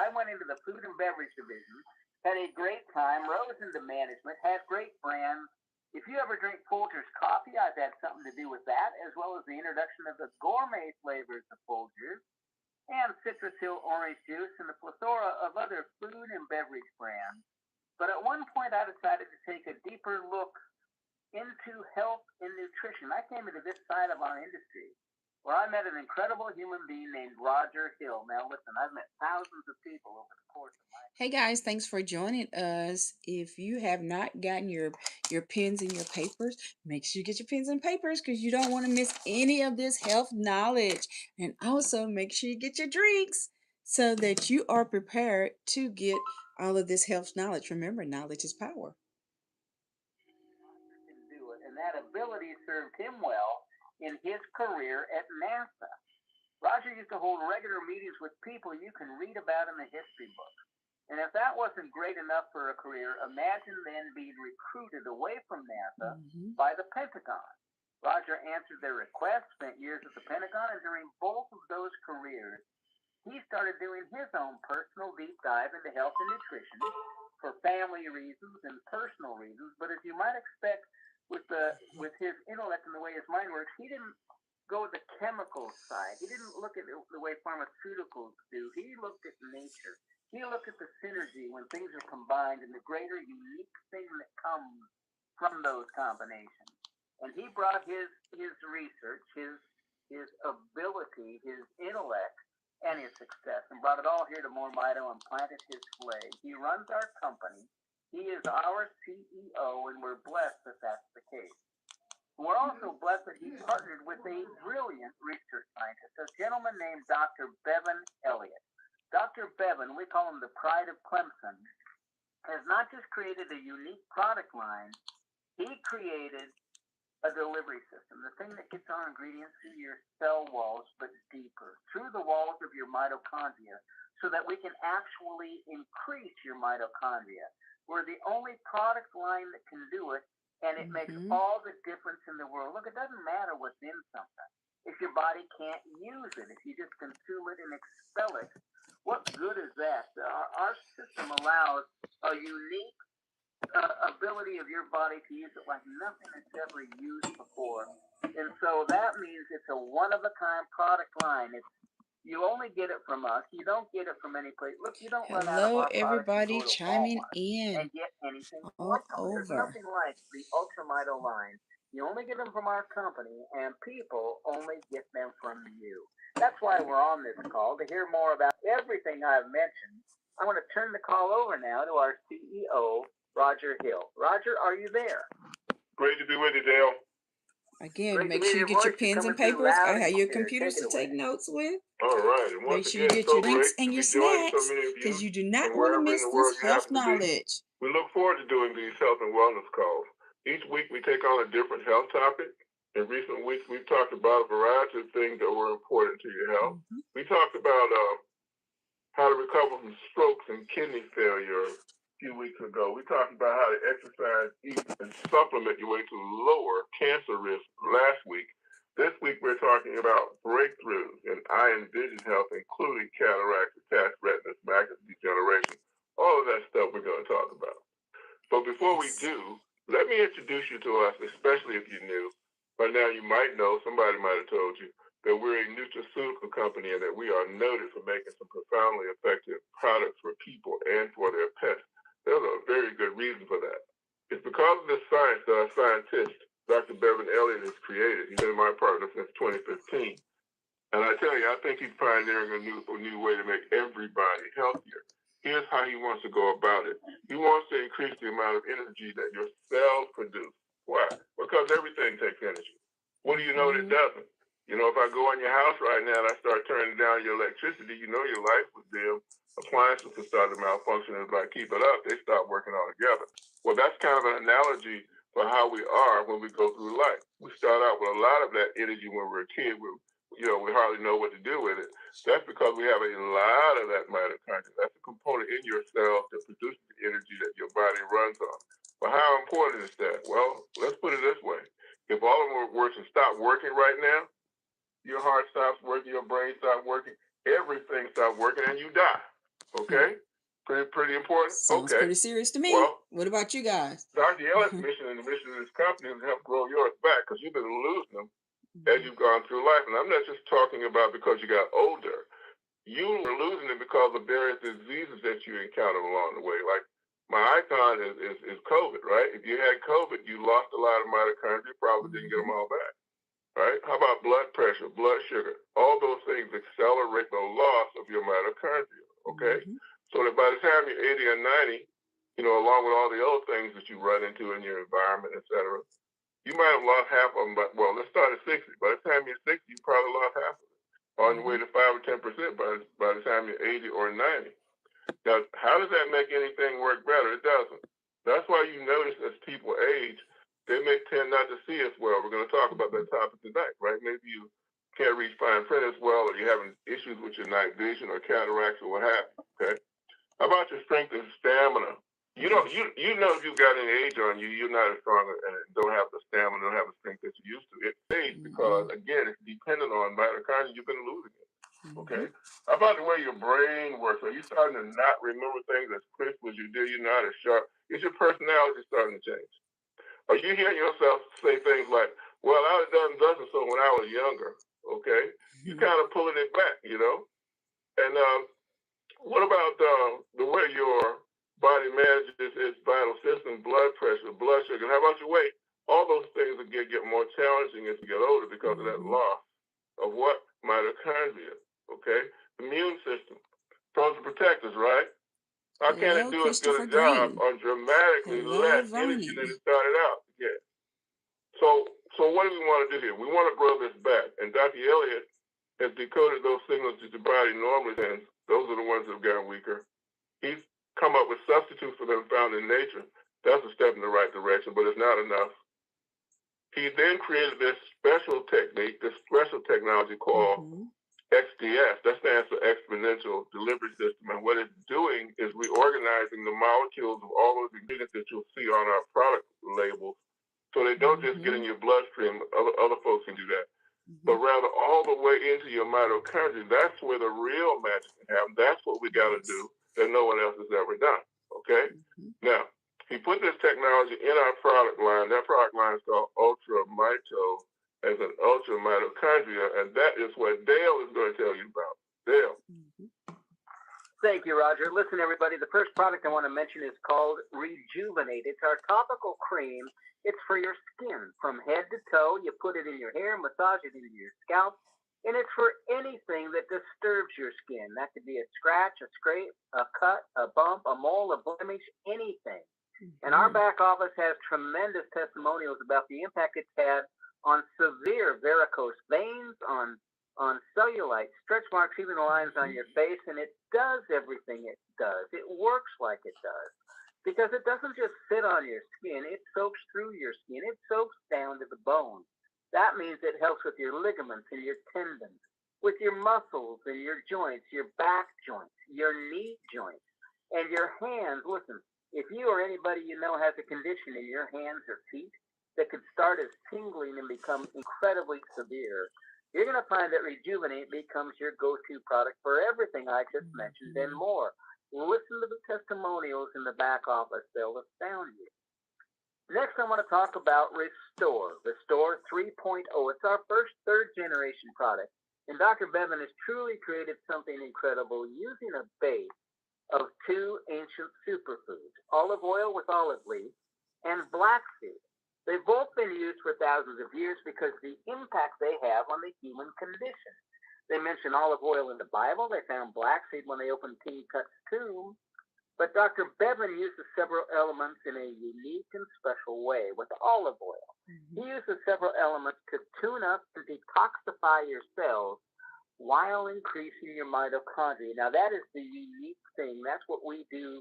I went into the food and beverage division, had a great time, rose into management, had great brands. If you ever drink Folgers coffee, I've had something to do with that, as well as the introduction of the gourmet flavors of Folgers and Citrus Hill orange juice and a plethora of other food and beverage brands. But at one point, I decided to take a deeper look into health and nutrition. I came into this side of our industry where I met an incredible human being named Roger Hill. Now, listen, I've met thousands of people over the course of my. Hey guys, thanks for joining us. If you have not gotten your pens and your papers, make sure you get your pens and papers because you don't want to miss any of this health knowledge. And also make sure you get your drinks so that you are prepared to get all of this health knowledge. Remember, knowledge is power. Can do it, and that ability served him well in his career at NASA. Roger used to hold regular meetings with people you can read about in the history books. And if that wasn't great enough for a career, imagine then being recruited away from NASA by the Pentagon. Roger answered their requests, spent years at the Pentagon, and during both of those careers, he started doing his own personal deep dive into health and nutrition for family reasons and personal reasons. But as you might expect with his intellect and the way his mind works, he didn't go the chemical side. He didn't look at the way pharmaceuticals do. He looked at nature. He looked at the synergy when things are combined and the greater unique thing that comes from those combinations. And he brought his research, his ability, his intellect, and his success, and brought it all here to MoreMito and planted his flag. He runs our company. He is our CEO, and we're blessed that that's the case. We're also blessed that he partnered with a brilliant research scientist, a gentleman named Dr. Bevan Elliott. Dr. Bevan, we call him the pride of Clemson, has not just created a unique product line, he created a delivery system, the thing that gets our ingredients through your cell walls, but deeper, through the walls of your mitochondria, so that we can actually increase your mitochondria. We're the only product line that can do it, and it makes all the difference in the world. Look, it doesn't matter what's in something. If your body can't use it, if you just consume it and expel it, what good is that? Our system allows a unique ability of your body to use it like nothing it's ever used before. And so that means it's a one-of-a-kind product line. You only get it from us. You don't get it from any place. Look, you don't run out of Hello, our products and everybody go to chiming Walmart and in get anything all like them. There's over. nothing like the UltraMito line. You only get them from our company, and people only get them from you. That's why we're on this call, to hear more about everything I've mentioned. I want to turn the call over now to our CEO, Roger Hill. Roger, are you there? Great to be with you, Dale. Again, make sure you get your pens and papers. I have your computers to take notes with. All right. And Make once sure you again, get so your drinks great and to your be joining so snacks many of because you you do not from want to wherever in miss the this world you health happen to be. knowledge. We look forward to doing these health and wellness calls. Each week we take on a different health topic. In recent weeks, we've talked about a variety of things that were important to your health. We talked about how to recover from strokes and kidney failure a few weeks ago. We talked about how to exercise, eat, and supplement your way to lower cancer risk last week. This week, we're talking about breakthroughs in eye and vision health, including cataracts, detached retinas, macular degeneration. All of that stuff we're going to talk about. But before we do, let me introduce you to us, especially if you're new. By now, you might know, somebody might have told you, that we're a nutraceutical company and that we are noted for making some profoundly effective products for people and for their pets. There's a very good reason for that. It's because of this science that our scientist, Dr. Bevan Elliott, has created. He's been my partner since 2015. And I tell you, I think he's pioneering a new way to make everybody healthier. Here's how he wants to go about it. He wants to increase the amount of energy that your cells produce. Why? Because everything takes energy. What do you know that doesn't? You know, if I go in your house right now and I start turning down your electricity, you know your light was dim. Appliances will start to malfunction, and if I keep it up, they stop working altogether. Well, that's kind of an analogy for how we are when we go through life. We start out with a lot of that energy when we're a kid. We hardly know what to do with it. That's because we have a lot of that mitochondria. That's a component in your cells that produces the energy that your body runs on. But how important is that? Well, let's put it this way. If all of them were to stop working right now, your heart stops working, your brain stops working, everything stops working, and you die. Okay? Okay, pretty important. Sounds Okay, pretty serious to me. well, What about you guys? Dr. Ellis' mission and the mission of this company is to help grow yours back because you've been losing them as you've gone through life. And I'm not just talking about because you got older. You were losing it because of various diseases that you encountered along the way. Like my icon is COVID, right? If you had COVID, you lost a lot of mitochondria, you probably didn't get them all back, right? How about blood pressure, blood sugar? All those things accelerate the loss of your mitochondria, okay? So that by the time you're 80 or 90, along with all the other things that you run into in your environment, et cetera, you might have lost half of them, but well, let's start at 60. By the time you're 60, you probably lost half of it. On your way to 5 or 10% by the time you're 80 or 90. Now, how does that make anything work better? It doesn't. That's why you notice as people age, they may tend not to see as well. We're going to talk about that topic tonight, right? Maybe you can't read fine print as well, or you're having issues with your night vision or cataracts or what have you, okay? How about your strength and stamina? You know if you've got any age on you, you're not as strong and don't have the stamina, don't have the strength that you used to. It fades because, again, it's dependent on mitochondria. You've been losing it, okay? How about the way your brain works? Are you starting to not remember things as crisp as you did? You're not as sharp. Is your personality starting to change? Are you hearing yourself say things like, well, I would have done so when I was younger, okay? You're kind of pulling it back, And what about the way your body manages its vital system, blood pressure, blood sugar? How about your weight? All those things will get more challenging as you get older because of that loss of what? Mitochondria, okay? The immune system. Frozen protectors, right? How can it do as good a job on dramatically less energy than it started out? Yeah. So what do we want to do here? We want to grow this back. And Dr. Elliott has decoded those signals that your body normally sends. Those are the ones that have gotten weaker. He's come up with substitutes for them found in nature. That's a step in the right direction, but it's not enough. He then created this special technique, this special technology called XDS. That stands for Exponential Delivery System. And what it's doing is reorganizing the molecules of all those ingredients that you'll see on our product labels so they don't just get in your bloodstream. Other folks can do that. But rather all the way into your mitochondria. That's where the real magic can happen. That's what we got to do that no one else has ever done, okay? Now, he put this technology in our product line. That product line is called UltraMito as an ultra mitochondria, and that is what Dale is going to tell you about. Dale. Thank you, Roger. Listen, everybody, the first product I want to mention is called Rejuvenate. It's our topical cream. It's for your skin from head to toe. You put it in your hair, massage it into your scalp, and it's for anything that disturbs your skin. That could be a scratch, a scrape, a cut, a bump, a mole, a blemish, anything. And our back office has tremendous testimonials about the impact it's had on severe varicose veins, on cellulite, stretch marks, even the lines on your face, and it does everything it does. It works like it does. Because it doesn't just sit on your skin, it soaks through your skin. It soaks down to the bone. That means it helps with your ligaments and your tendons, with your muscles and your joints, your back joints, your knee joints, and your hands. Listen, if you or anybody you know has a condition in your hands or feet that could start as tingling and become incredibly severe, you're going to find that Rejuvenate becomes your go-to product for everything I just mentioned and more. Listen to the testimonials in the back office. They'll astound you. Next, I want to talk about Restore 3.0. It's our first third-generation product. And Dr. Bevan has truly created something incredible using a base of two ancient superfoods, olive oil with olive leaf and black seed. They've both been used for thousands of years because of the impact they have on the human condition. They mention olive oil in the Bible. They found black seed when they opened King Tut's tomb. But Dr. Bevan uses several elements in a unique and special way with olive oil. He uses several elements to tune up and detoxify your cells while increasing your mitochondria. Now, that is the unique thing. That's what we do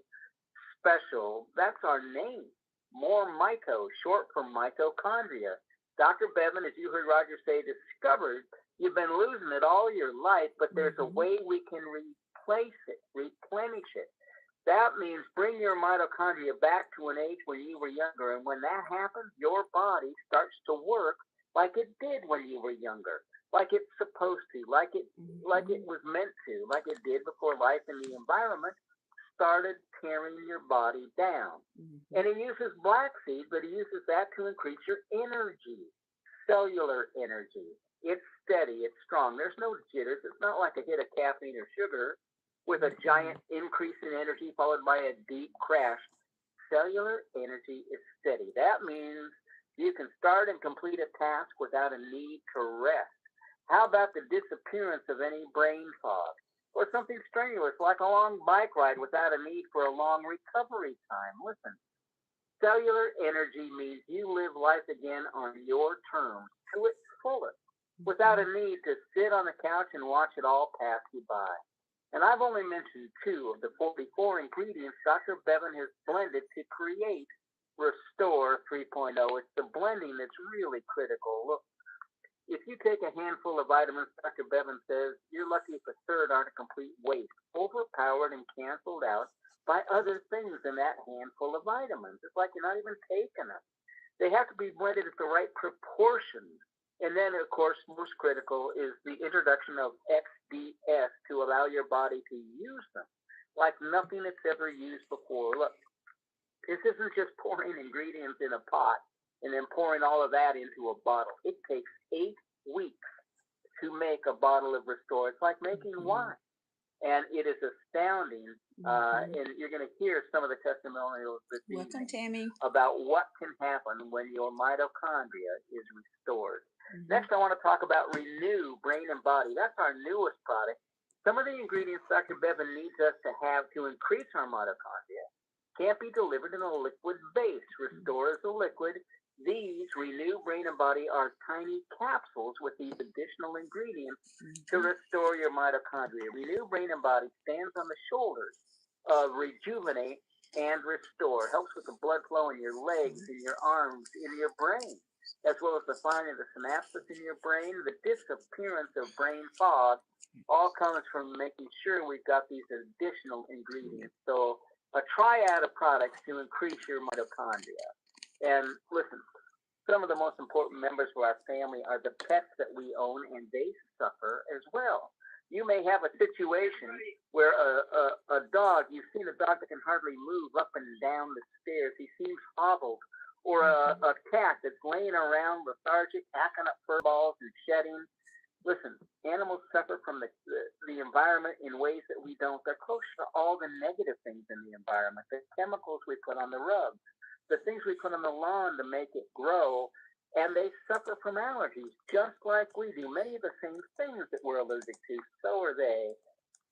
special. That's our name. MoreMito, short for mitochondria. Dr. Bevan, as you heard Roger say, discovered you've been losing it all your life, but there's a way we can replace it, replenish it. That means bring your mitochondria back to an age when you were younger. And when that happens, your body starts to work like it did when you were younger, like it's supposed to, like it was meant to, like it did before life and the environment started tearing your body down. Mm-hmm. And he uses black seed, but he uses that to increase your energy, cellular energy. It's steady, it's strong. There's no jitters. It's not like a hit of caffeine or sugar with a giant increase in energy followed by a deep crash. Cellular energy is steady. That means you can start and complete a task without a need to rest. How about the disappearance of any brain fog? Or something strenuous like a long bike ride without a need for a long recovery time. Listen, cellular energy means you live life again on your terms to its fullest without a need to sit on the couch and watch it all pass you by. And I've only mentioned 2 of the 44 ingredients Dr. Bevan has blended to create Restore 3.0. It's the blending that's really critical. Look, if you take a handful of vitamins, Dr. Bevan says, you're lucky if a third aren't a complete waste, overpowered and canceled out by other things in that handful of vitamins. It's like you're not even taking them. They have to be blended at the right proportions. And then, of course, most critical is the introduction of XDS to allow your body to use them like nothing it's ever used before. Look, this isn't just pouring ingredients in a pot and then pouring all of that into a bottle. It takes 8 weeks to make a bottle of Restore. It's like making wine. And it is astounding. And you're going to hear some of the testimonials this Welcome, evening Tammy. about what can happen when your mitochondria is restored. Next, I want to talk about Renew Brain and Body. That's our newest product. Some of the ingredients Dr. Bevan needs us to have to increase our mitochondria can't be delivered in a liquid base. Restore is a liquid. These Renew Brain and Body are tiny capsules with these additional ingredients to restore your mitochondria. Renew Brain and Body stands on the shoulders of Rejuvenate and Restore. Helps with the blood flow in your legs, in your arms, in your brain, as well as the firing of the synapses in your brain. The disappearance of brain fog all comes from making sure we've got these additional ingredients. So a triad of products to increase your mitochondria. And listen, some of the most important members of our family are the pets that we own, and they suffer as well. You may have a situation where a dog, you've seen a dog that can hardly move up and down the stairs. He seems hobbled. Or a cat that's laying around lethargic, hacking up fur balls and shedding. Listen, animals suffer from the environment in ways that we don't. They're close to all the negative things in the environment, the chemicals we put on the rugs, the things we put on the lawn to make it grow, and they suffer from allergies just like we do. Many of the same things that we're allergic to, so are they.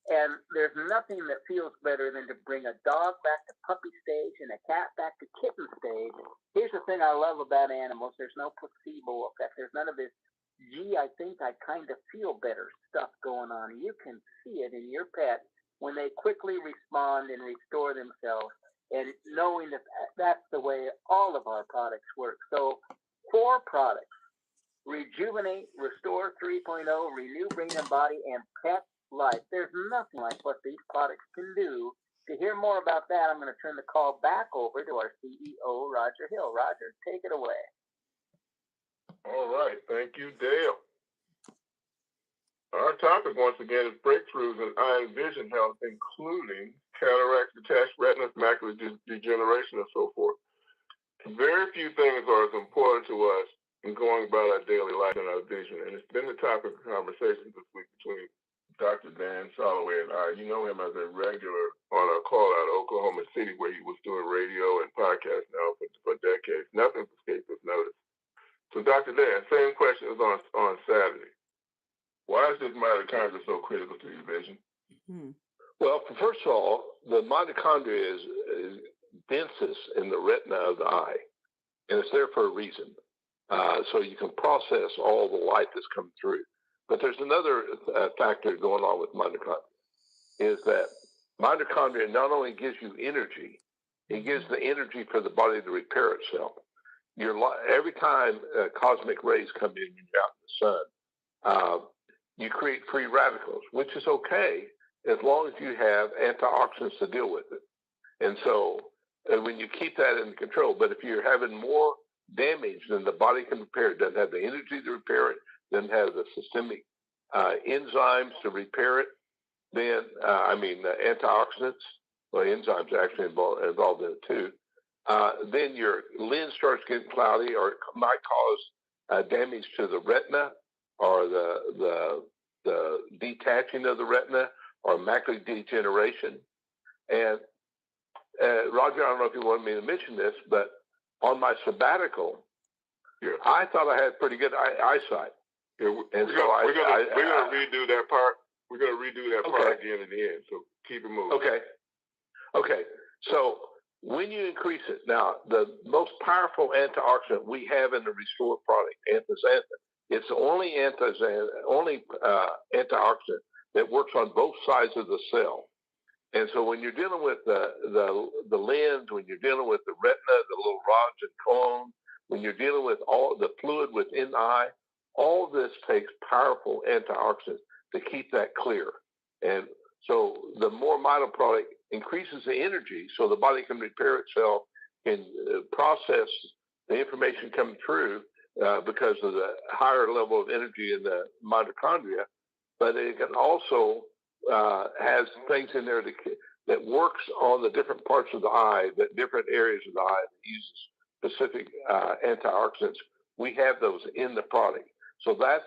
And there's nothing that feels better than to bring a dog back to puppy stage and a cat back to kitten stage. Here's the thing I love about animals. There's no placebo effect. There's none of this, gee, I think I kind of feel better stuff going on. You can see it in your pet when they quickly respond and restore themselves, and knowing that that's the way all of our products work. So 4 products: Rejuvenate, Restore 3.0, Renew Brain and Body, and Petlife. There's nothing like what these products can do. To hear more about that, I'm going to turn the call back over to our CEO, Roger Hill. Roger, take it away. All right. Thank you, Dale. Our topic, once again, is breakthroughs in eye and vision health, including cataracts, detached retinas, macular degeneration, and so forth. Very few things are as important to us in going about our daily life and our vision. And it's been the topic of conversation this week between Dr. Dan Soloway and I. You know him as a regular on our call out of Oklahoma City, where he was doing radio and podcast now for decades. Nothing's escaped his notice. So, Dr. Dan, same question is on Saturday. Why is this mitochondria so critical to your vision? Well, first of all, the mitochondria is densest in the retina of the eye, and it's there for a reason. So you can process all the light that's coming through. But there's another factor going on with mitochondria, is that mitochondria not only gives you energy, it gives the energy for the body to repair itself. Every time cosmic rays come in when you're out in the sun, you create free radicals, which is okay as long as you have antioxidants to deal with it. And so when you keep that in control, but if you're having more damage than the body can repair, it doesn't have the energy to repair it, doesn't have the systemic enzymes to repair it, then, antioxidants, well, enzymes are actually involved in it too. Then your lens starts getting cloudy, or it might cause damage to the retina, or the detaching of the retina, or macular degeneration. And Roger, I don't know if you wanted me to mention this, but on my sabbatical, I thought I had pretty good eyesight. Yeah, we're gonna redo that part. We're gonna redo that part again in the end. So keep it moving. Okay. So when you increase it, now the most powerful antioxidant we have in the Restore product, anthocyanin, it's the only antioxidant that works on both sides of the cell. And so when you're dealing with the lens, when you're dealing with the retina, the little rods and cones, when you're dealing with all the fluid within the eye, all this takes powerful antioxidants to keep that clear. And so the MoreMito product increases the energy so the body can repair itself, can process the information coming through because of the higher level of energy in the mitochondria, but it can also has things in there that works on the different parts of the eye, that different areas of the eye that uses specific antioxidants. We have those in the product. So that's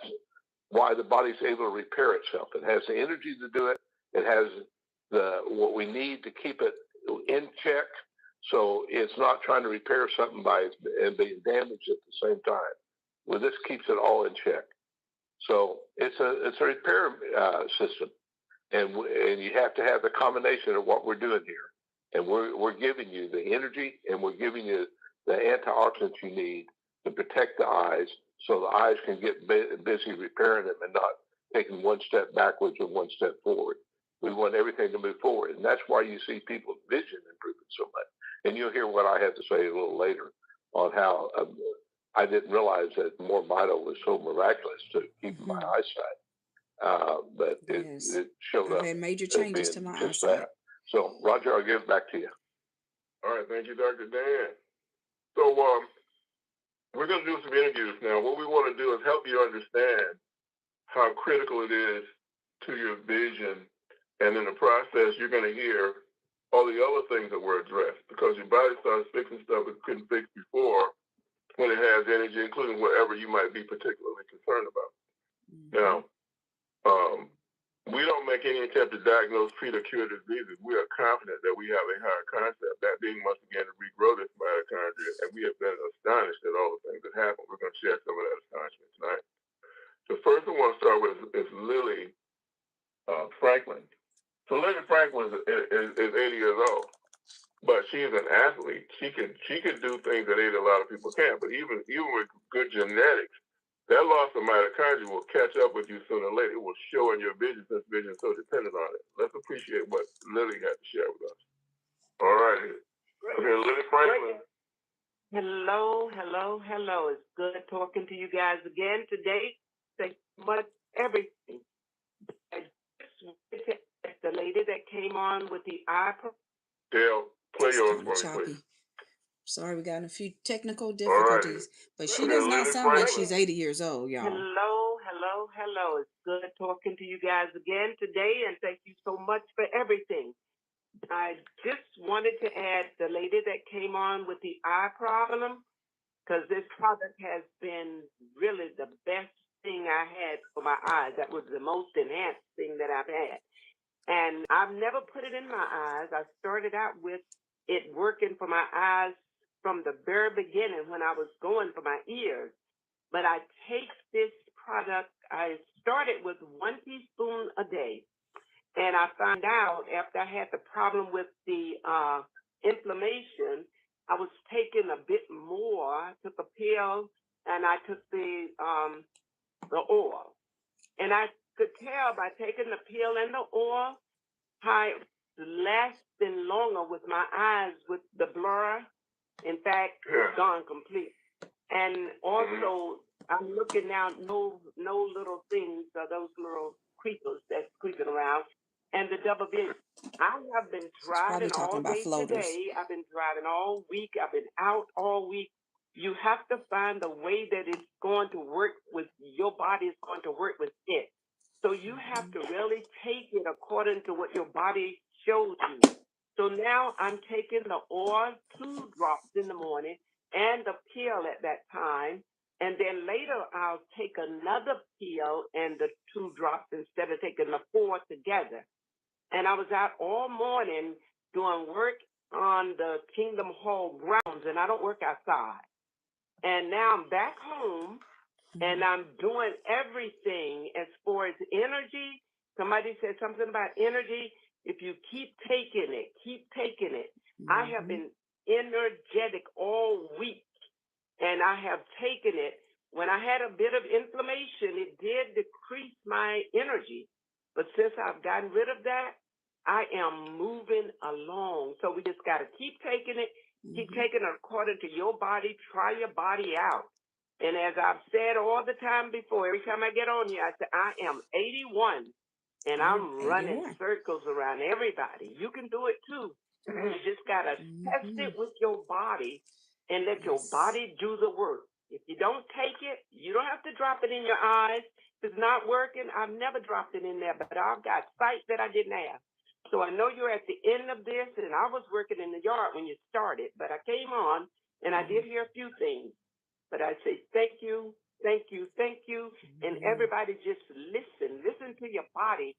why the body's able to repair itself. It has the energy to do it. It has what we need to keep it in check. So it's not trying to repair something and being damaged at the same time. Well, this keeps it all in check. So it's a repair system. And you have to have the combination of what we're doing here. And we're giving you the energy, and we're giving you the antioxidants you need to protect the eyes, so the eyes can get busy repairing them and not taking one step backwards or one step forward. We want everything to move forward. And that's why you see people's vision improving so much. And you'll hear what I have to say a little later on how I didn't realize that MoreMito was so miraculous to keep my eyesight. But it showed up. I've had major changes to my eyesight. That. So, Roger, I'll give it back to you. All right. Thank you, Dr. Dan. So, we're going to do some interviews now. What we want to do is help you understand how critical it is to your vision. And in the process, you're going to hear all the other things that were addressed, because your body starts fixing stuff it couldn't fix before when it has energy, including whatever you might be particularly concerned about. Now, we don't make any attempt to diagnose, treat, or cure diseases. We are confident that we have a higher concept, that being once again to regrow this mitochondria, and we have been astonished at all the things that happen. We're going to share some of that astonishment tonight. The first I want to start with is Lily Franklin. So Lily Franklin is 80 years old, but she is an athlete. She can do things that a lot of people can't. But even with good genetics, that loss of mitochondria will catch up with you sooner or later. It will show in your vision, since vision is so dependent on it. Let's appreciate what Lily had to share with us. All right. Okay, Lily Franklin. Hello. It's good talking to you guys again today. Thank you so much everything. I just wanted to ask the lady that came on with the eye. Dale, play yours for me, please. Sorry, we got a few technical difficulties, but she does not sound like she's 80 years old, y'all. Hello. It's good talking to you guys again today, and thank you so much for everything. I just wanted to add the lady that came on with the eye problem, because this product has been really the best thing I had for my eyes. That was the most enhanced thing that I've had. And I've never put it in my eyes. I started out with it working for my eyes from the very beginning when I was going for my ears. But I take this product, I started with 1 teaspoon a day. And I found out after I had the problem with the inflammation, I was taking a bit more. I took a pill and I took the oil. And I could tell by taking the pill and the oil how it lasting longer with my eyes with the blur. In fact, it's gone complete. And also, I'm looking now, no little things, those little creepers that's creeping around. And the double vision. I have been driving all day today. I've been driving all week. I've been out all week. You have to find a way that it's going to work with your body, is going to work with it. So you have to really take it according to what your body shows you. So now I'm taking the oil, 2 drops in the morning, and the pill at that time. And then later I'll take another pill and the 2 drops instead of taking the 4 together. And I was out all morning doing work on the Kingdom Hall grounds, and I don't work outside. And now I'm back home, and I'm doing everything as far as energy. Somebody said something about energy. If you keep taking it. I have been energetic all week, and I have taken it. When I had a bit of inflammation, it did decrease my energy. But since I've gotten rid of that, I am moving along. So we just got to keep taking it, keep taking it according to your body. Try your body out. And as I've said all the time before, every time I get on here, I say, I am 81, and I'm running circles around everybody. You can do it too. You just got to test it with your body and let your body do the work. If you don't take it, you don't have to drop it in your eyes. If it's not working, I've never dropped it in there, but I've got sight that I didn't have. So I know you're at the end of this, and I was working in the yard when you started, but I came on, and I did hear a few things. But I say thank you, thank you, thank you, and everybody just listen to your body,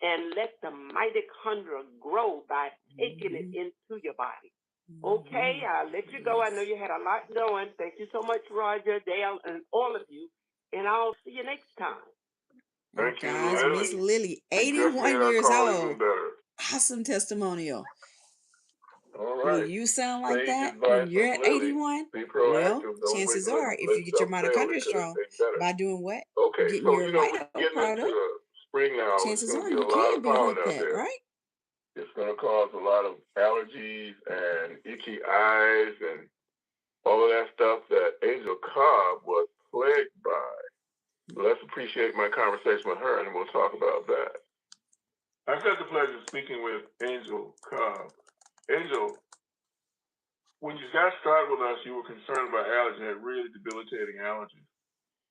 and let the mitochondria grow by taking it into your body. Okay, I'll let you go. I know you had a lot going. Thank you so much, Roger, Dale, and all of you, and I'll see you next time. Thank you, Guys, Miss Lily, Just 81 made our years call old. even better. Awesome testimonial. All Will right. you sound like Sage that advice when you're from at Lily. 81? Be Well, proactive. Don't chances wait. are, if Let you get your stuff fail mitochondria until strong it better. by doing what? Okay, Getting so your we're mito getting product, into spring now. It's chances going are to be you a lot can of be a pollen hood out pet, there. right? It's going to cause a lot of allergies and itchy eyes and all of that stuff that Angel Cobb was plagued by. Let's appreciate my conversation with her, and we'll talk about that. I've had the pleasure of speaking with Angel Cobb. Angel, when you got started with us, you were concerned about allergies, had really debilitating allergies.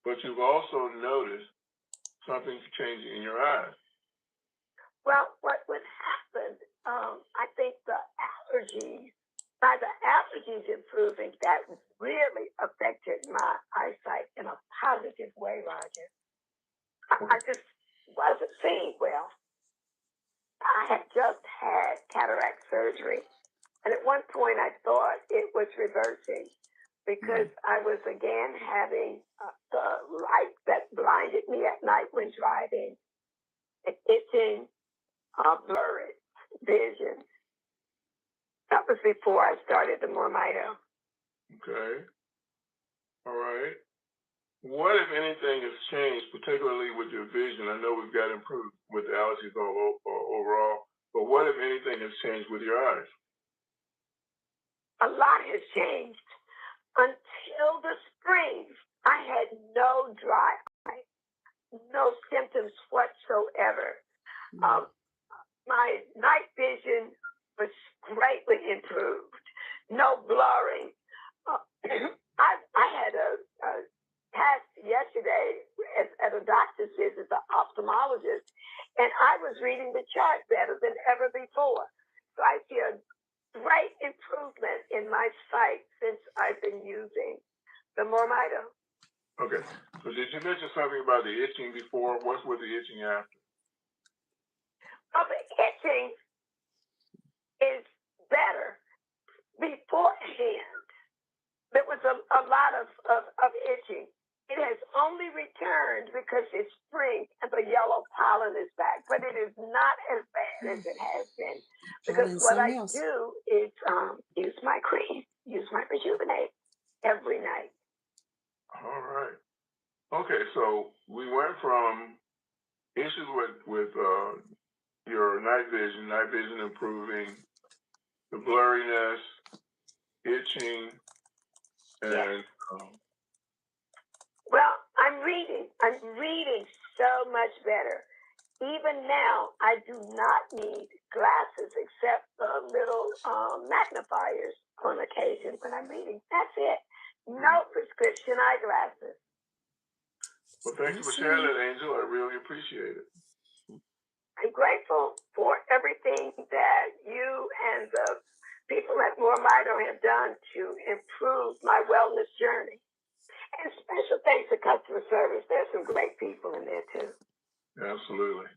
But you've also noticed something's changing in your eyes. Well, what would happen, I think the allergies, by the allergies improving, that really affected my eyesight in a positive way, Roger. I just wasn't seeing well. I had just had cataract surgery, and at one point I thought it was reversing because I was again having the light that blinded me at night when driving, and itching, blurry vision. That was before I started the MoreMito. Okay. All right. What, if anything, has changed, particularly with your vision? I know we've got improved with the allergies overall, but what, if anything, has changed with your eyes? A lot has changed. Until the spring, I had no dry eye, no symptoms whatsoever. My night vision was greatly improved. No blurring. I had a test yesterday at a doctor's visit, the ophthalmologist, and I was reading the chart better than ever before. So I see a great improvement in my sight since I've been using the MoreMito. Okay. So did you mention something about the itching before? What's with the itching after? Well, the itching is better. Beforehand, there was a lot of itching. It has only returned because it's spring and the yellow pollen is back, but it is not as bad as it has been. Because what I do is use my cream, use my Rejuvenate every night. All right. Okay, so we went from issues with your night vision improving, the blurriness, itching, and well, I'm reading so much better. Even now, I do not need glasses except the little magnifiers on occasion when I'm reading. That's it. No prescription eyeglasses. Well, thank you for sharing that, Angel. I really appreciate it. I'm grateful for everything that you and the people at MoreMito have done to improve my wellness journey. And special thanks to customer service. There's some great people in there too. Absolutely.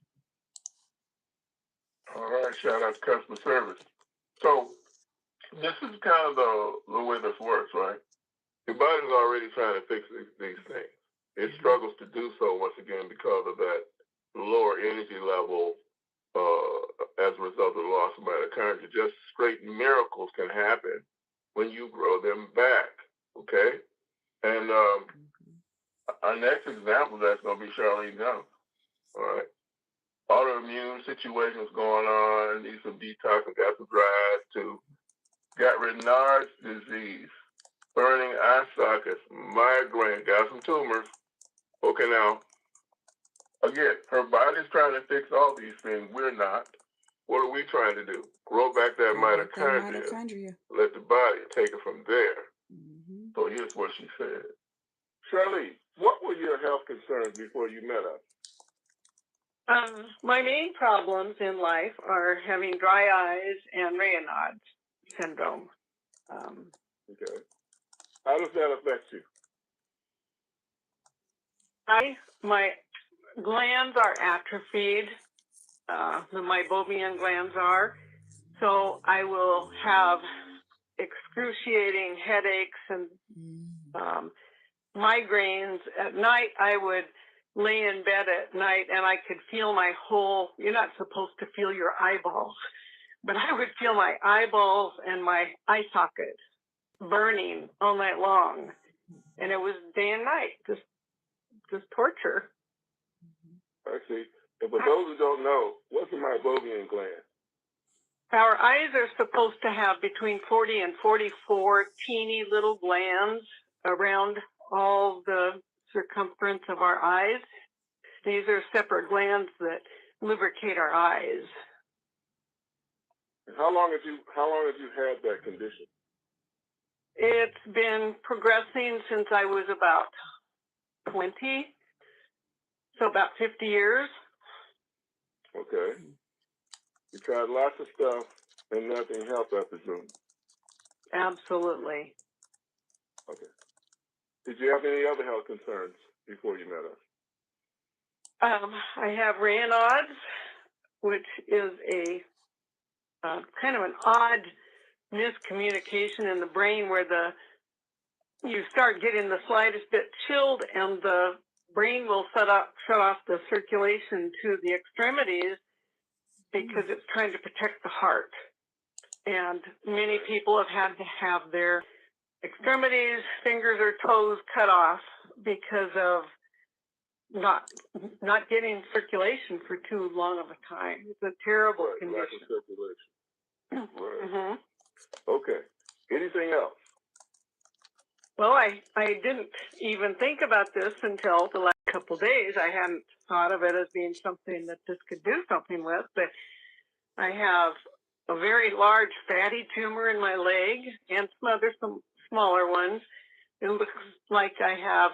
All right, shout out to customer service. So this is kind of the way this works, right? Your body's already trying to fix these things. It struggles to do so once again because of that lower energy level as a result of the loss of mitochondria. Just straight miracles can happen when you grow them back, okay? And our next example that's going to be Charlene Jones, all right? Autoimmune situations going on, need some detox, got some dry eyes too. Got Raynaud's disease, burning eye sockets, migraine, got some tumors. Okay, now, again, her body's trying to fix all these things. We're not. What are we trying to do? Grow back that mitochondria. Let the body take it from there. So here's what she said. Shirley, what were your health concerns before you met us? My main problems in life are having dry eyes and Raynaud's syndrome. Okay. How does that affect you? My glands are atrophied. The meibomian glands are. So I will have excruciating headaches and migraines. At night, I would lay in bed at night and I could feel my whole, you're not supposed to feel your eyeballs, but I would feel my eyeballs and my eye sockets burning all night long. And it was day and night, just torture. I see. And for those who don't know, what's a meibomian gland? Our eyes are supposed to have between 40 and 44 teeny little glands around all the circumference of our eyes. These are separate glands that lubricate our eyes. How long have you had that condition? It's been progressing since I was about 20, so about 50 years. Okay. You tried lots of stuff and nothing helped, I presume. Absolutely. Okay. Did you have any other health concerns before you met us? I have Raynaud's, which is a kind of an odd miscommunication in the brain where you start getting the slightest bit chilled and the brain will shut off the circulation to the extremities because it's trying to protect the heart. And many people have had to have their extremities, fingers or toes cut off because of not getting circulation for too long of a time. It's a terrible condition. Lack of circulation. Right. Mm-hmm. Okay. Anything else? Well, I didn't even think about this until the last couple of days. I hadn't thought of it as being something that this could do something with, but I have a very large fatty tumor in my leg and some smaller ones. It looks like I have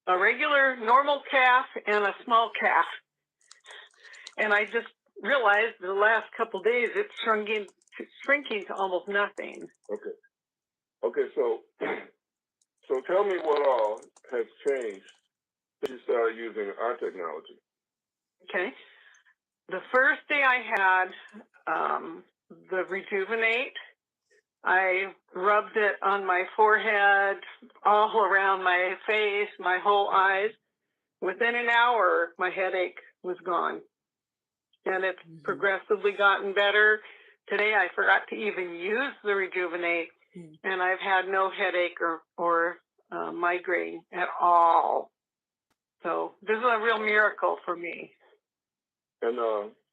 a regular normal calf and a small calf. And I just realized the last couple of days it's shrinking to almost nothing. Okay. Okay, so tell me what all has changed since you started using our technology. Okay. The first day I had the Rejuvenate, I rubbed it on my forehead, all around my face, my whole eyes. Within an hour, my headache was gone. And it's progressively gotten better. Today, I forgot to even use the Rejuvenate, and I've had no headache or migraine at all. So this is a real miracle for me. And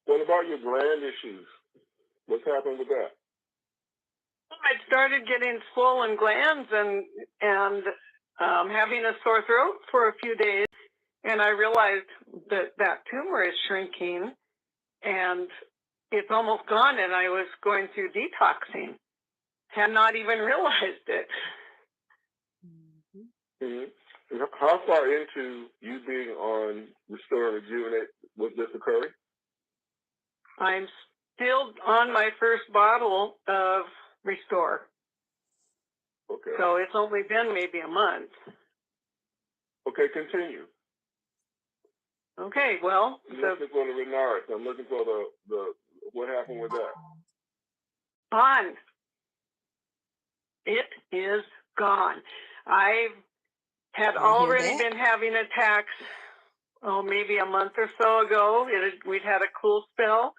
what about your gland issues? What's happened with that? I started getting swollen glands and having a sore throat for a few days, and I realized that tumor is shrinking, and it's almost gone, and I was going through detoxing. Had not even realized it. Mm-hmm. How far into you being on Restore and Rejuvenate was this occurring? I'm still on my first bottle of Restore. Okay. So it's only been maybe a month. Okay, continue. Okay, well, I'm looking for the Renard. I'm looking for the what happened with that. gone. It is gone. I had already been having attacks, maybe a month or so ago. We'd had a cool spell.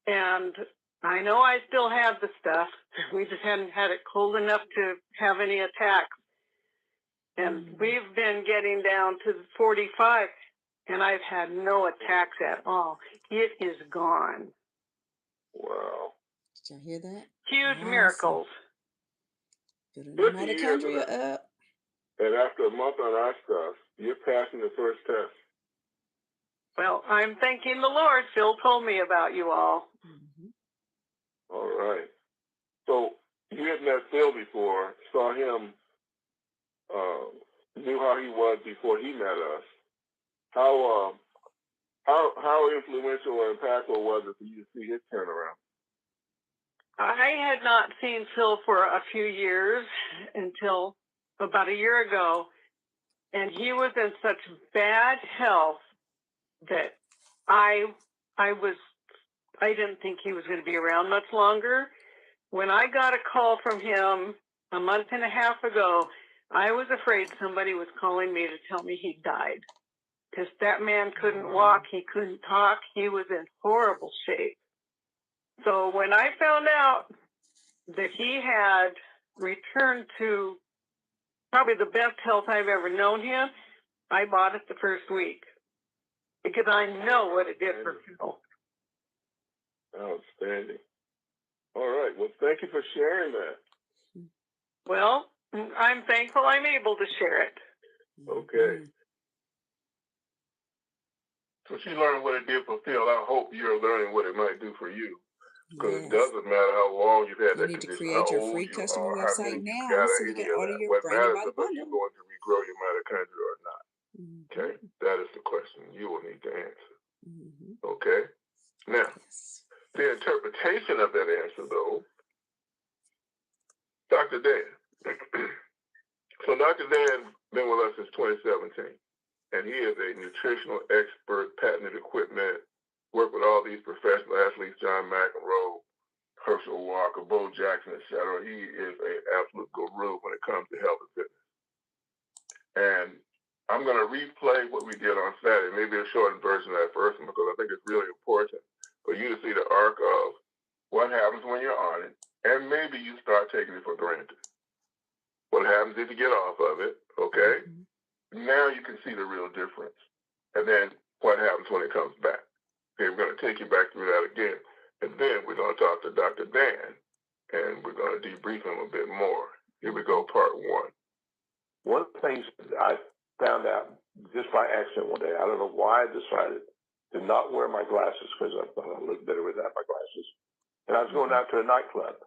And I know I still have the stuff. We just hadn't had it cold enough to have any attacks. And we've been getting down to 45, and I've had no attacks at all. It is gone. Wow. Did y'all hear that? Huge miracles. Building the mitochondria up. And after a month on our stuff, you're passing the first test. Well, I'm thanking the Lord. Phil told me about you all. All right. So you had met Phil before, saw him, knew how he was before he met us. How influential or impactful was it for you to see his turnaround? I had not seen Phil for a few years until about a year ago, and he was in such bad health that I didn't think he was going to be around much longer. When I got a call from him a month and a half ago, I was afraid somebody was calling me to tell me he died, because that man couldn't walk, he couldn't talk, he was in horrible shape. So when I found out that he had returned to probably the best health I've ever known him, I bought it the first week, because I know what it did for Phil. Outstanding. All right. Well, thank you for sharing that. Well, I'm thankful I'm able to share it. Okay. So she learned what it did for Phil. I hope you're learning what it might do for you. Because it doesn't matter how long you've had that condition, how old you are, how many you got any of that. What matters is if you're going to regrow your mitochondria or not. Okay? That is the question you will need to answer. Okay? Now, the interpretation of that answer, though, Dr. Dan. So Dr. Dan been with us since 2017, and he is a nutritional expert, patented equipment, worked with all these professional athletes, John McEnroe, Herschel Walker, Bo Jackson, etc. He is an absolute guru when it comes to health and fitness. And I'm going to replay what we did on Saturday, maybe a shortened version of that first one, because I think it's really important for you to see the arc of what happens when you're on it, and maybe you start taking it for granted. What happens if you get off of it, okay? Now you can see the real difference. And then what happens when it comes back. Okay, we're going to take you back through that again. And then we're going to talk to Dr. Dan, and we're going to debrief him a bit more. Here we go, part one. One of the things I found out just by accident one day, I don't know why I decided to not wear my glasses, because I thought I looked better without my glasses. And I was going out to a nightclub.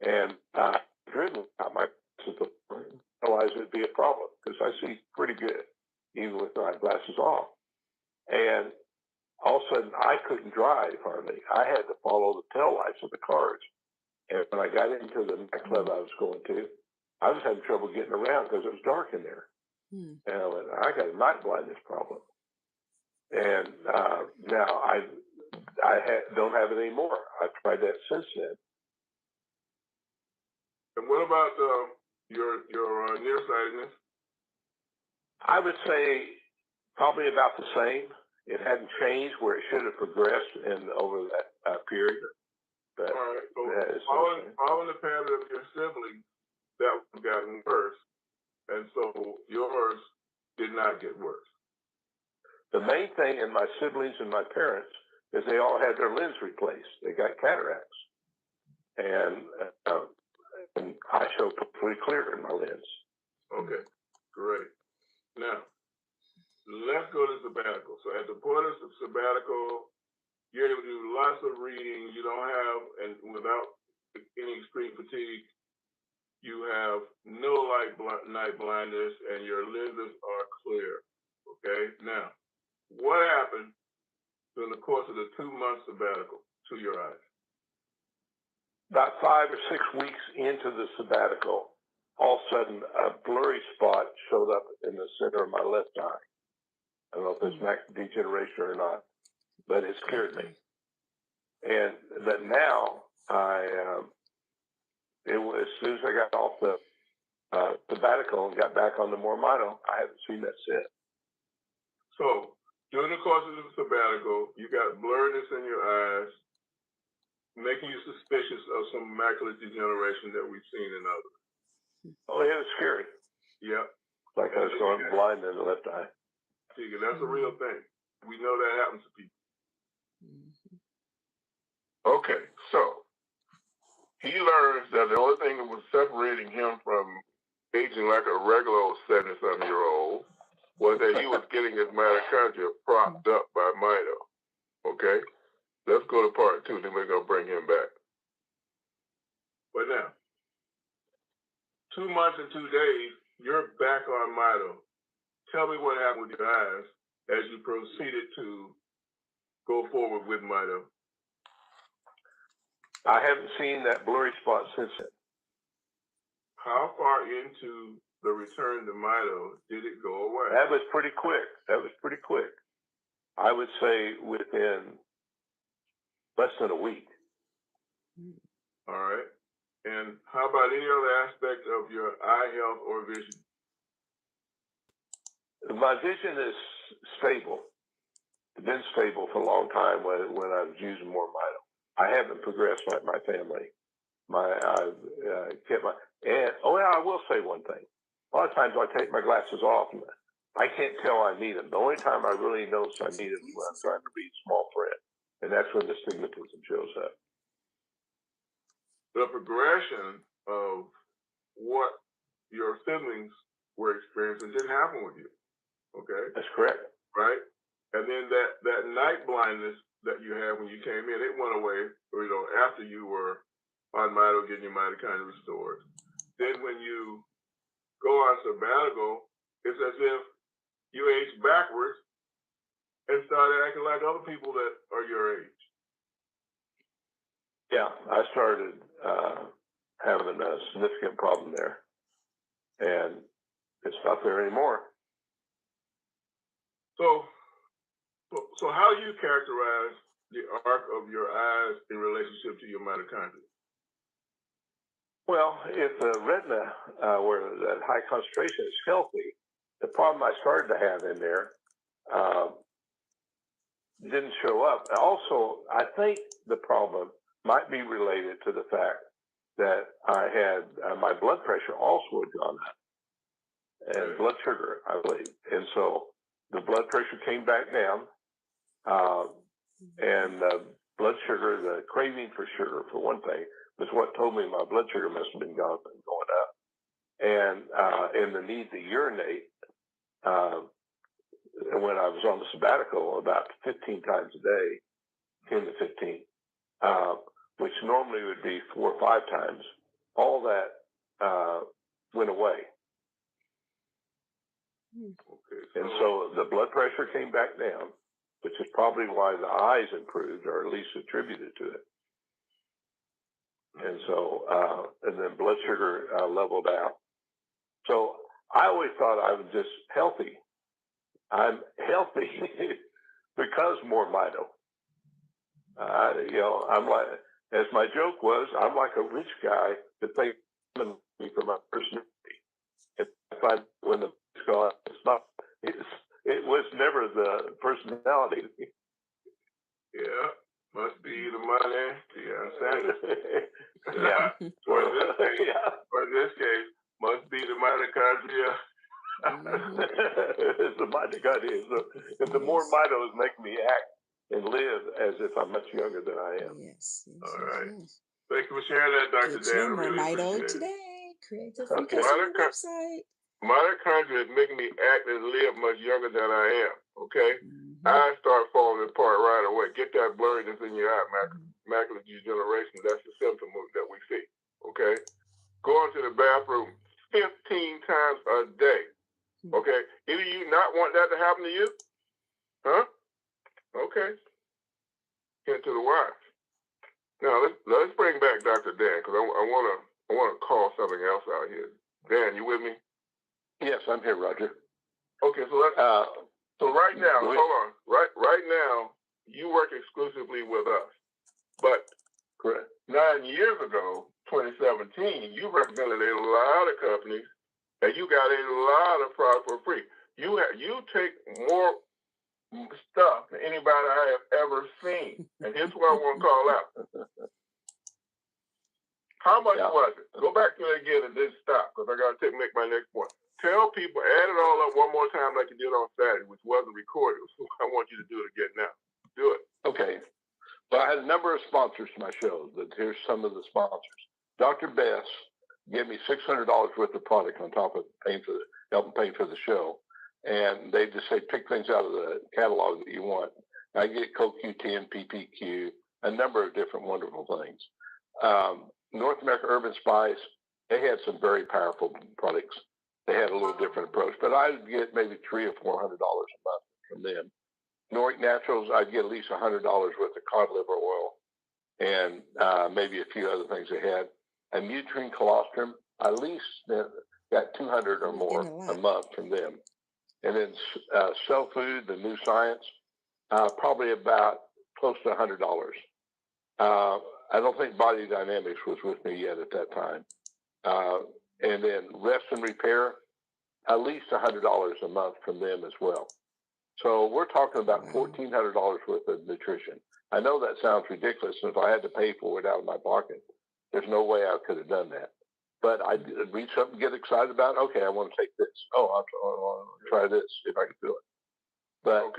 And driven out my glasses, I realized it'd be a problem, because I see pretty good, even with my glasses off. And all of a sudden, I couldn't drive hardly. I had to follow the tail lights of the cars. And when I got into the nightclub I was going to, I was having trouble getting around because it was dark in there. And I went, I got a night blindness problem. And now I don't have it anymore. I've tried that since then. And what about your nearsightedness? I would say probably about the same. It hadn't changed where it should have progressed over that period. But all right. So following the pattern of your siblings, that would have gotten worse. And so yours did not get worse. The main thing in my siblings and my parents is they all had their lens replaced. They got cataracts. And I show pretty clear in my lens. Okay, great. Now, let's go to sabbatical. So at the point of sabbatical, you're able to do lots of reading. You don't have, and without any extreme fatigue, you have no night blindness, and your lenses are clear. Okay. Now, what happened during the course of the 2-month sabbatical to your eyes? About 5 or 6 weeks into the sabbatical, all of a sudden a blurry spot showed up in the center of my left eye. I don't know if it's macular degeneration or not, but it scared me. And that now as soon as I got off the sabbatical and got back on the MoreMito, I haven't seen that since. So during the course of the sabbatical, you got blurriness in your eyes, making you suspicious of some macular degeneration that we've seen in others. Oh, yeah, it's scary. Yep. Like I was going blind in the left eye. That's a real thing. We know that happens to people. Okay, so he learns that the only thing that was separating him from aging like a regular old 70-something-year-old was that he was getting his mitochondria propped up by Mito. Okay? Let's go to part 2, then we're going to bring him back. But now, 2 months and 2 days, you're back on Mito. Tell me what happened with your eyes as you proceeded to go forward with Mito. I haven't seen that blurry spot since then. How far into the return to Mito did it go away? That was pretty quick. I would say within less than a week. All right. And how about any other aspect of your eye health or vision? My vision is stable. It's been stable for a long time when I was using MoreMito. I haven't progressed like my family. I've kept my, and I will say one thing. A lot of times I take my glasses off and I can't tell I need them. The only time I really notice I need them is when I'm trying to read small print, and that's when the stigmatism shows up. The progression of what your siblings were experiencing didn't happen with you. Okay? That's correct. Right? And then that night blindness that you had when you came in, it went away, after you were on Mito getting your mitochondria restored. Then when you go on sabbatical, it's as if you age backwards and started acting like other people that are your age. Yeah, I started having a significant problem there, and it's not there anymore. So how do you characterize the arc of your eyes in relationship to your mitochondria? Well, if the retina, where that high concentration is healthy, the problem I started to have in there didn't show up. Also, I think the problem might be related to the fact that I had my blood pressure also had gone up, and blood sugar, I believe. And so the blood pressure came back down, and blood sugar, the craving for sugar, for one thing, was what told me my blood sugar must have been going up. And the need to urinate, when I was on the sabbatical, about 15 times a day, 10 to 15, which normally would be 4 or 5 times, all that went away. Okay, and so the blood pressure came back down, which is probably why the eyes improved, or at least attributed to it. And so, and then blood sugar leveled out. So I always thought I was just healthy. I'm healthy because MoreMito. I'm like, as my joke was, I'm like a rich guy that thanks me for my personality. When the gone, it's not. It was never the personality. Yeah, must be the money. Yeah, understand. Yeah. For this case, must be the mitochondria. It's the mitochondria. So if the MoreMito is making me act and live as if I'm much younger than I am. Yes. All right. Thank you for sharing that, Dr. Dan. MoreMito today. Create a free customer website. Mitochondria is making me act and live much younger than I am. Okay? I start falling apart right away. Get that blurriness in your eye, macular degeneration. That's the symptom that we see. Okay? Going to the bathroom 15 times a day. Okay? Either you not want that to happen to you, huh? Okay. back Dr. Dan because I want to call something else out here. Dan, you with me? Yes, I'm here, Roger. Okay, so let's. So right now, hold on. Right now, you work exclusively with us, but correct. 9 years ago, 2017, you represented a lot of companies, and you got a lot of product for free. You take more stuff than anybody I have ever seen, and here's what I want to call out. How much was it? Go back to it again and then stop, because I got to make my next point. Tell people, add it all up one more time like you did on Saturday, which wasn't recorded. So I want you to do it again now. Do it. Okay. Well, I had a number of sponsors to my show, but here's some of the sponsors. Dr. Bess gave me $600 worth of product on top of helping pay for the show. And they just say, pick things out of the catalog that you want. I get CoQ10, PPQ, a number of different wonderful things. North America Urban Spice, they had some very powerful products. They had a little different approach, but I'd get maybe $300 or $400 a month from them. Nordic Naturals, I'd get at least $100 worth of cod liver oil and maybe a few other things they had. And Nutrient Colostrum, I at least got 200 or more a month from them. And then Cell Food, the New Science, probably about close to $100. I don't think Body Dynamics was with me yet at that time. And then Rest and Repair, at least $100 a month from them as well. So we're talking about $1,400 worth of nutrition. I know that sounds ridiculous, and if I had to pay for it out of my pocket, there's no way I could have done that. But I read something, get excited about it. Okay, I want to take this. Oh, I'll try this if I can do it. But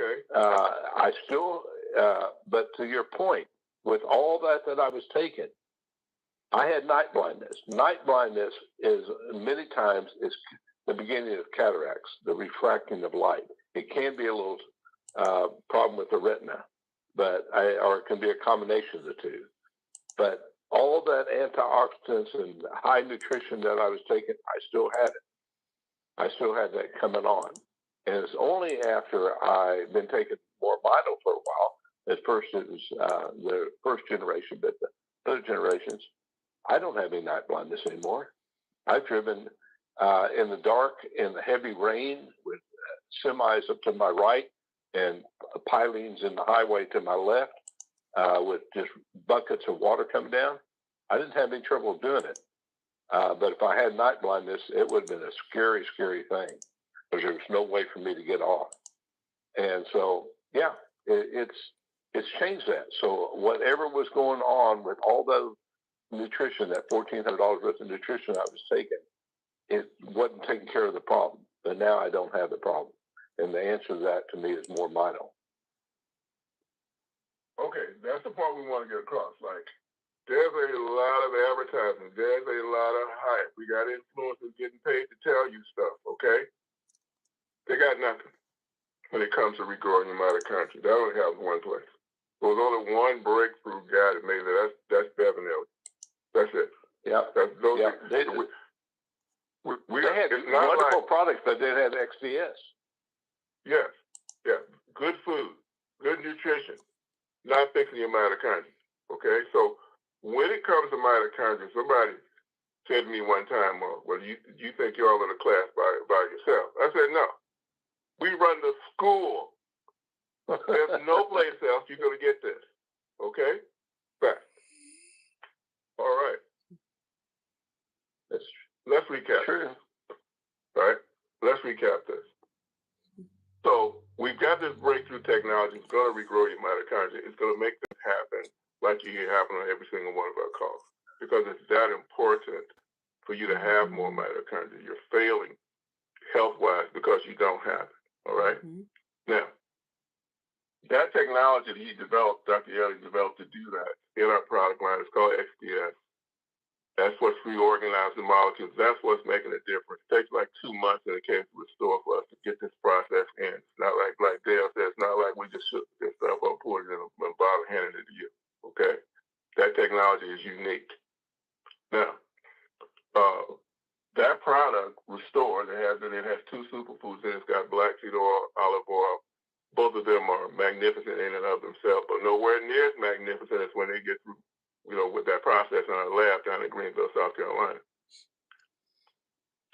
I still, but to your point, with all that I was taking, I had night blindness. Night blindness is many times is the beginning of cataracts, the refracting of light. It can be a little problem with the retina, or it can be a combination of the two. But all that antioxidants and high nutrition that I was taking, I still had it. I still had that coming on. And it's only after I've been taking MoreMito for a while, at first it was the first generation, but the other generations, I don't have any night blindness anymore. I've driven in the dark, in the heavy rain, with semis up to my right and pilings in the highway to my left, with just buckets of water coming down. I didn't have any trouble doing it. But if I had night blindness, it would have been a scary, scary thing, because there was no way for me to get off. And so, yeah, it's changed that. So whatever was going on with all the nutrition, that $1,400 worth of nutrition I was taking, it wasn't taking care of the problem. But now I don't have the problem. And the answer to that, to me, is MoreMito. Okay, that's the point we want to get across. Like, there's a lot of advertising. There's a lot of hype. We got influencers getting paid to tell you stuff, okay? They got nothing when it comes to regrowing your mitochondria. That only happens one place. There was only one breakthrough guy that made it. That's Bevan Elliott. That's it. Yeah. They had wonderful products, but they had XDS. Yes. Yeah. Good food, good nutrition, not fixing your mitochondria. Okay? So when it comes to mitochondria, somebody said to me one time, well, you think you're all in a class by yourself? I said, no. We run the school. There's no place else you're going to get this. Okay? Fact. All right. Let's recap. True. All right? Let's recap this. So we've got this breakthrough technology. It's going to regrow your mitochondria. It's going to make this happen like you hear happen on every single one of our calls, because it's that important for you to have more mitochondria. You're failing health-wise because you don't have it. All right? Now, that technology that he developed, Dr. Elliott developed to do that in our product line, it's called XDS. That's what's reorganized the molecules. That's what's making a difference. It takes like 2 months in the case of Restore for us to get this process in. It's not like Dale said, it's not like we just shook this stuff up, poured it in a bottle, and handed it to you. Okay? That technology is unique. Now, that product, Restore, it has 2 superfoods in it. It's got black seed oil, olive oil. Both of them are magnificent in and of themselves, but nowhere near as magnificent as when they get through with that process in our lab down in Greenville, South Carolina.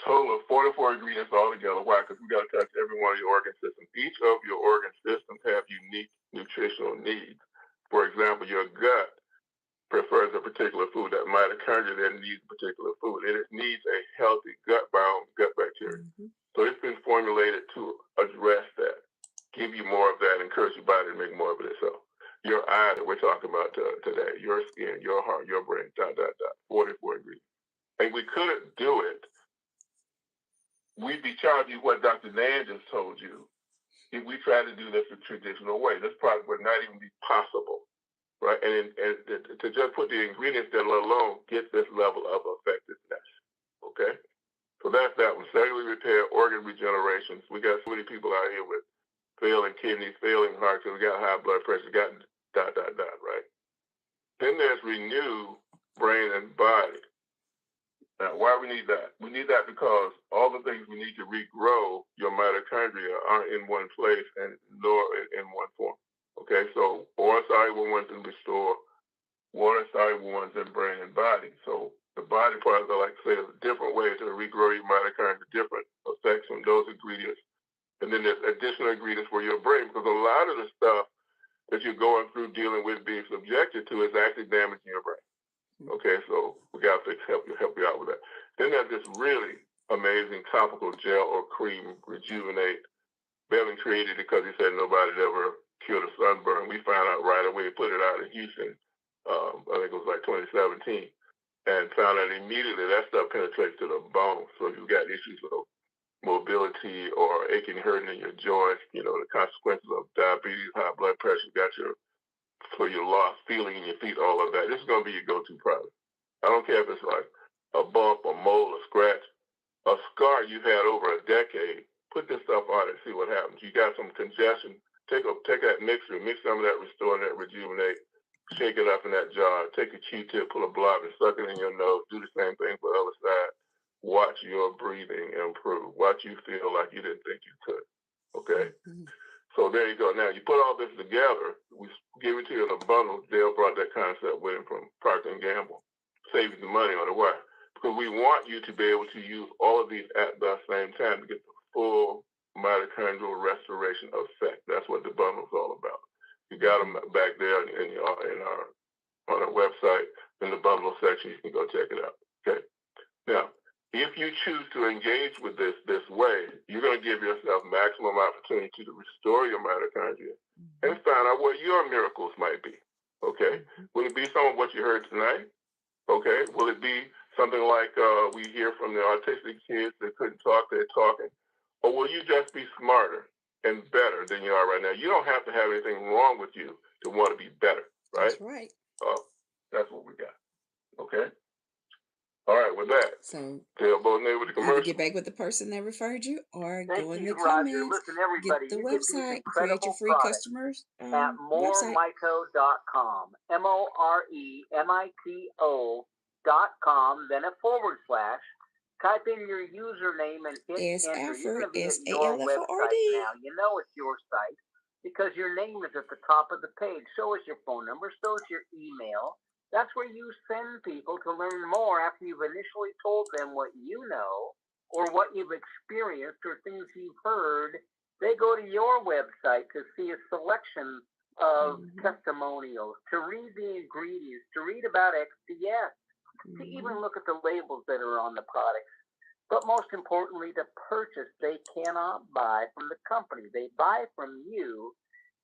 Total of 44 ingredients altogether. Why? Because we got to touch every one of your organ systems. Each of your organ systems have unique nutritional needs. For example, your gut prefers a particular food. That mitochondria that needs a particular food, and it needs a healthy gut biome, gut bacteria. So it's been formulated to address that, give you more of that, encourage your body to make more of it itself. Your eye that we're talking about today, your skin, your heart, your brain, 44 ingredients. And we couldn't do it. We'd be charging you what Dr. Nan just told you if we try to do this the traditional way. This product would not even be possible, right? And to just put the ingredients there, let alone get this level of effectiveness, okay? So that's that one. Cellular repair, organ regeneration. We got so many people out here with failing kidneys, failing hearts, and we got high blood pressure, got ... right? Then there's renew, brain, and body. Now, why we need that? We need that because all the things we need to regrow your mitochondria aren't in one place and nor in one form. Okay, so oil-soluble ones in restore, water-soluble ones in brain and body. So the body part, I like to say, is a different way to regrow your mitochondria, different effects from those ingredients. And then there's additional ingredients for your brain, because a lot of the stuff that you're going through dealing with being subjected to is actually damaging your brain. Okay, so we got to help you out with that. Then there's this really amazing topical gel or cream, Rejuvenate. Bevan created it because he said nobody had ever cured a sunburn. We found out right away, put it out in Houston, I think it was like 2017, and found out immediately that stuff penetrates to the bone. So if you got issues with mobility or aching, hurting in your joints, the consequences of diabetes, high blood pressure, for your lost feeling in your feet, all of that. This is going to be your go-to product. I don't care if it's like a bump, a mole, a scratch, a scar you've had over a decade. Put this stuff on it and see what happens. You got some congestion. Take that mixer, mix some of that Restore and that Rejuvenate, shake it up in that jar. Take a Q-tip, pull a blob, and suck it in your nose. Do the same thing for the other side. Watch your breathing improve. Watch you feel like you didn't think you could. Okay? So there you go. Now, you put all this together. We give it to you in a bundle. Dale brought that concept with him from Procter & Gamble. Save you the money on it. Why? Because we want you to be able to use all of these at the same time to get the full mitochondrial restoration effect. That's what the bundle's all about. You got them back there on our website in the bundle section. You can go check it out. Okay. Now, if you choose to engage with this way, you're going to give yourself maximum opportunity to restore your mitochondria and find out what your miracles might be. Okay? Will it be some of what you heard tonight? Okay? Will it be something like we hear from the autistic kids that couldn't talk, they're talking? Or will you just be smarter and better than you are right now? You don't have to have anything wrong with you to want to be better, right? That's right. That's what we got. Okay? All right, with that, so tell Bonet with the commercial. Get back with the person that referred you, or go in the Roger. comments. Listen, everybody, get the you website, get these create your free customers at MoreMito.com, MoreMito.com, then a / type in your username and hit enter. Alford, You're going to be at your website now. You know it's your site because your name is at the top of the page. So is your phone number. So is your email. That's where you send people to learn more after you've initially told them what you know or what you've experienced or things you've heard. They go to your website to see a selection of testimonials, to read the ingredients, to read about XDS, to even look at the labels that are on the products. But most importantly, to purchase. They cannot buy from the company. They buy from you,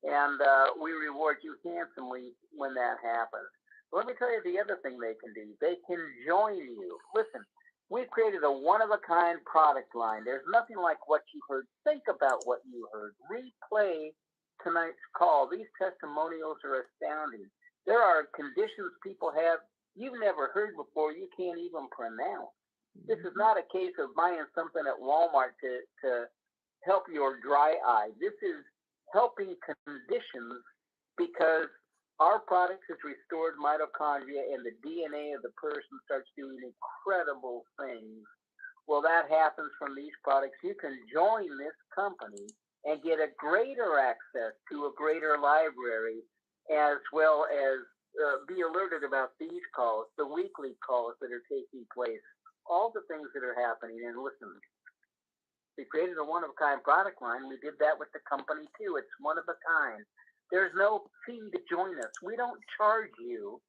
and we reward you handsomely when that happens. Let me tell you the other thing they can do. They can join you. Listen, we've created a one-of-a-kind product line. There's nothing like what you heard. Think about what you heard. Replay tonight's call. These testimonials are astounding. There are conditions people have you've never heard before, you can't even pronounce. This is not a case of buying something at Walmart to help your dry eye. This is helping conditions because our product has restored mitochondria and the DNA of the person starts doing incredible things. Well, that happens from these products. You can join this company and get a greater access to a greater library as well as be alerted about these calls, the weekly calls that are taking place, all the things that are happening. And listen, we created a one-of-a-kind product line. We did that with the company, too. It's one of a kind. There's no fee to join us. We don't charge you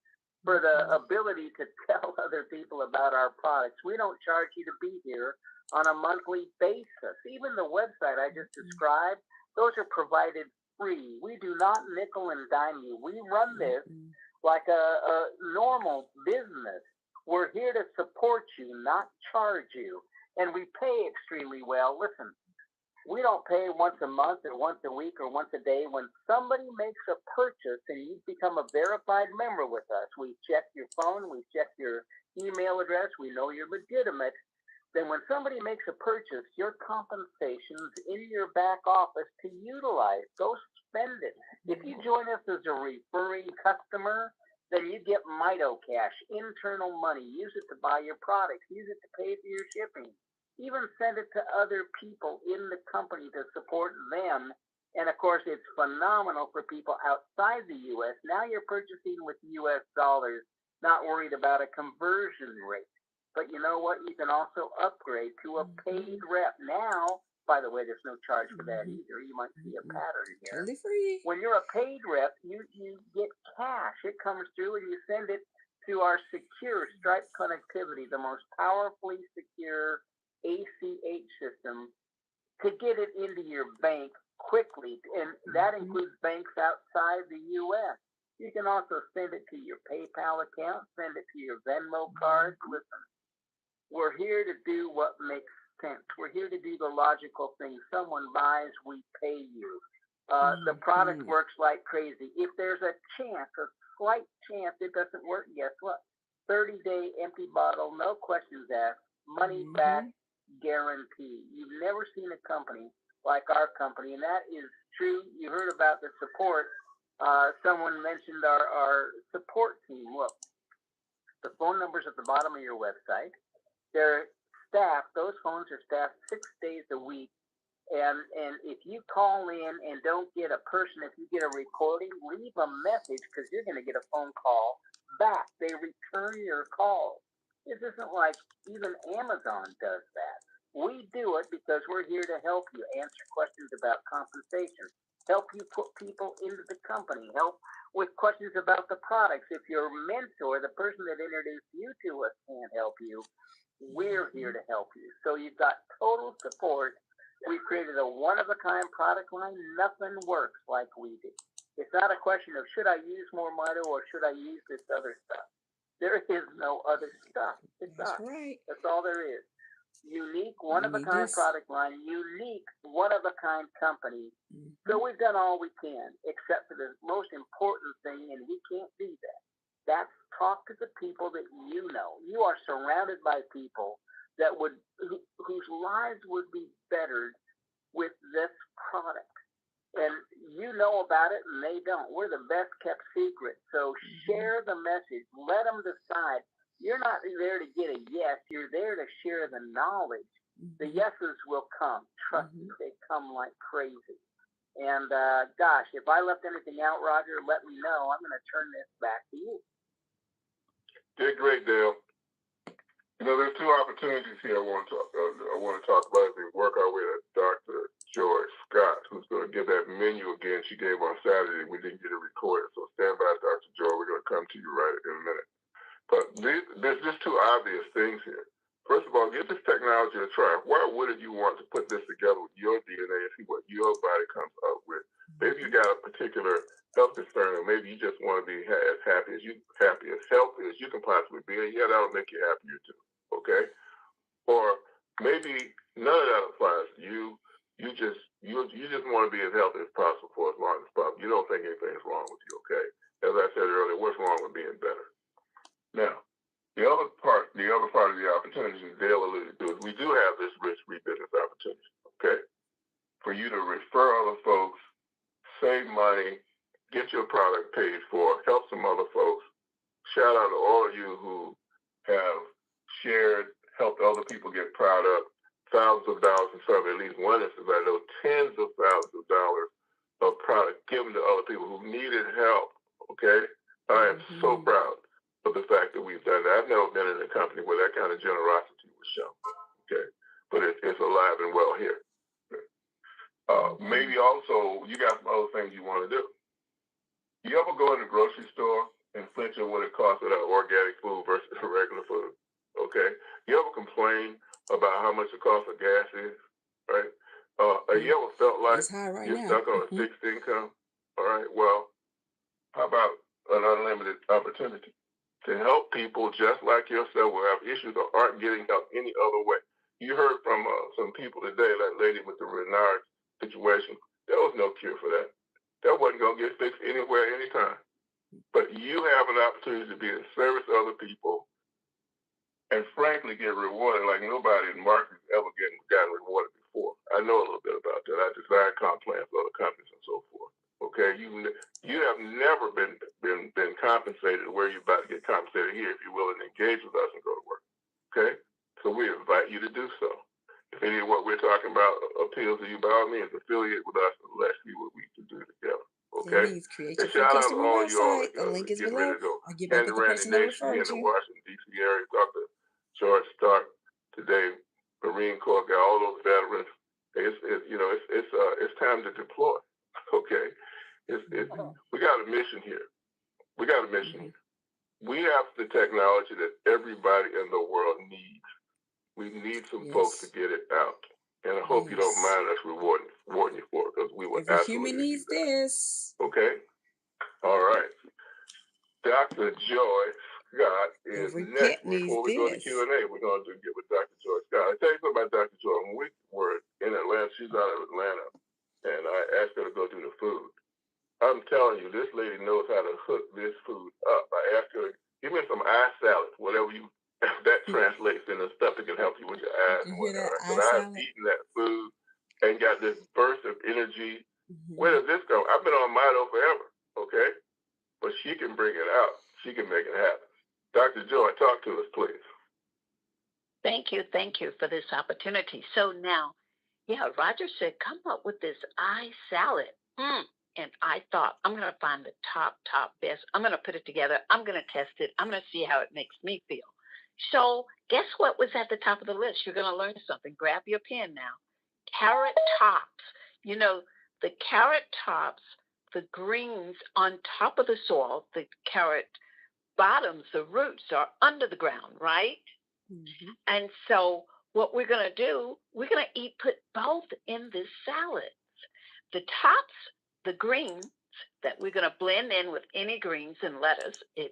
for the ability to tell other people about our products. We don't charge you to be here on a monthly basis. Even the website I just described, those are provided free. We do not nickel and dime you. We run this like a normal business. We're here to support you, not charge you. And we pay extremely well. Listen, we don't pay once a month or once a week or once a day. When somebody makes a purchase and you become a verified member with us, we check your phone, we check your email address, we know you're legitimate. Then when somebody makes a purchase, your compensation's in your back office to utilize. Go spend it. If you join us as a referring customer, then you get Mito Cash, internal money. Use it to buy your products. Use it to pay for your shipping. Even send it to other people in the company to support them. And of course, it's phenomenal for people outside the U.S. Now you're purchasing with U.S. dollars, not worried about a conversion rate. But you know what? You can also upgrade to a paid rep. Now, by the way, there's no charge for that either. You might see a pattern here. Totally free. When you're a paid rep, you get cash. It comes through and you send it to our secure Stripe connectivity, the most powerfully secure ACH system, to get it into your bank quickly. And that includes banks outside the U.S. You can also send it to your PayPal account, send it to your Venmo card. Listen, we're here to do what makes sense. We're here to do the logical thing. Someone buys, we pay you. The product works like crazy. If there's a chance, a slight chance it doesn't work, guess what? 30-day empty bottle, no questions asked, money back guarantee. You've never seen a company like our company, and that is true. You heard about the support. Someone mentioned our support team. Look, the phone number's at the bottom of your website. They're staffed. Those phones are staffed 6 days a week. And if you call in and don't get a person, if you get a recording, leave a message because you're going to get a phone call back. They return your call. This isn't like even Amazon does that. We do it because we're here to help you answer questions about compensation, help you put people into the company, help with questions about the products. If your mentor, the person that introduced you to us, can't help you, we're here to help you. So you've got total support. We've created a one-of-a-kind product line. Nothing works like we do. It's not a question of should I use MoreMito or should I use this other stuff. There is no other stuff. It's That's us. right. That's all there is. Unique, one-of-a-kind product line, unique, one-of-a-kind company. So we've done all we can, except for the most important thing, and we can't do that. That's talk to the people that you know. You are surrounded by people that whose lives would be bettered with this product. And you know about it and they don't. We're the best kept secret. So share the message. Let them decide. You're not there to get a yes. You're there to share the knowledge. The yeses will come. Trust me, they come like crazy. And gosh, if I left anything out, Roger, let me know. I'm going to turn this back to you. Did great, Dale. You know, there's two opportunities here I want to talk about as we work our way to Dr. Joy Scott, who's going to give that menu again she gave on Saturday. We didn't get it recorded, so stand by, Dr. Joy. We're going to come to you right in a minute. But there's just two obvious things here. First of all, give this technology a try. Why wouldn't you want to put this together with your DNA and see what your body comes up with? Maybe you got a particular health concern, or maybe you just want to be as healthy as you can possibly be, and yeah, that'll make you happier too. Okay? Or maybe none of that applies to you. You just want to be as healthy as possible for as long as possible. You don't think anything's wrong with you, okay? As I said earlier, what's wrong with being better? Now, the other part of the opportunity Dale alluded to is we do have this risk-free business opportunity, okay? For you to refer other folks, save money, get your product paid for, help some other folks. Shout out to all of you who have shared, helped other people get proud of, thousands of dollars in some, at least one instance, I know tens of thousands of dollars of product given to other people who needed help, okay? I am so proud of the fact that we've done that. I've never been in a company where that kind of generosity was shown. Okay, but it's alive and well here. Maybe also you got some other things you want to do. You ever go in the grocery store and flinch at what it costs with organic food versus regular food? Okay, you ever complain about how much the cost of gas is? Right? You ever felt like you're stuck on a fixed income? All right. Well, how about an unlimited opportunity to help people just like yourself who have issues or aren't getting help any other way? You heard from some people today, that lady with the Renard situation. There was no cure for that. That wasn't going to get fixed anywhere, anytime. But you have an opportunity to be in service to other people and frankly get rewarded like nobody in marketing ever gotten rewarded before. I know a little bit about that. I designed comp plans for other companies and so forth. Okay, you have never been compensated where you're about to get compensated here if you're willing to engage with us and go to work. Okay, so we invite you to do so. If any of what we're talking about appeals to you, by all means, affiliate with us and let's see what we can do together. Okay. Create your free customer website. The link is below. Or get back with the person that referred in the you. Washington D.C. area, Dr. George Stark today, Marine Corps got all those veterans. It's time to deploy. Okay. We got a mission here. We have the technology that everybody in the world needs. We need some folks to get it out. And I hope you don't mind us rewarding you for it, because we would Every absolutely human needs this. Okay? All right. Dr. Joy Scott is next. Before we go to Q&A, we're going to get with Dr. Joy Scott. I'll tell you something about Dr. Joy. When we were in Atlanta, she's out of Atlanta, and I asked her to go do the food. I'm telling you, this lady knows how to hook this food up. I asked her, give me some eye salad, whatever that translates into stuff that can help you with your eyes and whatnot. But I've eaten that food and got this burst of energy. Where does this go? I've been on Mito forever, okay? But she can bring it out. She can make it happen. Dr. Joy, talk to us, please. Thank you for this opportunity. So now, Roger said, come up with this eye salad. And I thought, I'm going to find the top best. I'm going to put it together. I'm going to test it. I'm going to see how it makes me feel. So guess what was at the top of the list? You're going to learn something. Grab your pen now. Carrot tops. You know, the carrot tops, the greens on top of the soil, the carrot bottoms, the roots are under the ground, right? And so what we're going to do, we're going to put both in this salad. The tops, the greens that we're going to blend in with any greens and lettuce, it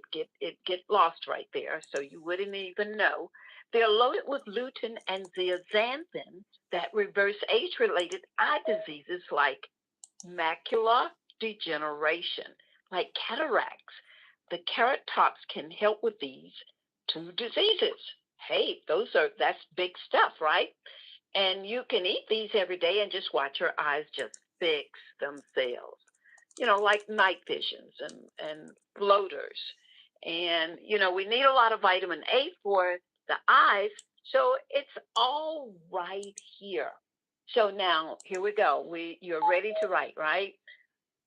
get lost right there, so you wouldn't even know. They're loaded with lutein and zeaxanthin that reverse age-related eye diseases like macular degeneration, like cataracts. The carrot tops can help with these two diseases. Hey, that's big stuff, right? And you can eat these every day and just watch your eyes just fix themselves. You know, like night visions and floaters. And, we need a lot of vitamin A for the eyes. So it's all right here. So now, here we go. You're ready to write, right?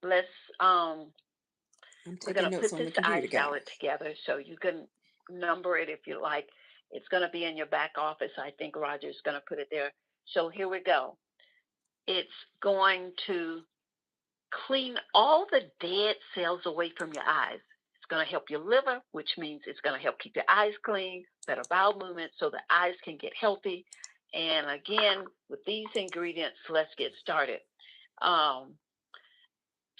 Let's, we're going to put this eye salad together. So you can number it if you like. It's going to be in your back office. I think Roger's going to put it there. So here we go. It's going to clean all the dead cells away from your eyes. It's going to help your liver, which means it's going to help keep your eyes clean, better bowel movement so the eyes can get healthy. And again, with these ingredients, let's get started.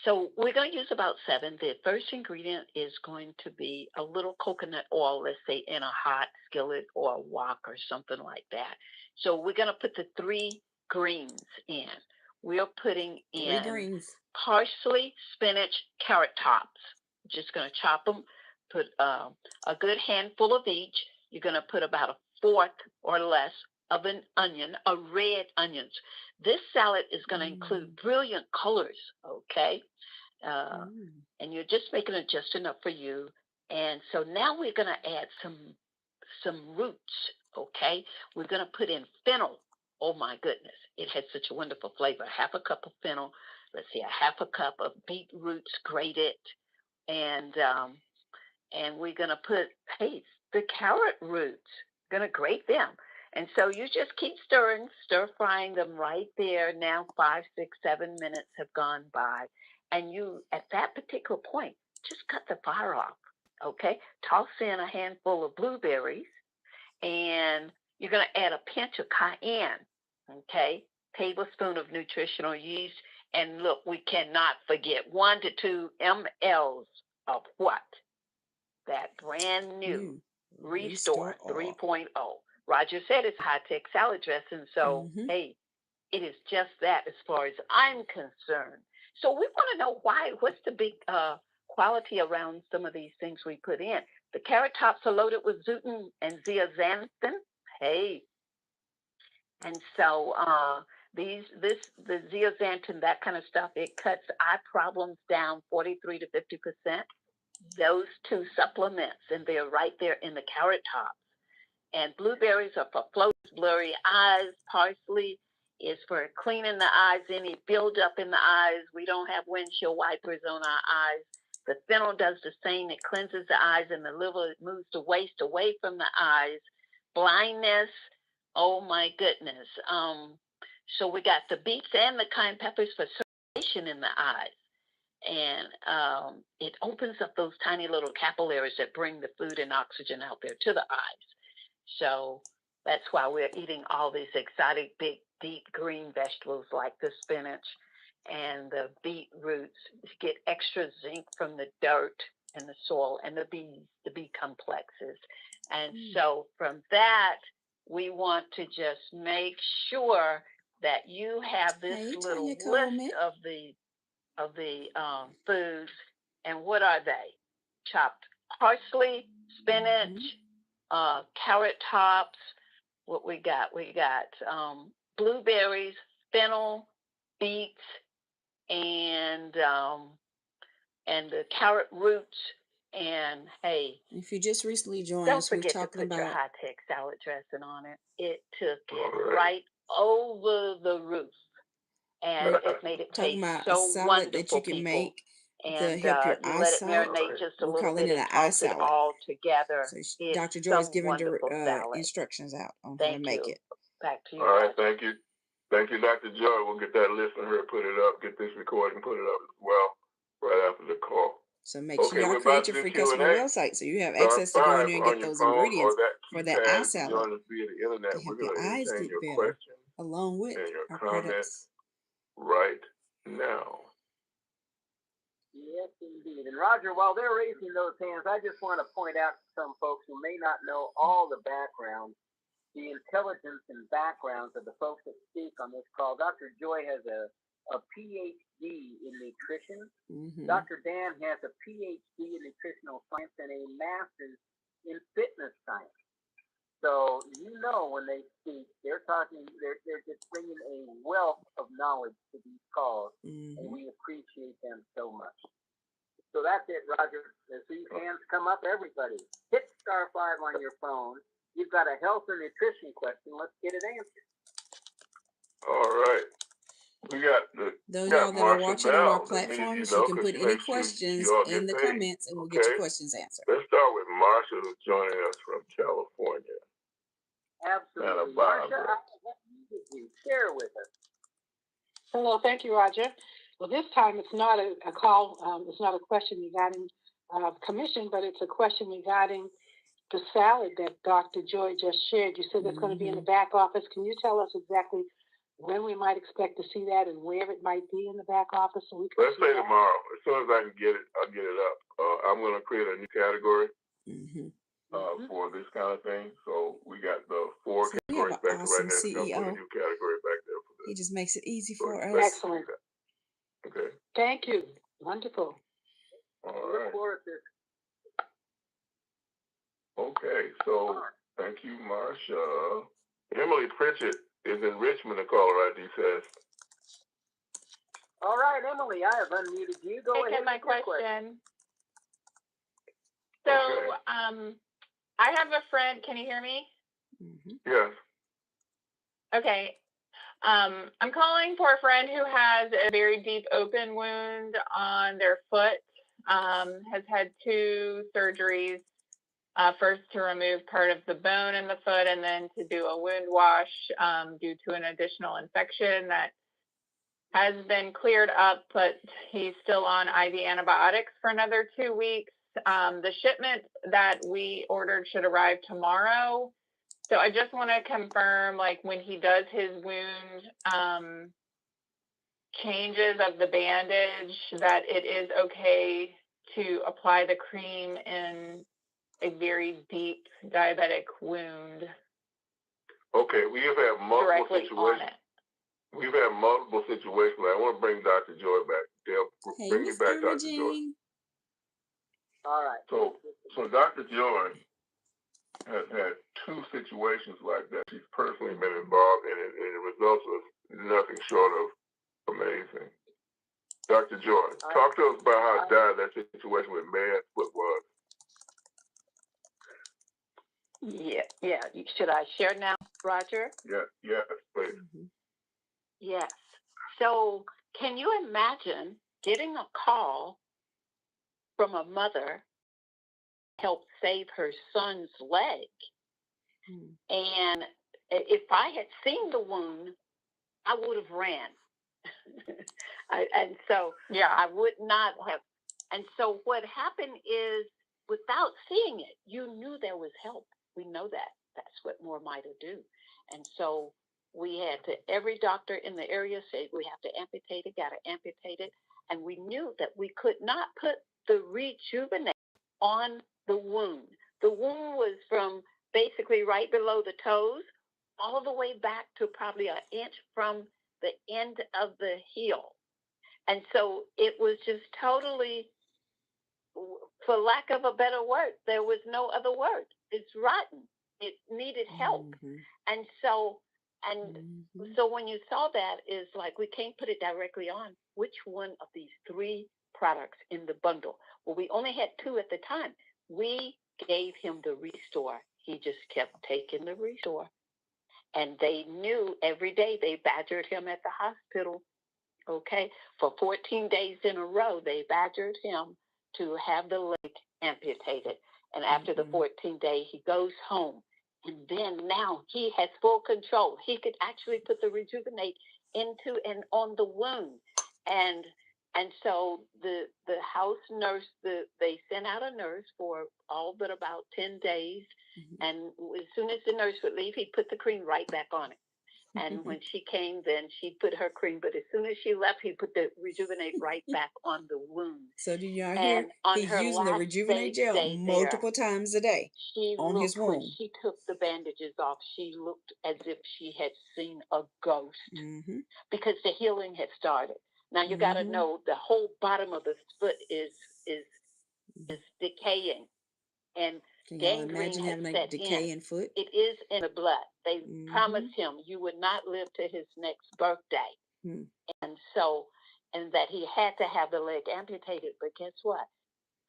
So we're going to use about 7. The first ingredient is going to be a little coconut oil, let's say in a hot skillet or a wok or something like that. So we're going to put the 3 greens in. We're putting in parsley, spinach, carrot tops. Just going to chop them, put a good handful of each. You're going to put about a 1/4 or less of an onion, a red onion. This salad is going to include brilliant colors, okay? And you're just making it just enough for you. And so now we're going to add some roots, okay? We're going to put in fennel. Oh, my goodness. It has such a wonderful flavor. 1/2 cup of fennel. Let's see, 1/2 cup of beetroots grated. And and we're going to put, hey, the carrot roots, going to grate them. And so you just keep stirring, stir frying them right there. Now 5, 6, 7 minutes have gone by. And you, at that particular point, just cut the fire off, okay? Toss in a handful of blueberries, and you're going to add a pinch of cayenne, okay? Tablespoon of nutritional yeast. And look, we cannot forget 1 to 2 mLs of what? That brand new Restore 3.0. Roger said it's high-tech salad dressing, so hey, it is just that as far as I'm concerned. So we want to know what's the big quality around some of these things we put in. The carrot tops are loaded with zootin and zeaxanthin. Hey. And so the zeaxanthin, that kind of stuff, it cuts eye problems down 43 to 50%. Those 2 supplements, and they're right there in the carrot tops. And blueberries are for floats, blurry eyes. Parsley is for cleaning the eyes, any buildup in the eyes. We don't have windshield wipers on our eyes. The fennel does the same. It cleanses the eyes, and the liver moves the waste away from the eyes. Blindness, oh my goodness. So we got the beets and the cayenne peppers for circulation in the eyes. And it opens up those tiny little capillaries that bring the food and oxygen out there to the eyes. So that's why we're eating all these exotic, big, deep green vegetables like the spinach and the beetroots to get extra zinc from the dirt and the soil and the bees, the B complexes. And so from that, we want to just make sure that you have this little list of the foods. And what are they? Chopped parsley, spinach, carrot tops. What we got? We got blueberries, fennel, beets, and the carrot roots. And hey, if you just recently joined us, we're talking don't forget to put your about high-tech salad dressing on it. It took it right over the roof, and it made it talking taste about so a salad wonderful, that you can people. make to And help your you let it eyesight. marinate just a We're little calling bit it and an eye toss it salad. all together. So It's Dr. Joy is some giving wonderful salad. instructions out on how to Thank make you. it. Back to you. All right, Roger. thank you. Thank you, Dr. Joy. We'll get that list on her, put it up, get this recording, put it up as well right after the call. So make sure y'all we're create about your to free do customer Q&A. website so you have Star access to go in 5 there and get on your those phone or ingredients that for that eye keypad to salad join us via the internet. to We're help going your to eyes entertain get your better questions along with and your our comments products. right now. Yes, indeed. And Roger, while they're raising those hands, I just want to point out to some folks who may not know all the background, the intelligence and backgrounds of the folks that speak on this call. Dr. Joy has a PhD in nutrition. Dr. Dan has a PhD in nutritional science and a master's in fitness science. So you know when they speak, they're just bringing a wealth of knowledge to these calls, and we appreciate them so much. So that's it, Roger. As these hands come up, everybody hit star 5 on your phone. You've got a health or nutrition question. Let's get it answered. All right. We got those y'all that are watching on our platforms, you can put any you questions in the paid. comments and we'll get your questions answered. Let's start with Marsha, who's joining us from California. Absolutely. Marsha, what did you share with us? Hello, thank you, Roger. Well, this time it's not a call, it's not a question regarding commission, but it's a question regarding the salad that Dr. Joy just shared. You said it's going to be in the back office. Can you tell us exactly when we might expect to see that and where it might be in the back office? So we can Let's say tomorrow. As soon as I can get it, I'll get it up. I'm going to create a new category for this kind of thing. So we got the 4 categories back there right now. So I'm putting a new category back there for this. He just makes it easy for us. Excellent. Okay. Thank you. Wonderful. All right. Okay, so thank you, Marsha. Emily Pritchett is in Richmond, the caller ID says. All right, Emily, I have unmuted you. Go ahead. My question. So, I have a friend. Can you hear me? Yes. Okay. I'm calling for a friend who has a very deep open wound on their foot. has had 2 surgeries. First to remove part of the bone in the foot, and then to do a wound wash due to an additional infection that has been cleared up, but he's still on IV antibiotics for another 2 weeks. The shipment that we ordered should arrive tomorrow. So I just want to confirm, like, when he does his wound changes of the bandage, that it is okay to apply the cream in a very deep diabetic wound. Okay, we have had multiple directly situations. on it. We've had multiple situations. I want to bring Dr. Joy back. Dale, Hey, bring me Miss back, Irma Dr. Joy. Jean. All right. So Dr. Joy has had 2 situations like that. She's personally been involved in it, and the results was nothing short of amazing. Dr. Joy, talk to us about how dire that situation with man's foot was. Yeah. Should I share now, Roger? Yes, please. Yes. So can you imagine getting a call from a mother to help save her son's leg? And if I had seen the wound, I would have ran. I would not have. And so what happened is, without seeing it, you knew there was help. We know that. That's what MoreMito do. And so we had every doctor in the area said, we have to amputate it, got to amputate it. And we knew that we could not put the Rejuvenate on the wound. The wound was from basically right below the toes all the way back to probably an inch from the end of the heel. And so it was just totally, for lack of a better word, there was no other word. It's rotten. It needed help. And so when you saw that, is like, we can't put it directly on. Which one of these 3 products in the bundle? Well, we only had 2 at the time. We gave him the Restore. He just kept taking the Restore. And they knew every day they badgered him at the hospital. Okay, for 14 days in a row, they badgered him to have the leg amputated. And after the 14th day, he goes home. And then now he has full control. He could actually put the Rejuvenate into and on the wound. And so the house nurse, they sent out a nurse for all but about 10 days. And as soon as the nurse would leave, he'd put the cream right back on it. And when she came, then she'd put her cream. But as soon as she left, he'd put the Rejuvenate right back on the wound. So do y'all hear? He's using the Rejuvenate Gel multiple times a day on his wound. When she took the bandages off, she looked as if she had seen a ghost because the healing had started. Now you got to know the whole bottom of the foot is decaying, and can y'all gangrene imagine having has a decaying foot? It is in the blood. They promised him you would not live to his next birthday, and that he had to have the leg amputated. But guess what?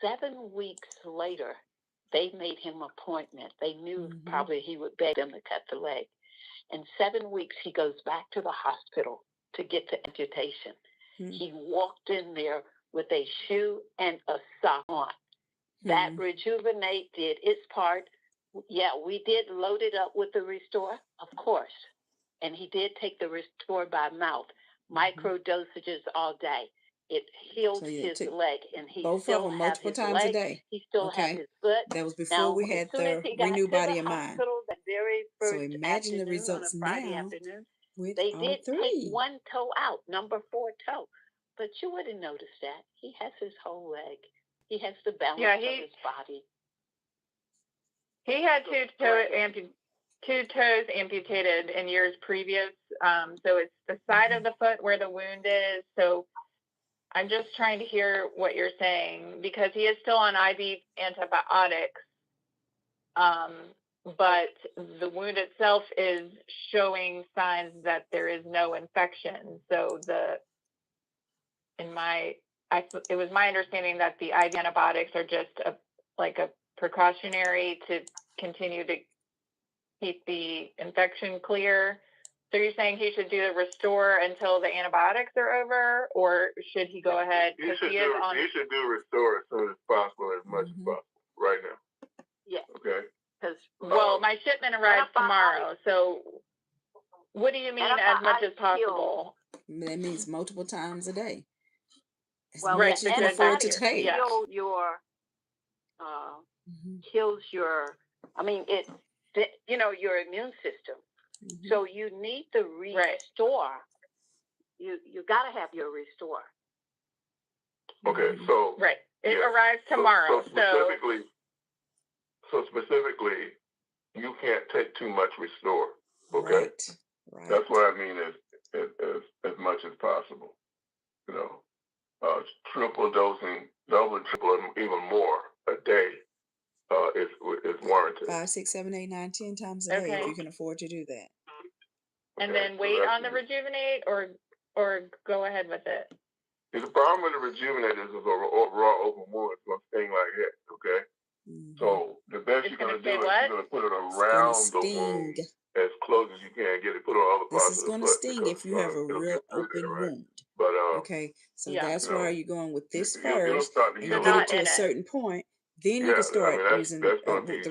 7 weeks later, they made him an appointment. They knew probably he would beg them to cut the leg. In 7 weeks, he goes back to the hospital to get the amputation. He walked in there with a shoe and a sock on. That Rejuvenate did its part. Yeah, we did load it up with the Restore, of course. And he did take the Restore by mouth, micro dosages all day. It healed his leg, and he both still of them has multiple his times leg. a day. He still has his foot. That was before now, we had as soon as the he got Renew to Body the and Mind. hospital, the very So first imagine the afternoon, results on a Friday now afternoon, with they all did 3. take one toe out, number 4 toe. But you wouldn't notice that. He has his whole leg. He has the balance of his body. He had 2 toes amputated in years previous. So it's the side of the foot where the wound is. So I'm just trying to hear what you're saying, because he is still on IV antibiotics. But the wound itself is showing signs that there is no infection. So it was my understanding that the IV antibiotics are just a precautionary to continue to keep the infection clear. So you're saying he should do the restore until the antibiotics are over, or should he go ahead? He should do restore as soon as possible, as much as possible, right now. Yeah. Okay. Well, my shipment arrives tomorrow, so what do you mean as much as possible? That means multiple times a day. As Well, much as you can afford to take. Kill your, kills your, I mean, your immune system. So you need the restore. You got to have your restore. Okay, so it arrives tomorrow. So specifically, you can't take too much restore. Okay, right. That's what I mean as much as possible. Triple dosing, double, triple, even more a day is warranted. 5, 6, 7, 8, 9, 10 times a day if you can afford to do that. And then wait on the Rejuvenate, or go ahead with it. The problem with the Rejuvenate is a raw open wound. It's going to sting like heck, okay? So the best you're going to do is you're going to put it around the wound as close as you can. Get it put on other parts of the foot. This is going to sting if you have a real open wound. But, so that's why you're going with this first, and you get it to a certain point. Then you can start using the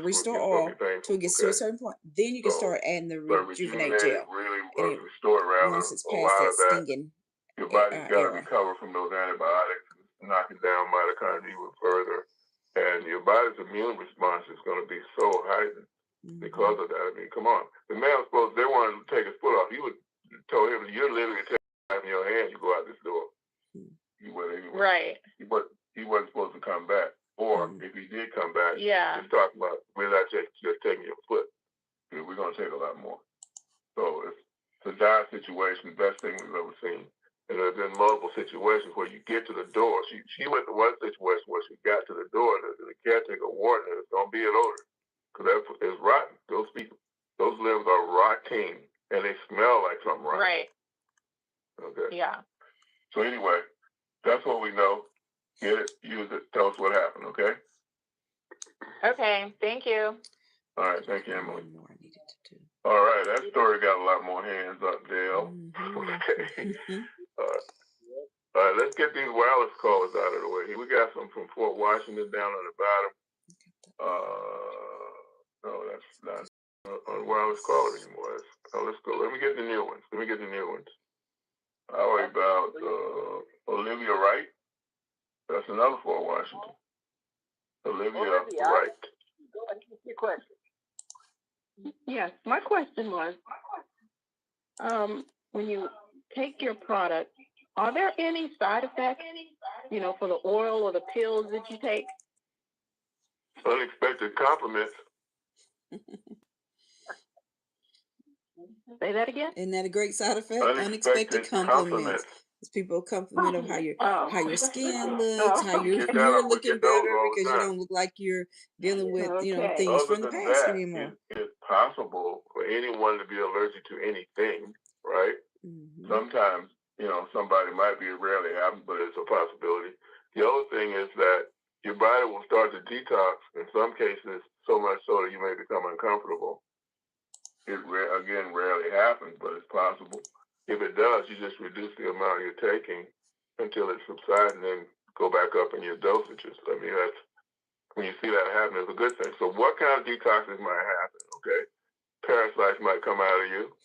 Restore Oil till it gets to a certain point. Then you can start adding the Rejuvenate Gel. Really restore rather once it's past that stinging your body's got to recover from those antibiotics, knocking down mitochondria even further. And your body's immune response is going to be so heightened because of that. I mean, come on. The man was supposed, they wanted to take his foot off. You would told him, you're literally taking in your hand, you go out this door. He wasn't supposed to come back. Or if he did come back, just talk about, we're not just taking your foot. We're going to take a lot more. So it's a dire situation, the best thing we've ever seen. And there have been multiple situations where you get to the door. She went to one situation where she got to the door and the caretaker warned her, don't be an odor. Because it's rotten. Those limbs are rotting and they smell like something rotten. Right. Okay. Yeah. So anyway, that's what we know. Get it, use it, tell us what happened, okay? Okay, thank you. All right, thank you, Emily. All right, that story got a lot more hands up, Dale. Okay. All right, let's get these wireless callers out of the way. We got some from Fort Washington down on the bottom. No, that's not on wireless caller anymore. Let's go. Let me get the new ones. How about Olivia Wright? That's another Fort Washington. Olivia Wright. Go ahead, your question. Yes, my question was, when you take your product, are there any side effects, for the oil or the pills that you take? Unexpected compliments. Say that again? Isn't that a great side effect? Unexpected compliments. People compliment of how your skin looks, how you're looking better because you don't look like you're dealing with things from the past anymore. It's possible for anyone to be allergic to anything, right? Sometimes somebody might be, it rarely happens, but it's a possibility. The other thing is that your body will start to detox. In some cases, so much so that you may become uncomfortable. It rarely happens, but it's possible. If it does, you just reduce the amount you're taking until it subsides and then go back up in your dosages. I mean, that's when you see that happen, it's a good thing. So what kind of detoxes might happen, okay? Parasites might come out of you.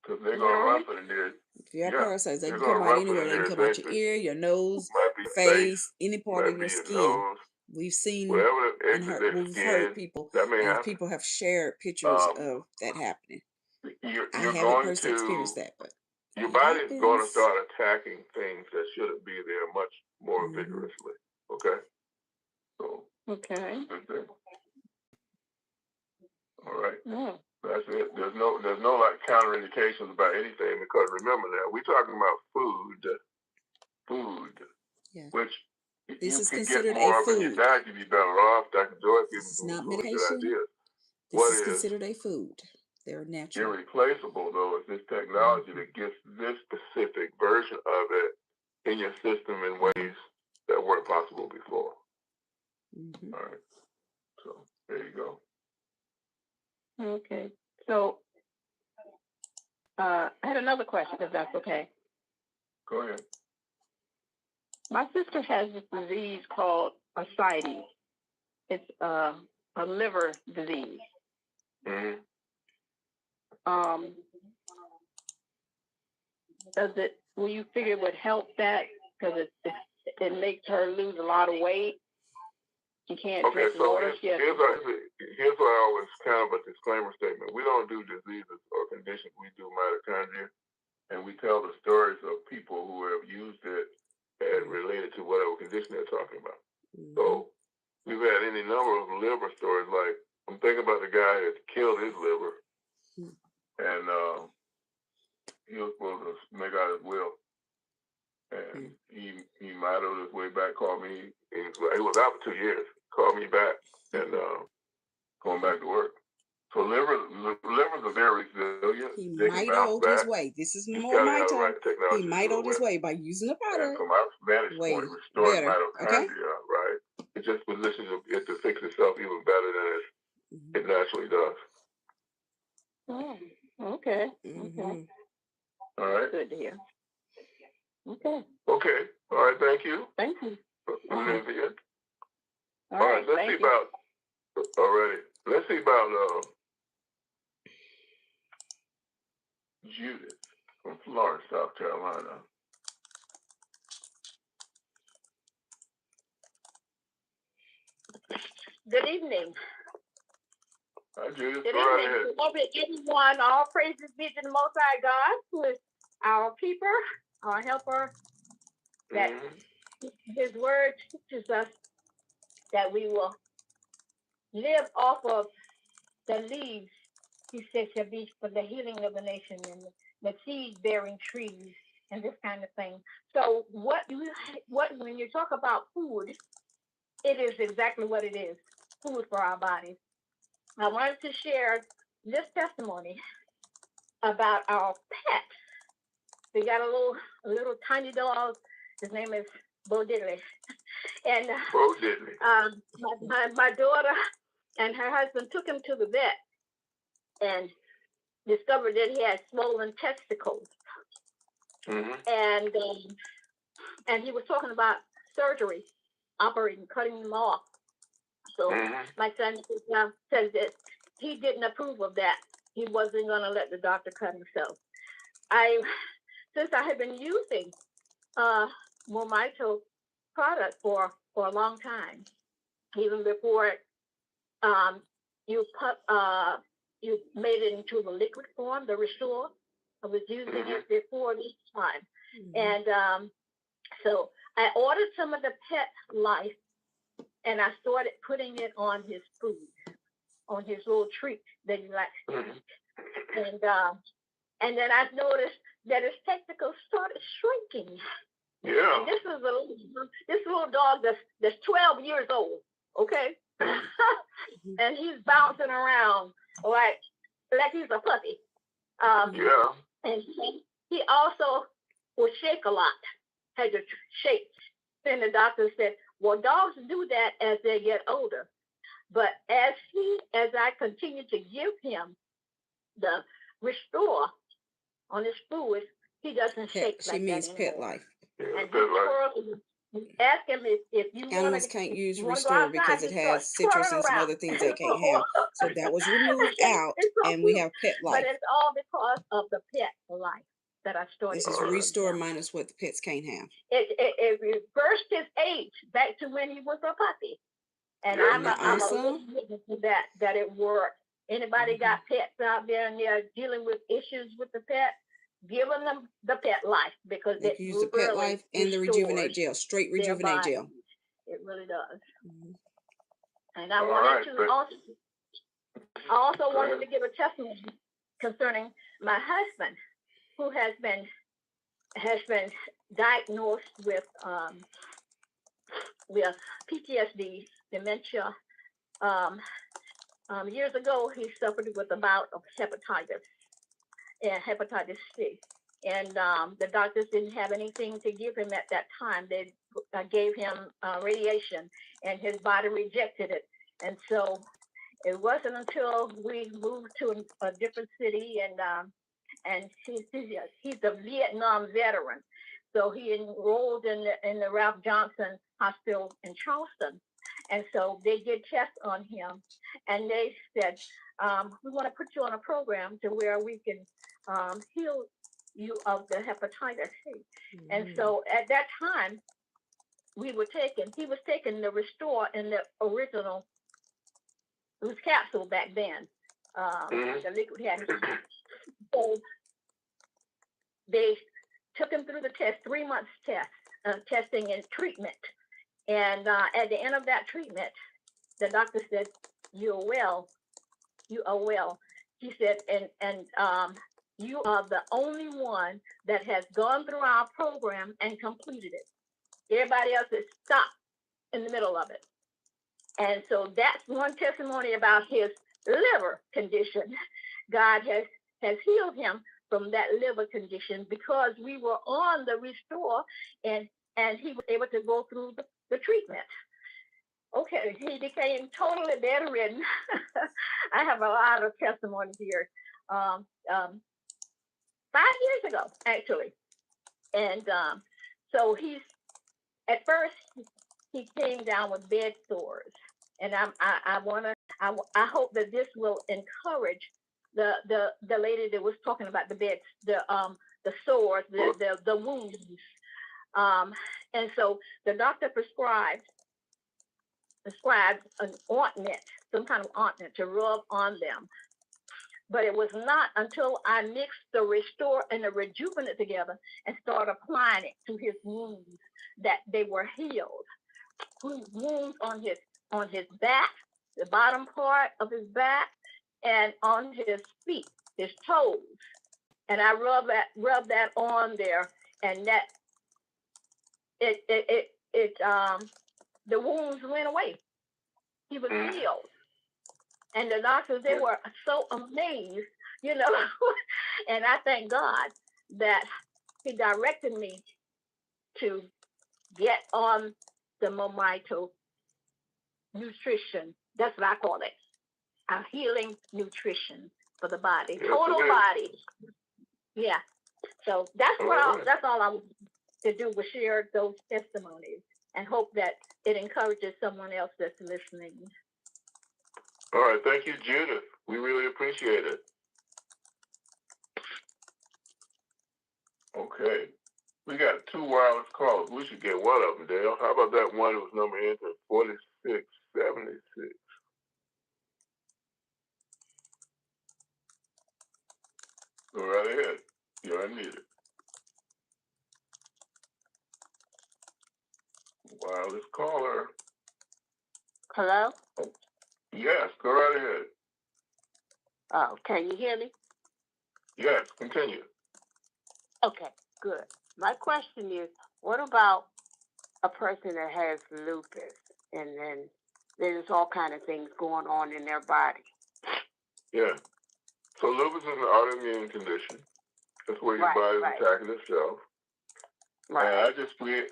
Because they're going to run for the near. If you have parasites, they can come out anywhere. They can come out your ear, your nose, face, any part of your skin. We've seen and heard people, and people have shared pictures of that happening. I haven't personally experienced that, but your body is going to start attacking things that shouldn't be there much more vigorously. Okay. So. Okay. All right. That's it. There's no like counterindications about anything because remember now we're talking about food, which this is you can considered get more a of in your food. diet, you'd be better off. Dr. Joy gives This is some not really medication. good ideas. This is considered a food. They're natural. Irreplaceable though is this technology that gets this specific version of it in your system in ways that weren't possible before. All right. So there you go. Okay. So I had another question, if that's okay. Go ahead. My sister has this disease called ascites. It's a liver disease. Mm-hmm. Will you figure it would help that? Because it makes her lose a lot of weight. She can't drink water. Here's why I always kind of a disclaimer statement. We don't do diseases or conditions. We do mitochondria, and we tell the stories of people who have used it and related to whatever condition they're talking about. Mm-hmm. So we've had any number of liver stories. Like I'm thinking about the guy that killed his liver, and he was supposed to make out his will, and he mitoed his way back. Called me. He was out for 2 years. Called me back and going back to work. So livers are very resilient. He mitoed his way. This is MoreMito. Right he mitoed his way by using the powder. And from our vantage point, restoring mitochondria, right? It just positions it to fix itself even better than it naturally does. Oh, okay. Mm-hmm. Okay. All right. Good to hear. Okay. Okay. All right. Thank you. Thank you. All right. Let's see about. Already. Let's see about Judith from Florence, South Carolina. Good evening. Hi, Judith. Good evening. Glory to everyone. All praises be to the Most High God, who is our keeper, our helper. That His word teaches us that we will live off of the leaves. He says shall be for the healing of the nation and the seed-bearing trees and this kind of thing. So when you talk about food, it is exactly what it is, food for our bodies. I wanted to share this testimony about our pet. We got a little tiny dog. His name is Bo Diddley. And Bo Diddley. My daughter and her husband took him to the vet and discovered that he had swollen testicles. Mm-hmm. And he was talking about surgery, operating, cutting them off. So my son says that he didn't approve of that. He wasn't going to let the doctor cut himself. Since I had been using MoreMito product for a long time, even before you made it into the liquid form, the Restore. I was using it before this time. And so I ordered some of the Petlife, and I started putting it on his food, on his little treat that he likes to eat. And then I noticed that his testicles started shrinking. Yeah. And this little dog that's 12 years old, okay? And he's bouncing around like he's a puppy. And he also will shake a lot, had to shake. And the doctor said, well, dogs do that as they get older. But as I continue to give him the Restore on his food, he doesn't shake like that. She means Petlife. And ask him if you animals can't use Restore because it has citrus and some other things they can't have. So that was removed out, and we have Petlife. But it's all because of the Petlife that I started. This is Restore minus what the pets can't have. It reversed his age back to when he was a puppy, and I'm a witness to that it worked. Anybody got pets out there and they're dealing with issues with the pet? Give them the Petlife because they use the Petlife and the Rejuvenate Gel, straight Rejuvenate Gel. It really does. And I wanted to also wanted to give a testimony concerning my husband, who has been diagnosed with PTSD, dementia. Years ago, he suffered with a bout of hepatitis C. And the doctors didn't have anything to give him at that time. They gave him radiation, and his body rejected it. And so it wasn't until we moved to a different city and he's a Vietnam veteran. So he enrolled in the Ralph Johnson Hospital in Charleston. And so they did tests on him, and they said, we want to put you on a program to where we can heal you of the hepatitis C. And so at that time, he was taking the Restore in the original, it was capsule back then, the liquid he had. So they took him through the test, 3 months testing and treatment. And at the end of that treatment, the doctor said, "You are well. You are well." He said, and you are the only one that has gone through our program and completed it. Everybody else has stopped in the middle of it. And so that's one testimony about his liver condition. God has healed him from that liver condition because we were on the Restore, and he was able to go through the treatment. Okay, he became totally bedridden. I have a lot of testimonies here. 5 years ago, actually. And so at first, he came down with bed sores. And I hope that this will encourage the lady that was talking about the sores, the wounds. And so the doctor prescribed an ointment, some kind of ointment to rub on them. But it was not until I mixed the Restore and the Rejuvenate together and started applying it to his wounds that they were healed. Wounds on his back, the bottom part of his back, and on his feet, his toes. And I rubbed that on there, and that the wounds went away. He was healed. And the doctors, they were so amazed, and I thank God that he directed me to get on the MoreMito nutrition. That's what I call it. A healing nutrition for the body, total body. Yeah. So that's all I wanted to do was share those testimonies and hope that it encourages someone else that's listening. All right, thank you, Judith. We really appreciate it. Okay, we got 2 wireless calls. We should get one of them, Dale. How about that one whose number ends in 4676? Go right ahead. You're unmuted. Wireless caller. Hello? Oh, yes, go right ahead. Oh, can you hear me? Yes, continue. Okay, good. My question is, what about a person that has lupus and then there's all kind of things going on in their body? Yeah. So lupus is an autoimmune condition. That's where your body's attacking itself. Right. And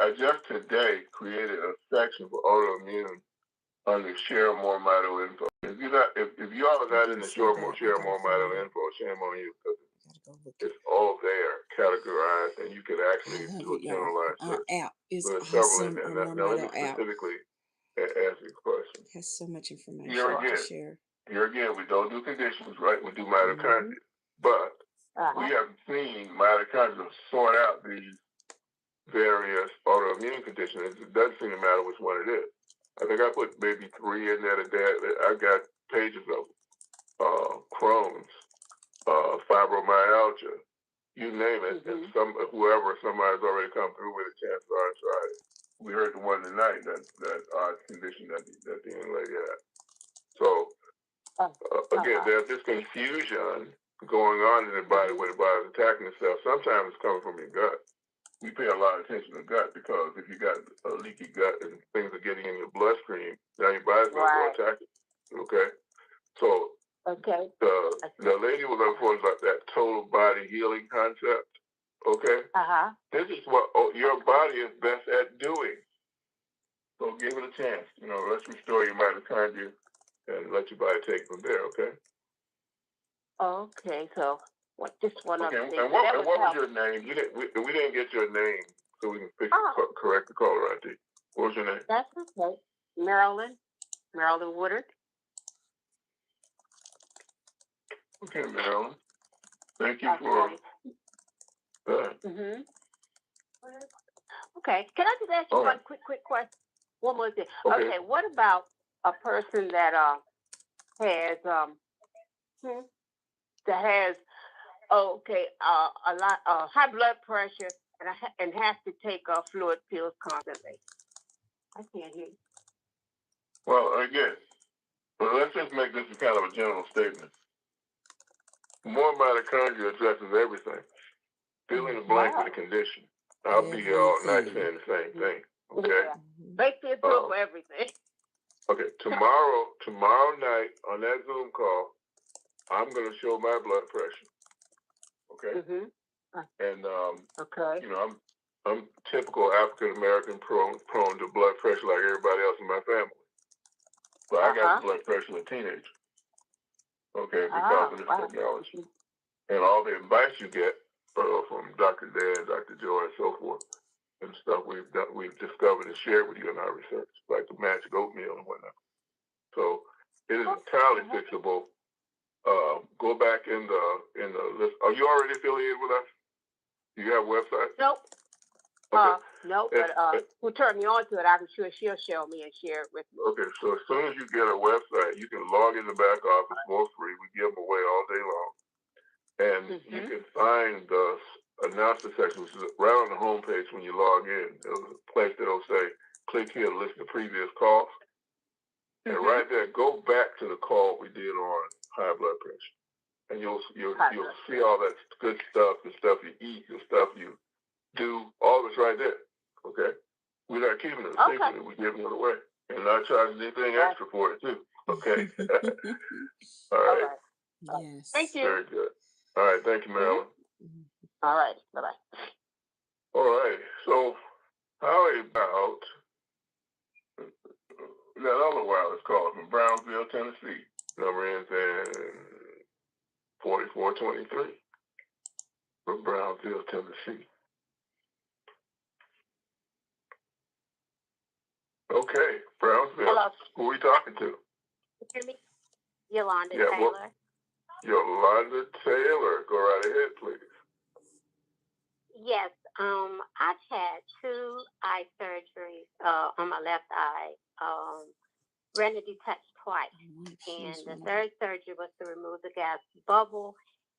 I just today created a section for autoimmune under Share MoreMito Info. If you all are not in the Share MoreMito Info, shame on you, because it's all there, categorized, and you can actually do a generalized search. App is awesome. Now let me specifically ask you a question. It has so much information to share. Here again, we don't do conditions, right? We do mitochondria. But we have seen mitochondria sort out these various autoimmune conditions. It doesn't seem to matter which one it is. I think I put maybe 3 in there today. I got pages of Crohn's, fibromyalgia, you name it, and somebody's already come through with a chance of arthritis. We heard the one tonight, that condition that the young lady had. So again, there's this confusion going on in the body where the body's attacking itself. Sometimes it's coming from your gut. We pay a lot of attention to gut because if you got a leaky gut and things are getting in your bloodstream, now your body's going to go attack it. Okay? So the lady was unfortunate about that total body healing concept. Okay? This is what your body is best at doing. So give it a chance. Let's restore your mitochondria and let your body take from there, okay? Okay, so just one Okay, other thing. and what was your name? We didn't get your name, so we can correct the caller ID. What was your name? That's okay. Marilyn Woodard. Okay, Marilyn. Thank you for that. Mm-hmm. Okay. Can I just ask you one quick question? One more thing. Okay. What about a person that has a lot high blood pressure and has to take fluid pills constantly? I can't hear you. Well, again, let's just make this kind of a general statement. More mitochondria addresses everything. Fill in the blank with a condition. I'll be here all night saying the same thing. Okay. Yeah. Basically, it's for everything. Okay. Tomorrow night on that Zoom call, I'm going to show my blood pressure. Okay. Mm-hmm. And you know, I'm typical African American prone to blood pressure like everybody else in my family. So I got blood pressure as a teenager. Okay, because of this technology and all the advice you get from Dr. Dan, Dr. Joy, and so forth, and stuff we've discovered and shared with you in our research, like the magic oatmeal and whatnot. So it is entirely fixable. Go back in the list. Are you already affiliated with us? Do you have a website? Nope. Okay. No, but who turned me on to it, I'm sure she'll show me and share it with me. Okay, so as soon as you get a website, you can log in the back office for free. We give them away all day long. And you can find the announcement section, which is right on the homepage when you log in. There's a place that'll say, click here to listen to previous calls. And right there, go back to the call we did on high blood pressure. And you'll see all that good stuff, the stuff you eat, the stuff you do, all of it's right there. Okay? We're not keeping it a secret, we're giving it away. And not charging anything extra for it too. Okay? All right. Yes. Thank you. Very good. All right, thank you, Marilyn. All right, bye-bye. All right, so how about that other wireless call from Brownsville, Tennessee? Number ends in 4423 from Brownsville, Tennessee. Okay, Brownsville. Hello. Who are we talking to? Hear me? Yolanda Taylor. Yolanda Taylor. Go right ahead, please. Yes, I've had 2 eye surgeries on my left eye, retina detached twice, and the third surgery was to remove the gas bubble,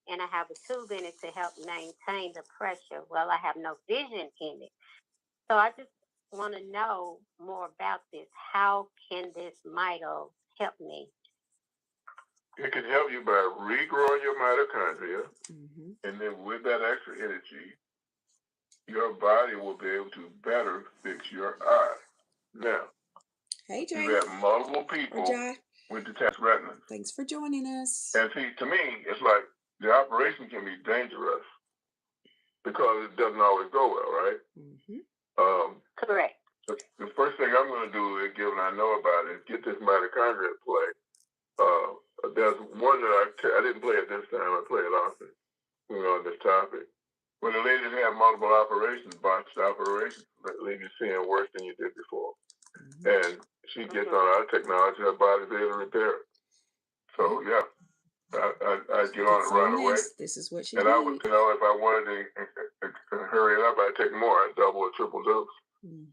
and I have a tube in it to help maintain the pressure. Well, I have no vision in it, so I just want to know more about this. How can this Mito help me? It can help you by regrowing your mitochondria, and then with that extra energy, your body will be able to better fix your eye. Now, hey, Jay. You've had multiple people with detached retina. Thanks for joining us. And see, to me, it's like the operation can be dangerous because it doesn't always go well, right? Correct. The first thing I'm going to do, given I know about it, is get this mitochondria play. There's one that I didn't play at this time. I play it often. On this topic. When the ladies have multiple operations, botched operations, leave you seeing worse than you did before. And she gets on our technology, her body's able to repair it. So, yeah, I get on it right away. This is what she And I would tell if I wanted to hurry it up, I'd take more. I'd double or triple dose.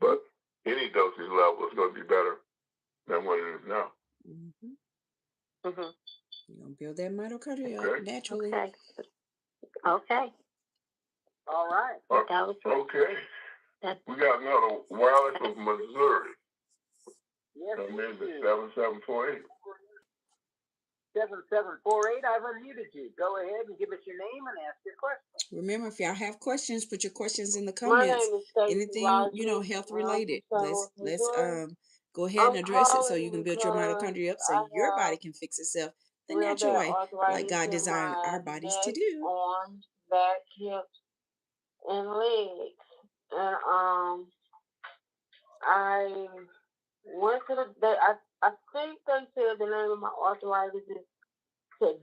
But any dosage level is going to be better than what it is now. You're going to build that mitochondria up naturally. Okay. All right. Okay. We got another wireless from Missouri. Yes, come in to 7748. 7748, I've unmuted you. Go ahead and give us your name and ask your question. Remember, if y'all have questions, put your questions in the comments. Anything, health related. Let's go ahead and address it so you can build your mitochondria up so your body can fix itself the natural way, like God designed our bodies to do. Arms, back, hips, and legs. And I went to I think they said the name of my arthritis is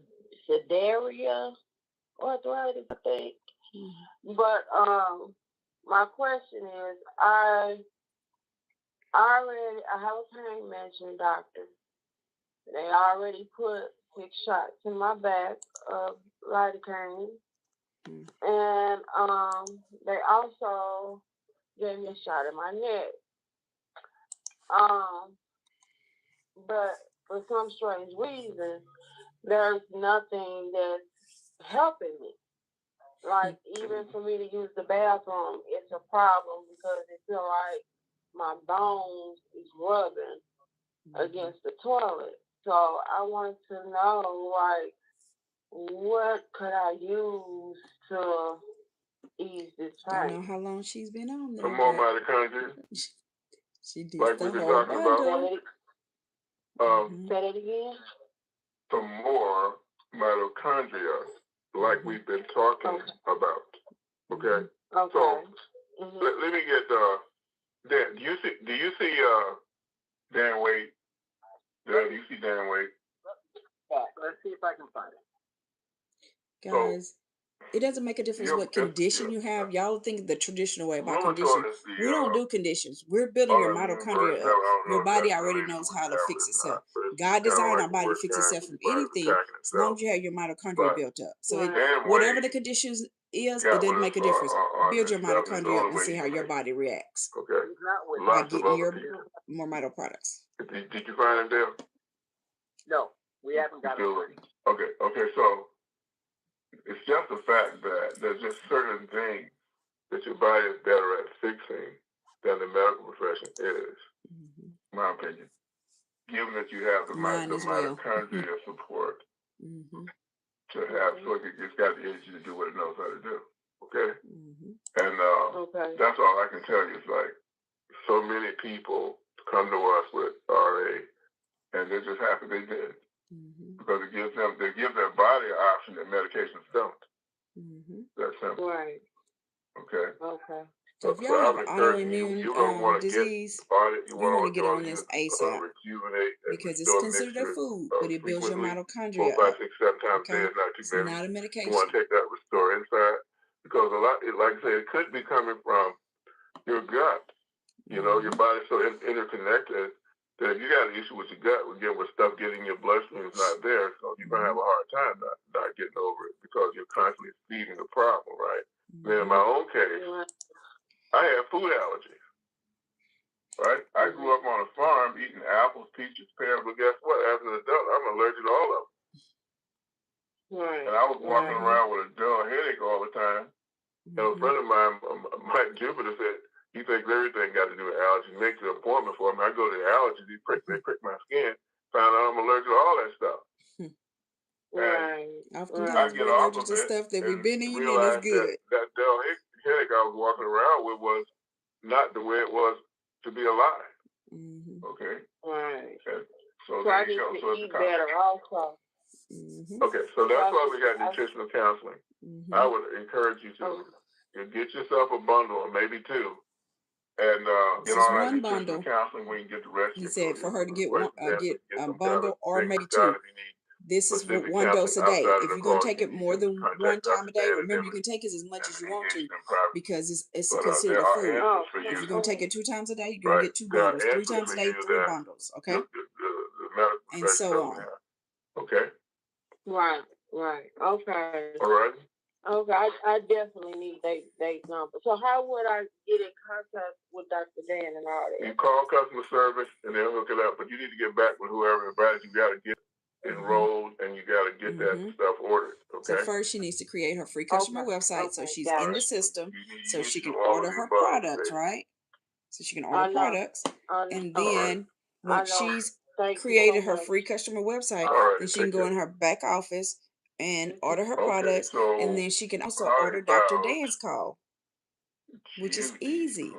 Sedaria. what do I think? But my question is, I have a pain management doctor. They already put 6 shots in my back of lidocaine, and they also gave me a shot in my neck. But for some strange reason, there's nothing that's helping me. Like, even for me to use the bathroom, it's a problem because it feels like my bones is rubbing against the toilet. So I wanted to know, like, what could I use to ease this pain? Don't know how long she's been on there. Some more mitochondria. She did like the we've been whole talking bundle. about. Say it again. Some more mitochondria, like we've been talking about. Okay. Okay. So let me get Dan. Do you see Dan Wade? Do you see Dan Wade? Let's see if I can find it. Guys, it doesn't make a difference what condition you have. Y'all think the traditional way about conditions. We don't do conditions. We're building your mitochondria up. Your body already knows how to fix itself. God designed our body to fix itself from anything as long as you have your mitochondria built up. So whatever the conditions is, it doesn't make a difference. Build your mitochondria up and see how your body reacts. Okay. By getting your MoreMito products. Did you find him there? No, we haven't got it. Okay, so it's just the fact that there's just certain things that your body is better at fixing than the medical profession is, in my opinion. Given that you have the mitochondria support to have, so it's got the energy to do what it knows how to do. Okay? And that's all I can tell you. It's like so many people come to us with RA, and they're just happy they did. Because they give their body an option that medications don't. That's simple. Right. Okay. So if y'all have autoimmune disease, you want to get on this ASAP because it's considered a food, but it builds your mitochondria 4, 5, up. 6, 7 times a day is not too It's many. not a medication. You want to take that Restore inside because a lot, like I said, it could be coming from your gut. You know, your body's so interconnected that if you got an issue with your gut, again, with stuff getting in your bloodstream is not there, so you're gonna have a hard time not getting over it because you're constantly feeding the problem, right? Then in my own case, I have food allergies, right? I grew up on a farm eating apples, peaches, pears, but guess what? As an adult, I'm allergic to all of them. And I was walking around with a dull headache all the time. And a friend of mine, Mike Jupiter, said he thinks everything got to do with allergies. Makes an appointment for him. I go to the allergies. They prick my skin. Found out I'm allergic to all that stuff. Oftentimes we're allergic to stuff that we've been eating and it's good. That dull headache I was walking around with was not the way it was to be alive. Okay. Right. Okay. So I there you need go. to eat better also. Okay, so that's why we got nutritional counseling. I would encourage you to get yourself a bundle or maybe 2, and get on that nutritional counseling when you get the rest. He said for her to get a bundle or maybe 2. This is for 1 dose a day. If you're going to take it more than 1 time a day, remember you can take it as much as you want to because it's considered a food. If you're going to take it 2 times a day, you're going to get 2 bundles. 3 times a day, 3 bundles. Okay? And so on. Okay. Right. Okay. All right. Okay, I definitely need their number. So how would I get in contact with Dr. Dan and all that? You call customer service and they'll hook it up, but you need to get back with whoever invited you. You got to get enrolled and you got to get that stuff ordered. Okay. So first she needs to create her free customer website so she's in the system so she can order her products, right? So she can order products. And then once she's created her free customer website, then she can go in her back office and order her products, and then she can also order Dr. Dan's call, which is easy.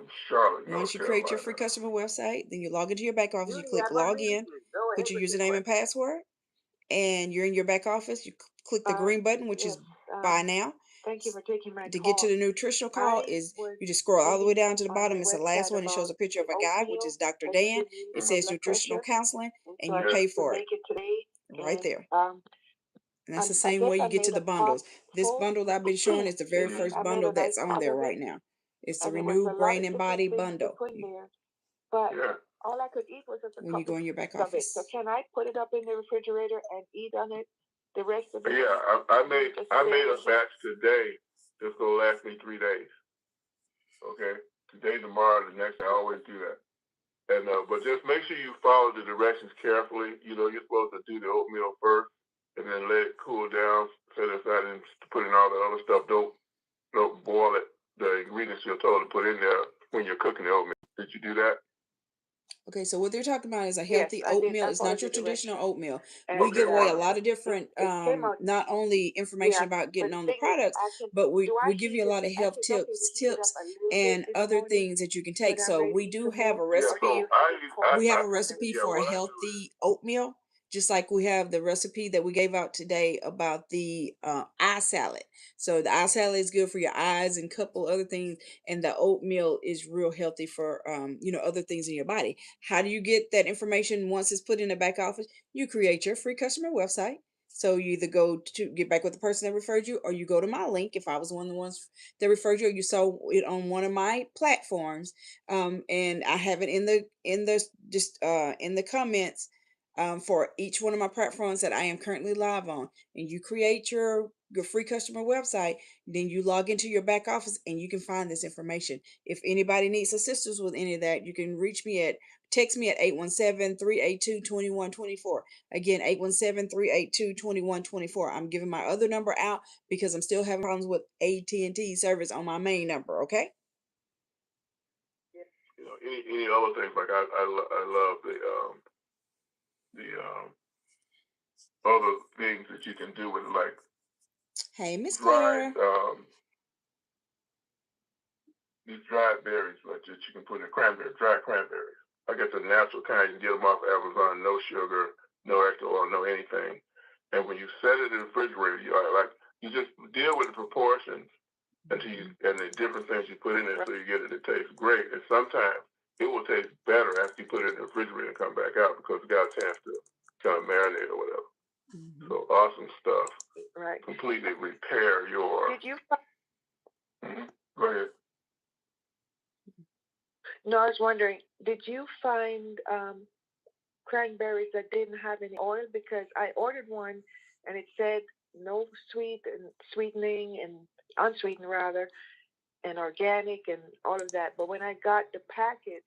Once you create your free customer website, then you log into your back office, you click log in, put your username and password, and you're in your back office. You click the green button, which is buy now. Thank you for taking my to get to the nutritional call is you just scroll all the way down to the bottom. It's the last one. It shows a picture of a guy, which is Dr. Dan. It says nutritional counseling, and you pay for it right there. And that's the I same guess way I you get to made the a pot bundles. This full. bundle that I've been showing is the very I first made bundle a nice that's on pot there of it, right now. It's the and it was Renew a lot Brain of and different Body things to Bundle put in there. But all I could eat was just a when you couple go in your back of it. So office. can I put it up in the refrigerator and eat on it the rest of the Yeah, day? I made a batch today that's gonna last me 3 days. Okay, today, tomorrow, the next day. I always do that. And but just make sure you follow the directions carefully. You know, you're supposed to do the oatmeal first, and then let it cool down, set it aside, and put in all the other stuff. Don't boil it. The ingredients you're told to put in there when you're cooking the oatmeal. Did you do that? Okay, so what they're talking about is a Yes, healthy I did. oatmeal. I It's followed not the your traditional directions. oatmeal. And We give away a wonderful. lot of different, it came out. not only information Yeah, about but getting the on the thing is, products, I can. but Do I we give heat you a it? lot of I health think okay to heat it up tips a little bit and in the other morning things that you can when take. I'm So ready we to do have move, a or Yeah. do recipe. you We have a on it? recipe for a what I do is healthy oatmeal, just like we have the recipe that we gave out today about the eye salad. So the eye salad is good for your eyes and a couple other things, and the oatmeal is real healthy for other things in your body. How do you get that information once it's put in the back office? You create your free customer website. So you either go to get back with the person that referred you, or you go to my link if I was one of the ones that referred you, or you saw it on one of my platforms. And I have it in the comments for each one of my platforms that I am currently live on. And you create your free customer website, then you log into your back office and you can find this information. If anybody needs assistance with any of that, you can text me at 817-382-2124. Again, 817-382-2124. I'm giving my other number out because I'm still having problems with AT&T service on my main number, okay? You know, any other things like I love the other things that you can do with like Hey, Miss dried Clara. these dried berries like that you can put in dried cranberries. I get the natural kind. You can get them off Amazon, no sugar, no extra oil, no anything. And when you set it in the refrigerator, you just deal with the proportions and the different things you put in it so you get it to taste great. And sometimes it will taste better after you put it in the refrigerator and come back out because it got a chance to kind of marinate or whatever. Mm-hmm. So awesome stuff. Right. Completely repair your. Did you? Mm-hmm. Go ahead. No, I was wondering, did you find cranberries that didn't have any oil? Because I ordered one and it said no sweetening and unsweetened rather, and organic and all of that. But when I got the packet,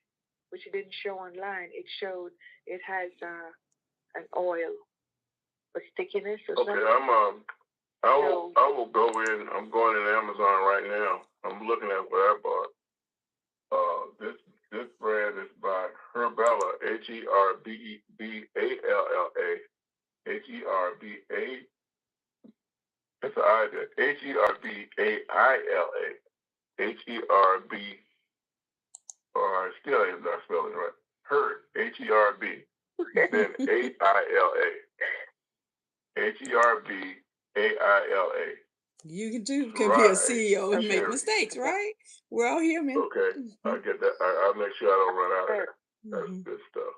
which it didn't show online, it showed it has an oil, a stickiness or something. Okay, I will go in. I'm going in Amazon right now. I'm looking at what I bought. This brand is by Herbella, Herballa, Herba. It's an I there. Herbaila, Herb. Or still I'm not spelling it right. Herb, Herb. Then Aila, Herbaila. You too can be a CEO and make mistakes, right? We're all human. Okay, I get that. I'll make sure I don't run out of that. That's good stuff.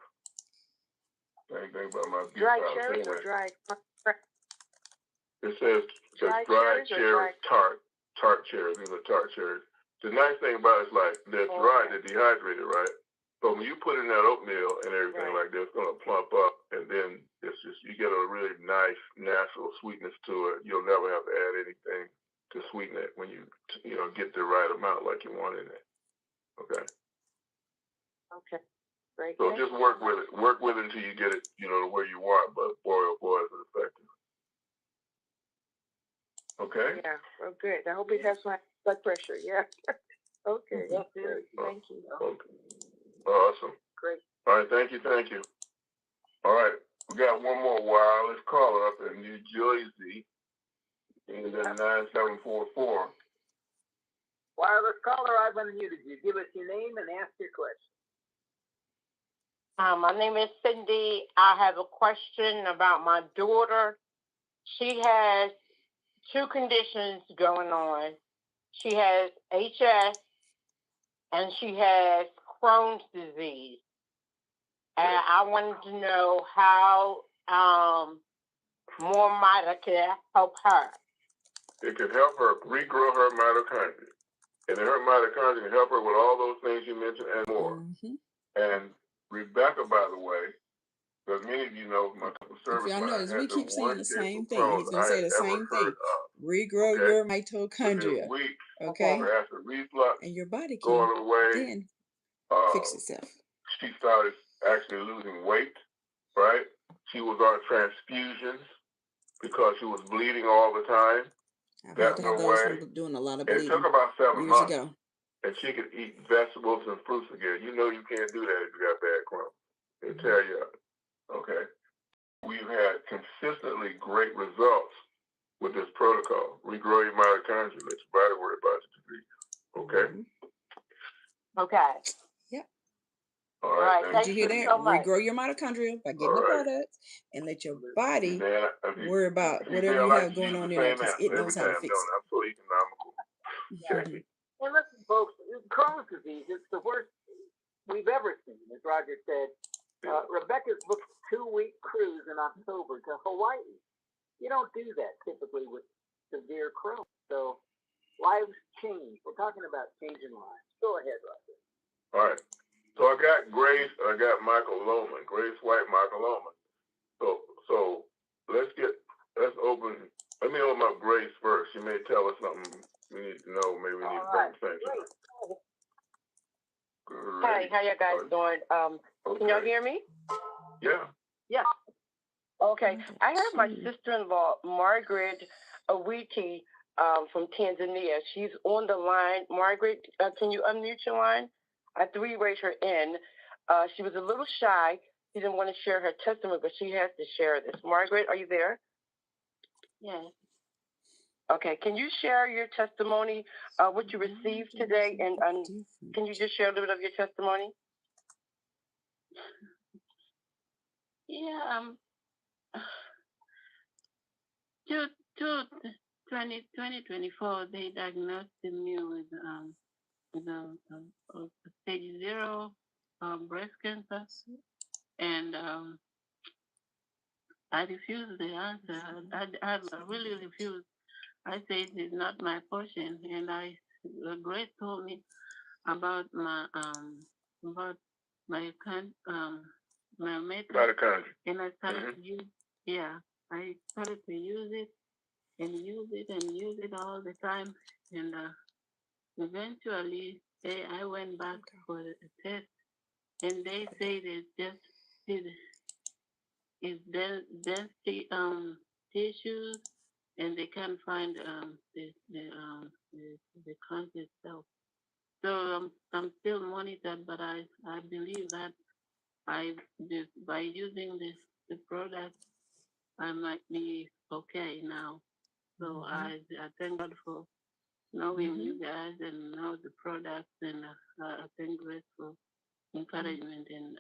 Same thing about my dry cherries or dry. It says dried cherries, tart cherries. These are tart cherries. The nice thing about it is like they're dry, they're dehydrated, right? But when you put in that oatmeal and everything like that, it's gonna plump up, and then you get a really nice natural sweetness to it. You'll never have to add anything to sweeten it when you get the right amount like you want in it. Okay. Okay. Great. So just work with it. Work with it until you get it, to where you want. But boy, oh boy, is it effective. Okay. Yeah. Well, good. I hope it has my blood pressure. Yeah. Okay. Great. Thank you. Okay. Awesome. Great. All right. Thank you. All right. We got one more wireless caller up in New Jersey. And then 9744. Wireless caller, I've unmuted you. Give us your name and ask your question. My name is Cindy. I have a question about my daughter. She has two conditions going on. She has HS and she has Crohn's disease. And I wanted to know how MoreMito help her? It can help her regrow her mitochondria. And her mitochondria can help her with all those things you mentioned and more. And Rebecca, by the way, because many of you know my service If y'all line notice, has we the keep saying one the case same of thing. Crohn's He's going to I say had the ever same thing. heard of. Regrow Okay? your Within mitochondria. weeks, Okay? her acid reflux And your body can going away. then fix itself. She started actually losing weight, right? She was on transfusions because she was bleeding all the time. I've That had to have no those way. from doing a lot of And it bleeding took about 7 years months. ago. And she could eat vegetables and fruits again. You know you can't do that if you got bad Crohn's. They tear you up. Okay? We've had consistently great results with this protocol. Regrow your mitochondria. Let your body worry about your disease. Okay? Okay. Yep. All right. Did you hear that? So regrow your mitochondria by getting the products and let your body worry about whatever you have going on in there because it knows how to fix it. I'm so economical. Okay. And listen, folks, Crohn's disease is the worst we've ever seen, as Roger said. Rebecca's booked a 2-week cruise in October to Hawaii. You don't do that typically with severe Crohn's. So lives change. We're talking about changing lives. Go ahead, Roger. All right. So I got Grace and I got Michael Lohman. Grace White, Michael Lohman. So let's open. Let me open up Grace first. She may tell us something we need to know. Maybe we need to bring the same time. Hi, how you guys doing? Can y'all hear me? Yeah. Yeah. Okay. I have my sister-in-law, Margaret Awiti, from Tanzania. She's on the line. Margaret, can you unmute your line? I had to re-raise her in. She was a little shy. She didn't want to share her testimony, but she has to share this. Margaret, are you there? Yes. Okay. Can you share your testimony, what you received today, and can you just share a little bit of your testimony? Yeah. 2024, they diagnosed me with stage 0 breast cancer, and I refused the answer. I really refused. I said it's not my portion, and Grace told me about my mitochondria, and I started to use. Yeah, I started to use it and use it and use it all the time, and eventually I went back for a test, and they said it's just it's density tissues, and they can't find the cancer itself. So I'm still monitored, but I believe that by using the product, I might be okay now. So I thank God for knowing you guys and know the products, and I thank God for encouragement and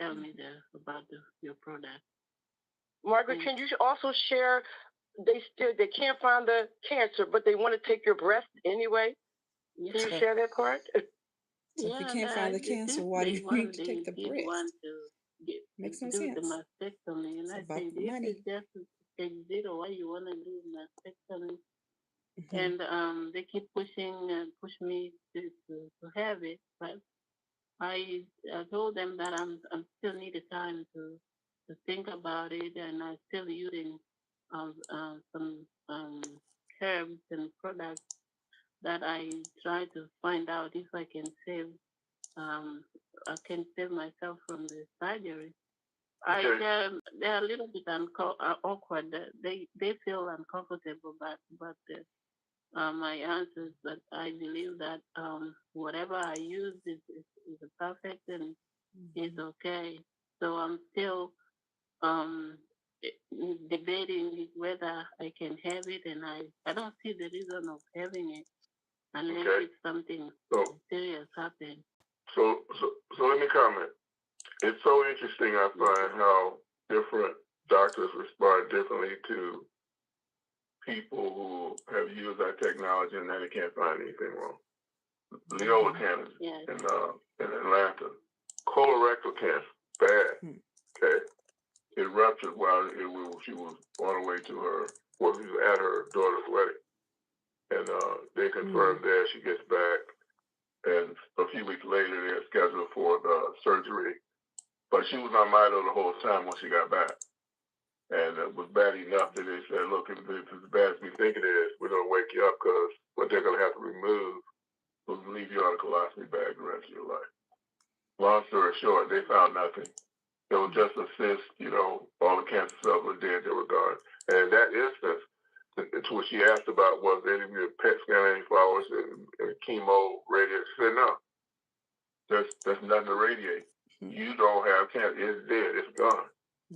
tell me about your product. Margaret, can you also share? They can't find the cancer, but they want to take your breast anyway. Yes. Can you share that part? So if you can't find the cancer, why do you need to take the breast? Makes no sense. The mastectomy, and I say this is just stage 0. Why you want to do mastectomy? And they keep push me to have it, but I told them that I'm still needed time to think about it, and I'm still using some herbs and products that I try to find out if I can save myself from the surgery. Okay. They're a little bit awkward. They feel uncomfortable about my answers, but I believe that whatever I use is perfect and is okay. So I'm still debating whether I can have it, and I don't see the reason of having it unless it's something serious happen. So let me comment. It's so interesting, I find, how different doctors respond differently to people who have used our technology and then they can't find anything wrong. Leola cancer in Atlanta. Colorectal cancer, bad. Okay. it ruptured while she was on her way to her, well, she was at her daughter's wedding. And they confirmed that she gets back. And a few weeks later, they're scheduled for the surgery. But she was on Mito the whole time when she got back. And it was bad enough that they said, look, if it's as bad as we think it is, we're going to wake you up because what they're going to have to remove will leave you on a colostomy bag the rest of your life. Long story short, they found nothing. It was just a cyst, all the cancer cells were dead, they were gone. And in that instance, to what she asked about was there any PET scan, any flowers, and chemo, radiation. She said, no, there's nothing to radiate. You don't have cancer. It's dead. It's gone.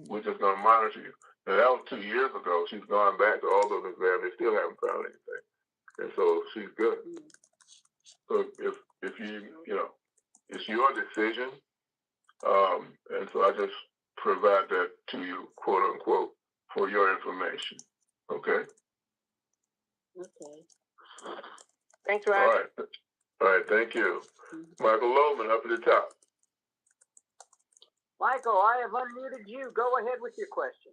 We're just going to monitor you. Now, that was 2 years ago. She's gone back to all those exams. They still haven't found anything. And so she's good. So if you, it's your decision. And so I just provide that to you, quote unquote, for your information. Okay? Okay. Thanks, Roger. All right, thank you. Michael Loman, up at the top. Michael, I have unmuted you. Go ahead with your question.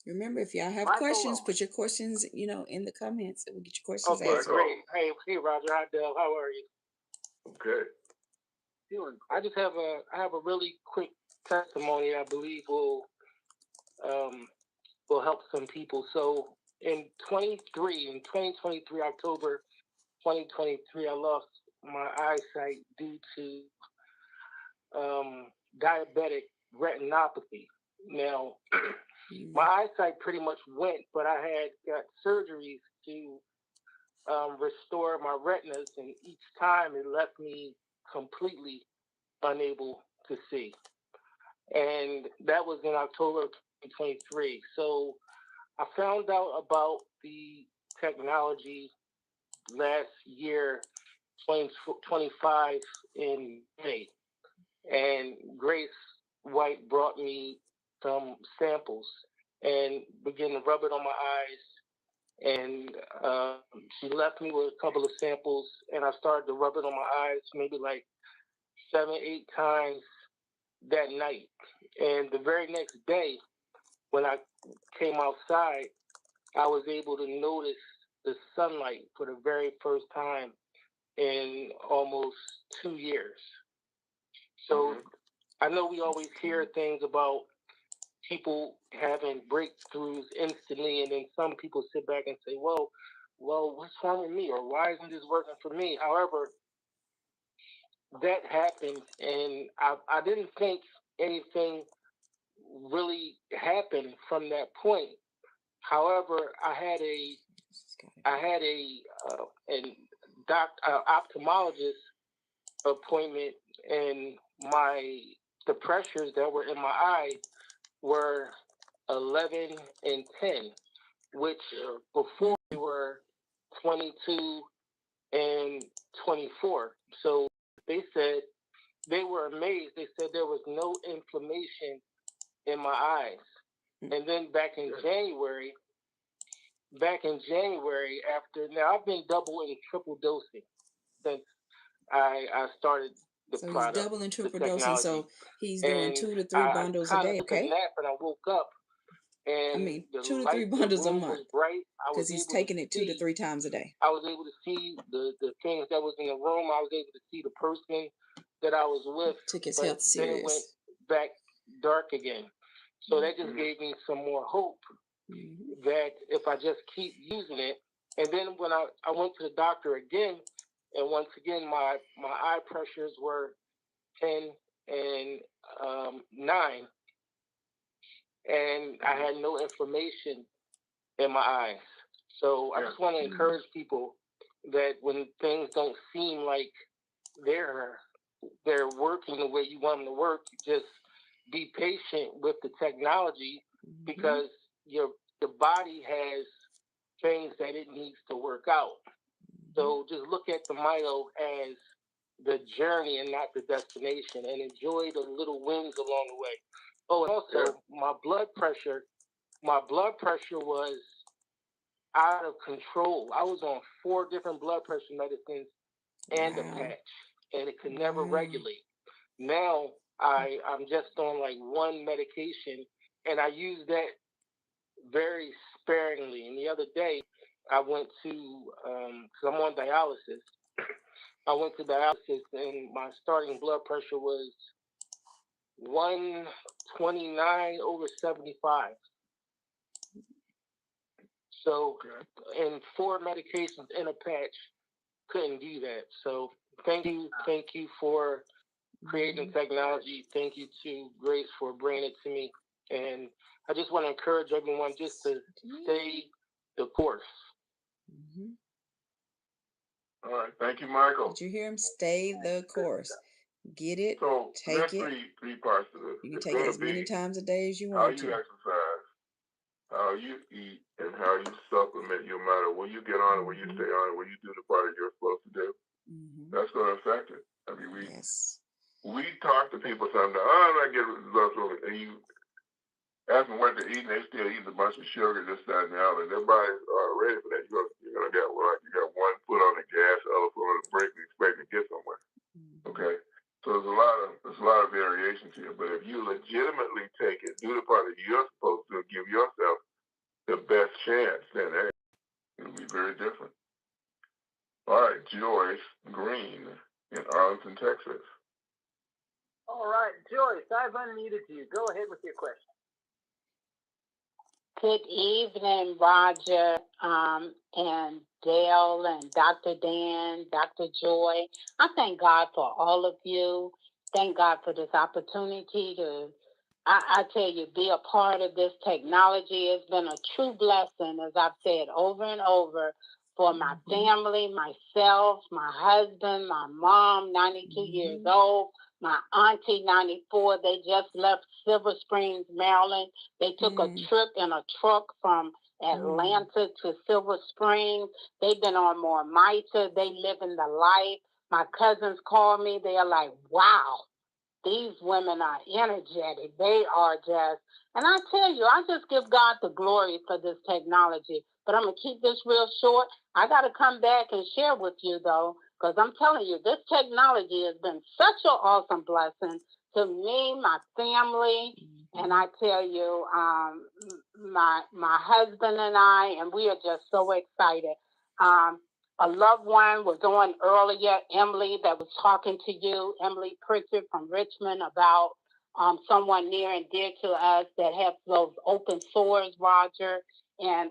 Remember, if y'all have Michael questions, Loman. put your questions, in the comments. We'll get your questions Okay, answered. great. Hey, Roger. Hi, Dale. How are you? Okay. I just have a really quick testimony I believe will help some people. So in 2023, October 2023, I lost my eyesight due to diabetic retinopathy. Now, my eyesight pretty much went, but I had got surgeries to restore my retinas, and each time it left me completely unable to see. And that was in October of 2023. So I found out about the technology last year, 2025 in May. And Grace White brought me some samples and began to rub it on my eyes. And she left me with a couple of samples, and I started to rub it on my eyes maybe like 7, 8 times that night. And the very next day, when I came outside, I was able to notice the sunlight for the very first time in almost 2 years. So I know we always hear things about people having breakthroughs instantly, and then some people sit back and say, well, what's wrong with me? Or why isn't this working for me? However, that happened, and I didn't think anything really happened from that point. However, I had an ophthalmologist appointment, and the pressures that were in my eye were 11 and 10, which before they were 22 and 24. So they said they were amazed. They said there was no inflammation in my eyes. And then back in January, now I've been double and triple dosing since I started the product. He's double and triple dosing, so he's doing 2 to 3 bundles a day, okay? I took a nap and I woke up, and 2 to 3 bundles a month, because he's taking it 2 to 3 times a day. I was able to see the things that was in the room. I was able to see the person that I was with. Took his health serious. Then it went back dark again. So that just gave me some more hope that if I just keep using it. And then when I went to the doctor again, and once again my eye pressures were 10 and 9, and I had no inflammation in my eyes. So I just want to encourage people that when things don't seem like they're working the way you want them to work, just be patient with the technology, because your body has things that it needs to work out. So just look at the Mito as the journey and not the destination, and enjoy the little wins along the way. Oh, and also my blood pressure was out of control. I was on 4 different blood pressure medicines and a patch, and it could never regulate. Now I'm just on like one medication, and I use that very sparingly. And the other day, I went to, because I'm on dialysis, I went to dialysis, and my starting blood pressure was 129/75. So, and 4 medications in a patch couldn't do that. So, thank you for creating technology. Thank you to Grace for bringing it to me. And I just want to encourage everyone just to stay the course. All right. Thank you, Michael. Did you hear him? Stay the course. Get it, So take there's it. three parts to this. You can It's take it gonna as many be times a day as you how want you to. exercise, how you eat, and how you supplement your matter. Will you get on it? Will you stay on it? Will you do the part that you're supposed to do? That's going to affect it. I mean, we talk to people sometimes. Oh, I'm not getting results from it. And you ask them what they're eating, they still eating a bunch of sugar, this, that, and the other. Their bodies are ready for that. You're gonna get like you got one foot on the gas, the other foot on the brake, and expect to get somewhere. Okay. So there's a lot of variation to it. But if you legitimately take it, do the part that you're supposed to, give yourself the best chance, then hey, it'll be very different. All right, Joyce Green in Arlington, Texas. All right, Joyce, I've unmuted you. Go ahead with your question. Good evening, Roger, and Dale, and Dr. Dan, Dr. Joy. I thank God for all of you. Thank God for this opportunity to, I tell you, be a part of this technology. It's been a true blessing, as I've said over and over, for my family, myself, my husband, my mom, 92 years old, my auntie, 94. They just left Silver Springs, Maryland. They took a trip in a truck from Atlanta to Silver Springs. They've been on MoreMito. They live in the life. My cousins call me. They are like, wow, these women are energetic. They are just, and I tell you, I just give God the glory for this technology. But I'm going to keep this real short. I got to come back and share with you, though, because I'm telling you, this technology has been such an awesome blessing to me, my family, and I tell you, my husband and I, and we are just so excited. A loved one was on earlier, Emily, that was talking to you, Emily Pritchard from Richmond, about someone near and dear to us that has those open sores, Roger. And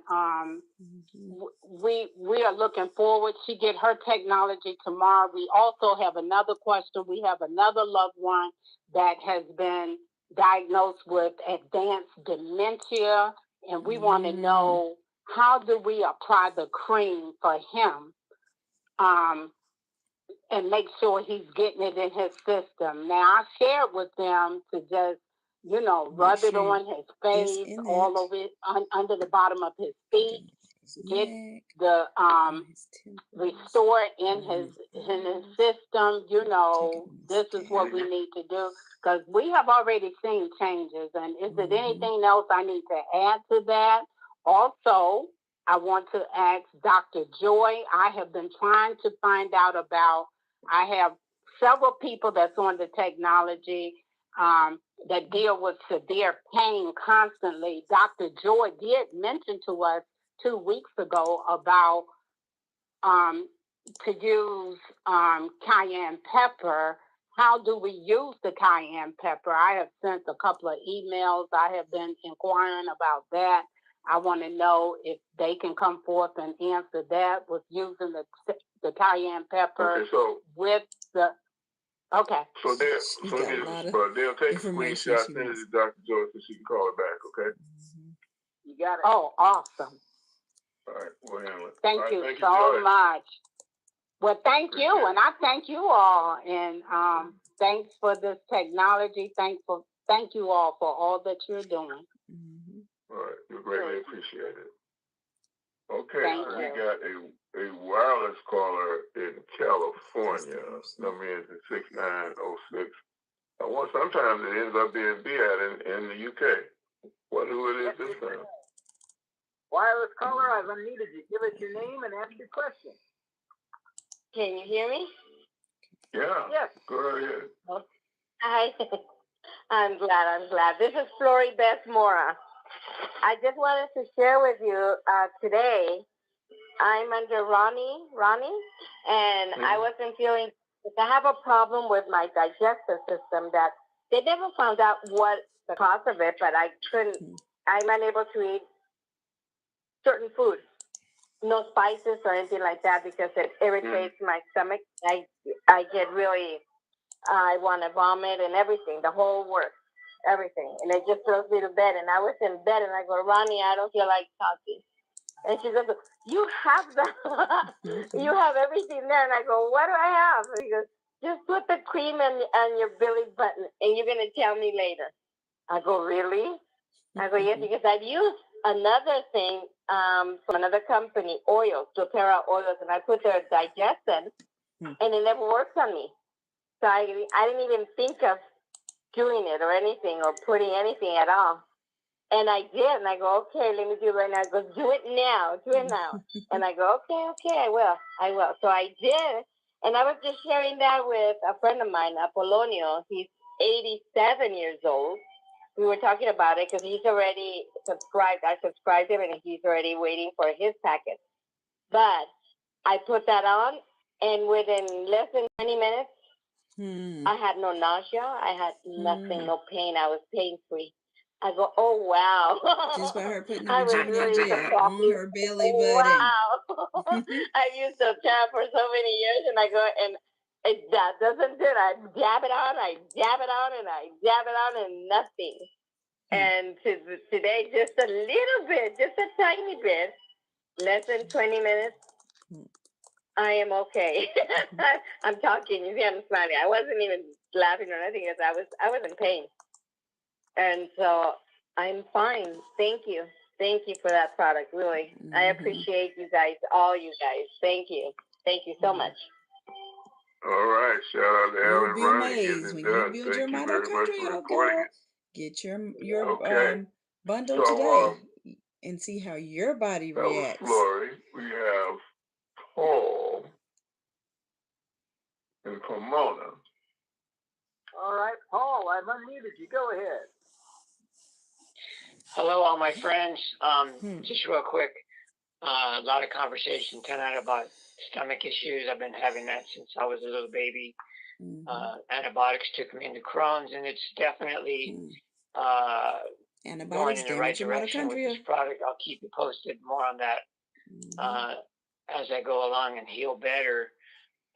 we are looking forward to get her technology tomorrow. We also have another question. We have another loved one that has been diagnosed with advanced dementia, and we want to know, how do we apply the cream for him and make sure he's getting it in his system? Now, I shared with them to just, rub it on his face, all over it, under the bottom of his feet, get the restore in his system. This is what we need to do, because we have already seen changes. And is there anything else I need to add to that? Also, I want to ask Dr. Joy. I have been trying to find out about, I have several people that's on the technology that deal with severe pain constantly. Dr. Joy did mention to us 2 weeks ago about to use cayenne pepper. How do we use the cayenne pepper? I have sent a couple of emails. I have been inquiring about that. I want to know if they can come forth and answer that with using the cayenne pepper with the. Okay. So they'll take a screenshot, send it to Dr. Joyce, so she can call it back, okay? You got it. Oh, awesome. All right, we'll handle it. Thank you so much. Well, thank you, and I thank you all, and thanks for this technology. Thank you all for all that you're doing. All right, we greatly appreciate it. Okay, so we got a wireless caller in California. Number is 6906. Sometimes it ends up being Beat in the UK. Wonder who it is this time. Wireless caller, I've unmuted you. Give us your name and ask your question. Can you hear me? Yeah. Yes. Go ahead. Hi. I'm glad. This is Flori Beth Mora. I just wanted to share with you today. I'm under Ronnie, and I wasn't feeling. I have a problem with my digestive system that they never found out what the cause of it, but I couldn't. I'm unable to eat certain foods, no spices or anything like that, because it irritates my stomach. I get really. I want to vomit and everything, the whole works, everything. And it just throws me to bed. And I was in bed and I go, Ronnie, I don't feel like talking. And she goes, you have you have everything there. And I go, what do I have? And he goes, just put the cream on your belly button and you're going to tell me later. I go, really? I go, yes, because I've used another thing from another company, oils, doTERRA oils, and I put their digestion and it never works on me. So I didn't even think of doing it or anything or putting anything at all. And I did. And I go, okay, let me do it right now. I go, do it now. And I go, okay, I will. So I did. And I was just sharing that with a friend of mine, Apollonio. He's 87 years old. We were talking about it because he's already subscribed. I subscribed him and he's already waiting for his packet. But I put that on and within less than 20 minutes, I had no nausea. I had nothing, no pain. I was pain-free. I go, oh, wow. Just by her putting the Rejuvenate Gel on her belly button. Wow. I used the tab for so many years, and I go, and that doesn't do it. I dab it on, and I dab it on, and nothing. And today, just a little bit, just a tiny bit, less than 20 minutes, I am okay. I'm talking. You see, I'm smiling. I wasn't even laughing or anything because I was in pain. And so I'm fine. Thank you. Thank you for that product. Really, I appreciate you guys, all you guys. Thank you. Thank you so much. All right. Shout out to Alan You'll be Ronnie. amazed when you build your mitochondria, girl. Get your bundle today and see how your body reacts. That was Flori. We have Paul and Pomona. All right, Paul, I've unmuted you. Go ahead. Hello, all my friends. Just real quick, a lot of conversation tonight about stomach issues. I've been having that since I was a little baby. Antibiotics took me into Crohn's, and it's definitely going in the right direction with this product. I'll keep you posted more on that as I go along and heal better.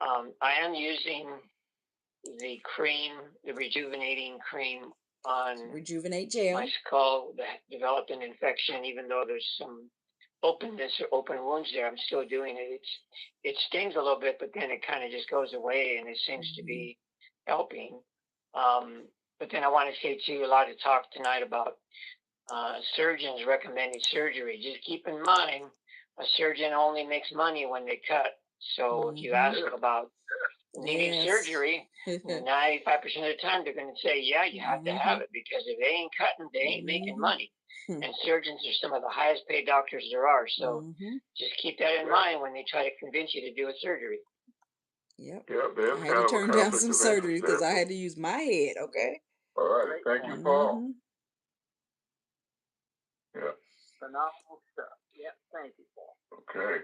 I am using the cream, the rejuvenating cream on Rejuvenate Gel. My skull that developed an infection, even though there's some openness or open wounds there. I'm still doing it. It stings a little bit, but then it kind of just goes away, and it seems to be helping. But then I want to say too, a lot of talk tonight about surgeons recommending surgery. Just keep in mind, a surgeon only makes money when they cut. So if you ask about needing surgery, 95% of the time they're going to say, yeah, you have to have it, because if they ain't cutting, they ain't making money. And surgeons are some of the highest paid doctors there are. So just keep that in mind when they try to convince you to do a surgery. Yep. I had to turn down some surgery because I had to use my head. Okay. All right. Thank you, Paul. Yeah. Phenomenal stuff. Yeah. Thank you, Paul. Okay.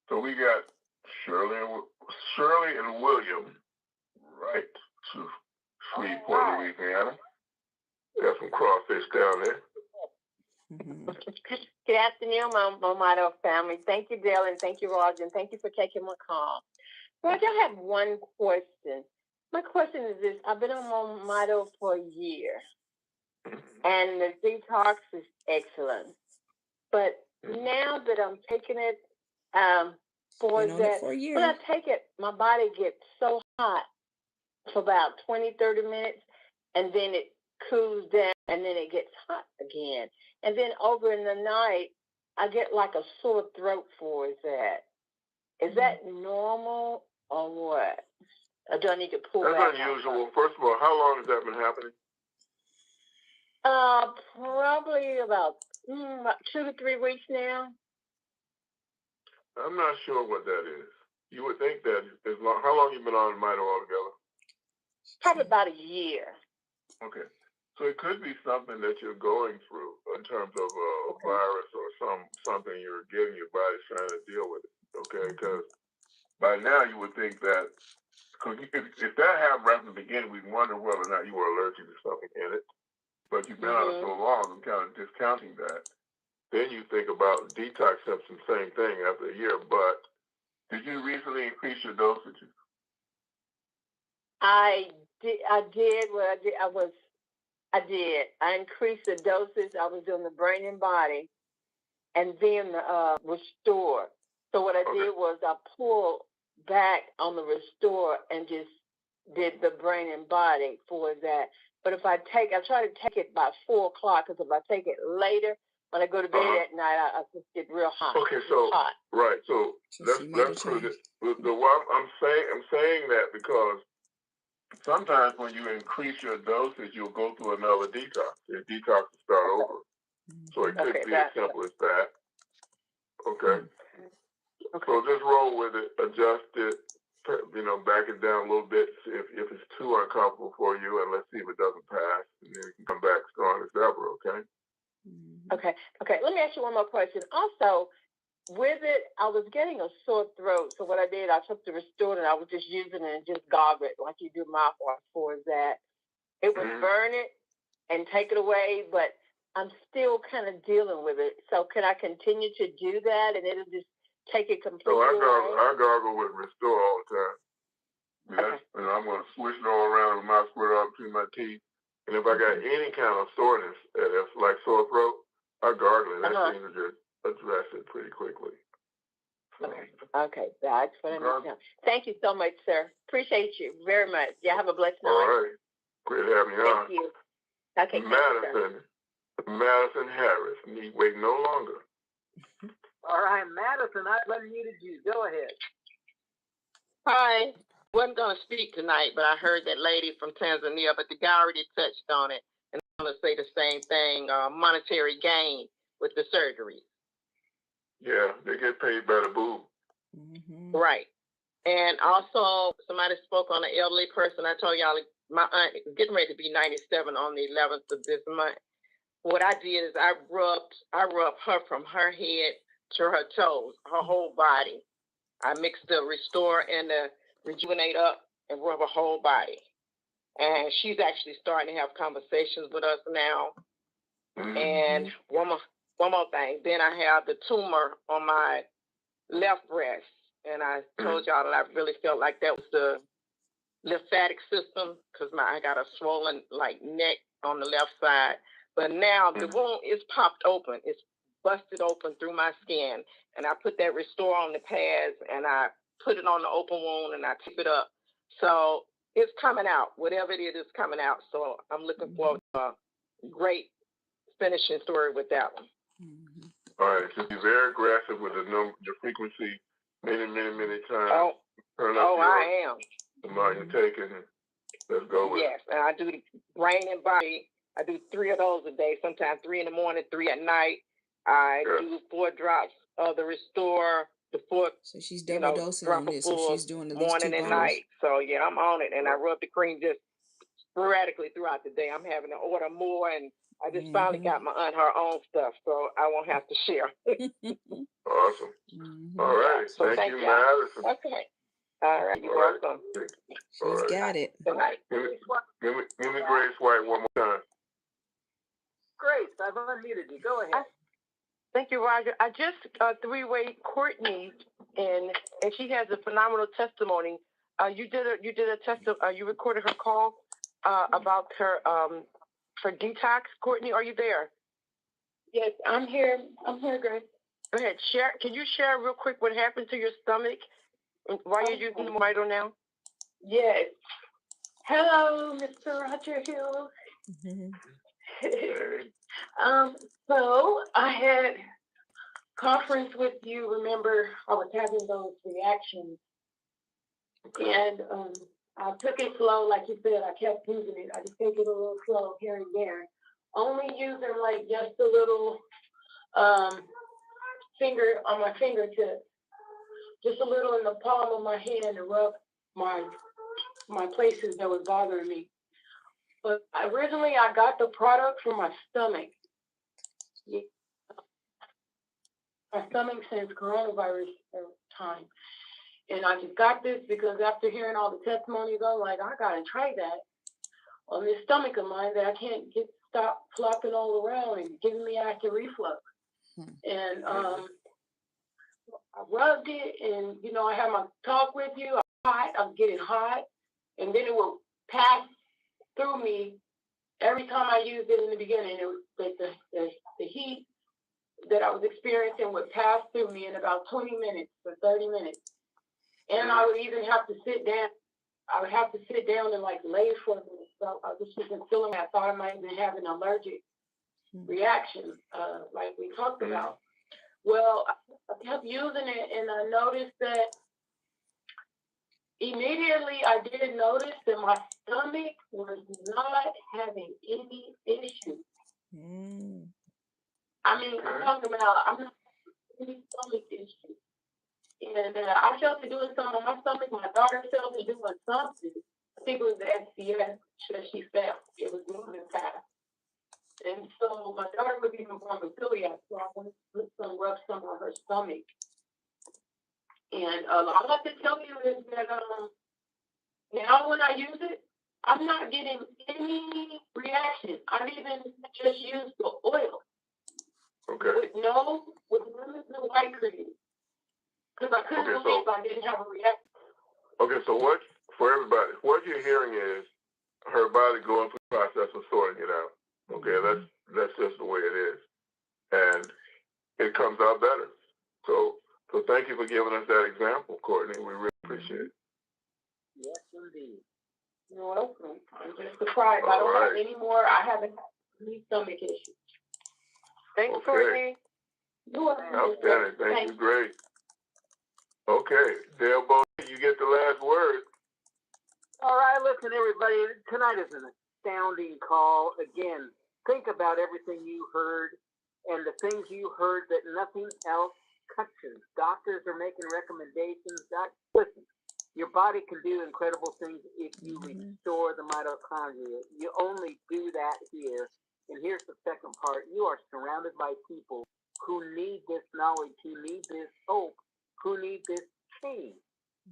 So we got Shirley and William, right to Shreveport, Louisiana. Got some crawfish down there. Good afternoon, MoreMito family. Thank you, Dale, and thank you, Roger, and thank you for taking my call. Roger, I have one question. My question is this. I've been on MoreMito for a year, and the detox is excellent. But now that I'm taking it, when I take it, my body gets so hot for about 20, 30 minutes, and then it cools down, and then it gets hot again. And then over in the night, I get like a sore throat for that. Is that normal or what? Or do I need to pull that out? That's unusual. First of all, how long has that been happening? Probably about 2 to 3 weeks now. I'm not sure what that is. You would think that as long. How long you been on Mito altogether? Probably about a year. Okay. So it could be something that you're going through in terms of a virus or something you're getting, your body's trying to deal with it. Okay, because by now you would think that, because if that happened right from the beginning, we'd wonder whether or not you were allergic to something in it. But you've been on it so long, I'm kind of discounting that. Then you think about detox substance, same thing after a year. But did you recently increase your dosages? I did. I did. I increased the dosage. I was doing the brain and body, and then restore. So what I did was I pulled back on the restore and just did the brain and body for that. But if I try to take it by 4 o'clock, because if I take it later, when I go to bed at night, I just get real hot. Okay, so hot. Right. So let's put it. I'm saying that because sometimes when you increase your dosage, you'll go through another detox. Your detox will start over. So it could be as simple as that. Okay. So just roll with it, adjust it, back it down a little bit if it's too uncomfortable for you, and let's see if it doesn't pass, and then you can come back strong as ever, okay? Okay. Let me ask you one more question. Also, with it, I was getting a sore throat. So what I did, I took the Restore and I was just using it and just gargle it like you do mouthwash for that. It would burn it and take it away, but I'm still kind of dealing with it. So can I continue to do that and it'll just take it completely away? I gargle with Restore all the time. And I'm going to swish it all around with my squirt up between my teeth. And if I got any kind of soreness, that's like sore throat, I gargle it. That seems to just address it pretty quickly. So, okay, that's what I need to know. Thank you so much, sir. Appreciate you very much. Yeah, have a blessed night. All right. Great having you on. Thank you. Okay, Madison Harris, need wait no longer. All right, Madison, I've unmuted you. Go ahead. Hi. Wasn't going to speak tonight, but I heard that lady from Tanzania, but the guy already touched on it. And I'm going to say the same thing, monetary gain with the surgery. Yeah, they get paid by the boob. Right. And also, somebody spoke on an elderly person. I told y'all, my aunt is getting ready to be 97 on the 11th of this month. What I did is I rubbed her from her head to her toes, her whole body. I mixed the Restore and the Rejuvenate up and rub her whole body. And she's actually starting to have conversations with us now. And one more thing. Then I have the tumor on my left breast. And I told y'all that I really felt like that was the lymphatic system because I got a swollen neck on the left side. But now the wound is popped open. It's busted open through my skin. And I put that Restore on the pads and I put it on the open wound and I tip it up. So it's coming out. Whatever it is coming out. So I'm looking forward to a great finishing story with that one. All right. So be very aggressive with the frequency many times. I am. The amount you're taking. Let's go with it. Yes, and I do the brain and body. I do 3 of those a day, sometimes 3 in the morning, 3 at night. I do 4 drops of the Restore, the 4. So she's double dosing on this, so she's doing at least morning 2 and bottles. night. So yeah, I'm on it, and I rub the cream just sporadically throughout the day. I'm having to order more, and I just finally got my aunt her own stuff, so I won't have to share. Awesome. All right. So thank you, Madison. Okay. All right. You're welcome. She's got it. Good night. Give me Grace White one more time. Grace, I've unmuted you. Go ahead. Thank you, Roger. I just three-way Courtney, and she has a phenomenal testimony. You recorded her call about her detox. Courtney, are you there? Yes, I'm here. I'm here, Grace. Go ahead. Can you share real quick what happened to your stomach while you're using the MoreMito now? Yes. Hello, Mr. Roger Hill. So I had conference with you. Remember, I was having those reactions, and I took it slow, like you said. I kept using it. I just take it a little slow here and there, only using just a little finger on my fingertip, just a little in the palm of my hand to rub my places that was bothering me. But originally, I got the product for my stomach. Yeah. My stomach since coronavirus time. And I just got this because after hearing all the testimonies, I'm like, I gotta try that on this stomach of mine that I can't stop flopping all around and giving me acid reflux. And I rubbed it, and I had my talk with you. I'm getting hot, and then it would pass through me every time I used it in the beginning. It was like the heat that I was experiencing would pass through me in about 20 minutes or 30 minutes. And I would even have to sit down. I would have to sit down and lay for a minute. So I just wasn't feeling. I thought I might even have an allergic reaction, like we talked about. Well, I kept using it, and I noticed that immediately I did notice that my stomach was not having any issues. I mean, I'm talking about I'm not having any stomach issues. And I felt it doing something on my stomach. My daughter felt it doing something. I think it was the SDS that she felt. It was moving fast. And so my daughter was even born with celiac, so I wanted to put some rub some on her stomach. And all I have to tell you is that now when I use it, I'm not getting any reaction. I've even just used the oil. Okay. With none of the white cream. Because I couldn't believe I didn't have a reaction. Okay, so for everybody, what you're hearing is her body going through the process of sorting it out. Okay, that's just the way it is. And it comes out better. So thank you for giving us that example, Courtney. We really appreciate it. Yes, indeed. You're welcome. I'm just surprised. I don't have any more. I haven't had any stomach issues. Thanks, Courtney. You're welcome. Outstanding. Thank you. Great. Okay, Dale Bodie, you get the last word. All right, listen, everybody. Tonight is an astounding call. Again, think about everything you heard and the things you heard that nothing else touches. Doctors are making recommendations. Listen, your body can do incredible things if you restore the mitochondria. You only do that here. And here's the second part. You are surrounded by people who need this knowledge, who need this hope, who need this change.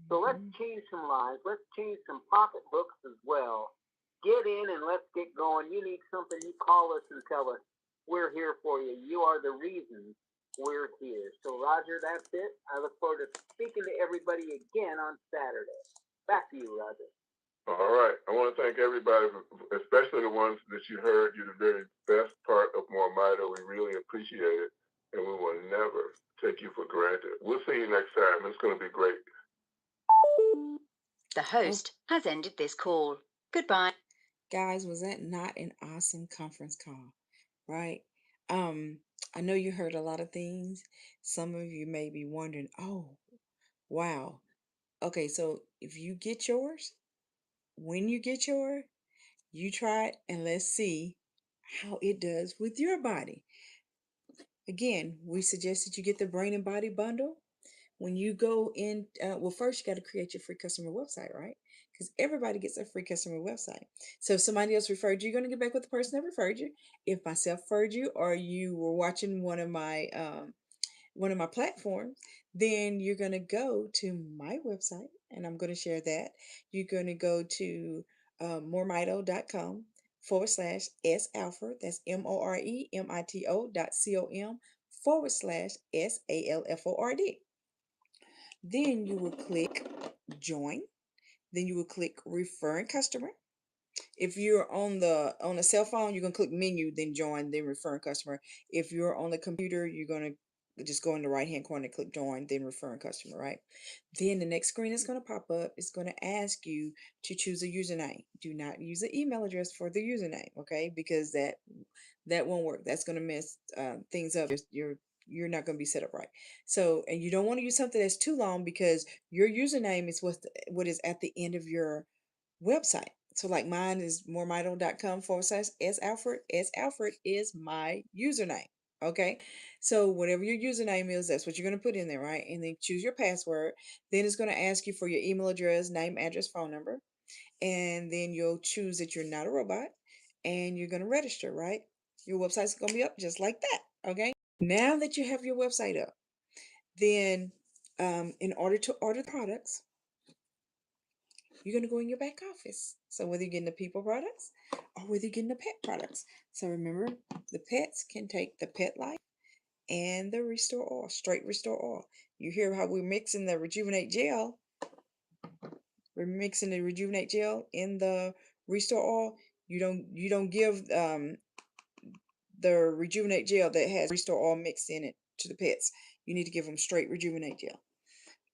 So let's change some lives. Let's change some pocketbooks as well. Get in and let's get going. You need something, you call us and tell us. We're here for you. You are the reason we're here. So, Roger, that's it. I look forward to speaking to everybody again on Saturday. Back to you, Roger. All right. I want to thank everybody, especially the ones that you heard. You're the very best part of MoreMito. We really appreciate it, and we will never take you for granted. We'll see you next time. It's going to be great. The host has ended this call. Goodbye. Guys, was that not an awesome conference call? Right? I know you heard a lot of things. Some of you may be wondering, oh, wow. Okay, so if you get yours, when you get yours, you try it and let's see how it does with your body. Again, we suggest that you get the brain and body bundle. When you go in, well, first you got to create your free customer website, right? Because everybody gets a free customer website. So if somebody else referred you, you're going to get back with the person that referred you. If myself referred you, or you were watching one of my platforms, then you're going to go to my website, and I'm going to share that. You're going to go to moremito.com /S Alford. That's MoreMito.com /SALFORD. Then you will click join. Then you will click referring customer. If you're on a cell phone, you're gonna click menu, then join, then referring customer. If you're on the computer, you're gonna just go in the right hand corner and click join, then referring customer, right? Then the next screen is gonna pop up. It's gonna ask you to choose a username. Do not use the email address for the username, okay? Because that won't work. That's gonna mess things up. You're not going to be set up right. So, and you don't want to use something that's too long, because your username is what is at the end of your website. So like mine is moremito.com /S Alford. S Alford is my username. Okay. So whatever your username is, that's what you're going to put in there, right? And then choose your password. Then it's going to ask you for your email address, name, address, phone number. And then you'll choose that you're not a robot. and you're going to register, right? Your website's going to be up just like that, okay? Now that you have your website up, then in order to order products, you're going to go in your back office. So whether you're getting the people products or whether you're getting the pet products. So remember, the pets can take the Petlife and the Restore Oil, straight Restore Oil. You hear how we're mixing the Rejuvenate Gel. We're mixing the Rejuvenate Gel in the Restore Oil. You don't give the Rejuvenate Gel that has Restore Oil mixed in it to the pets. You need to give them straight Rejuvenate Gel.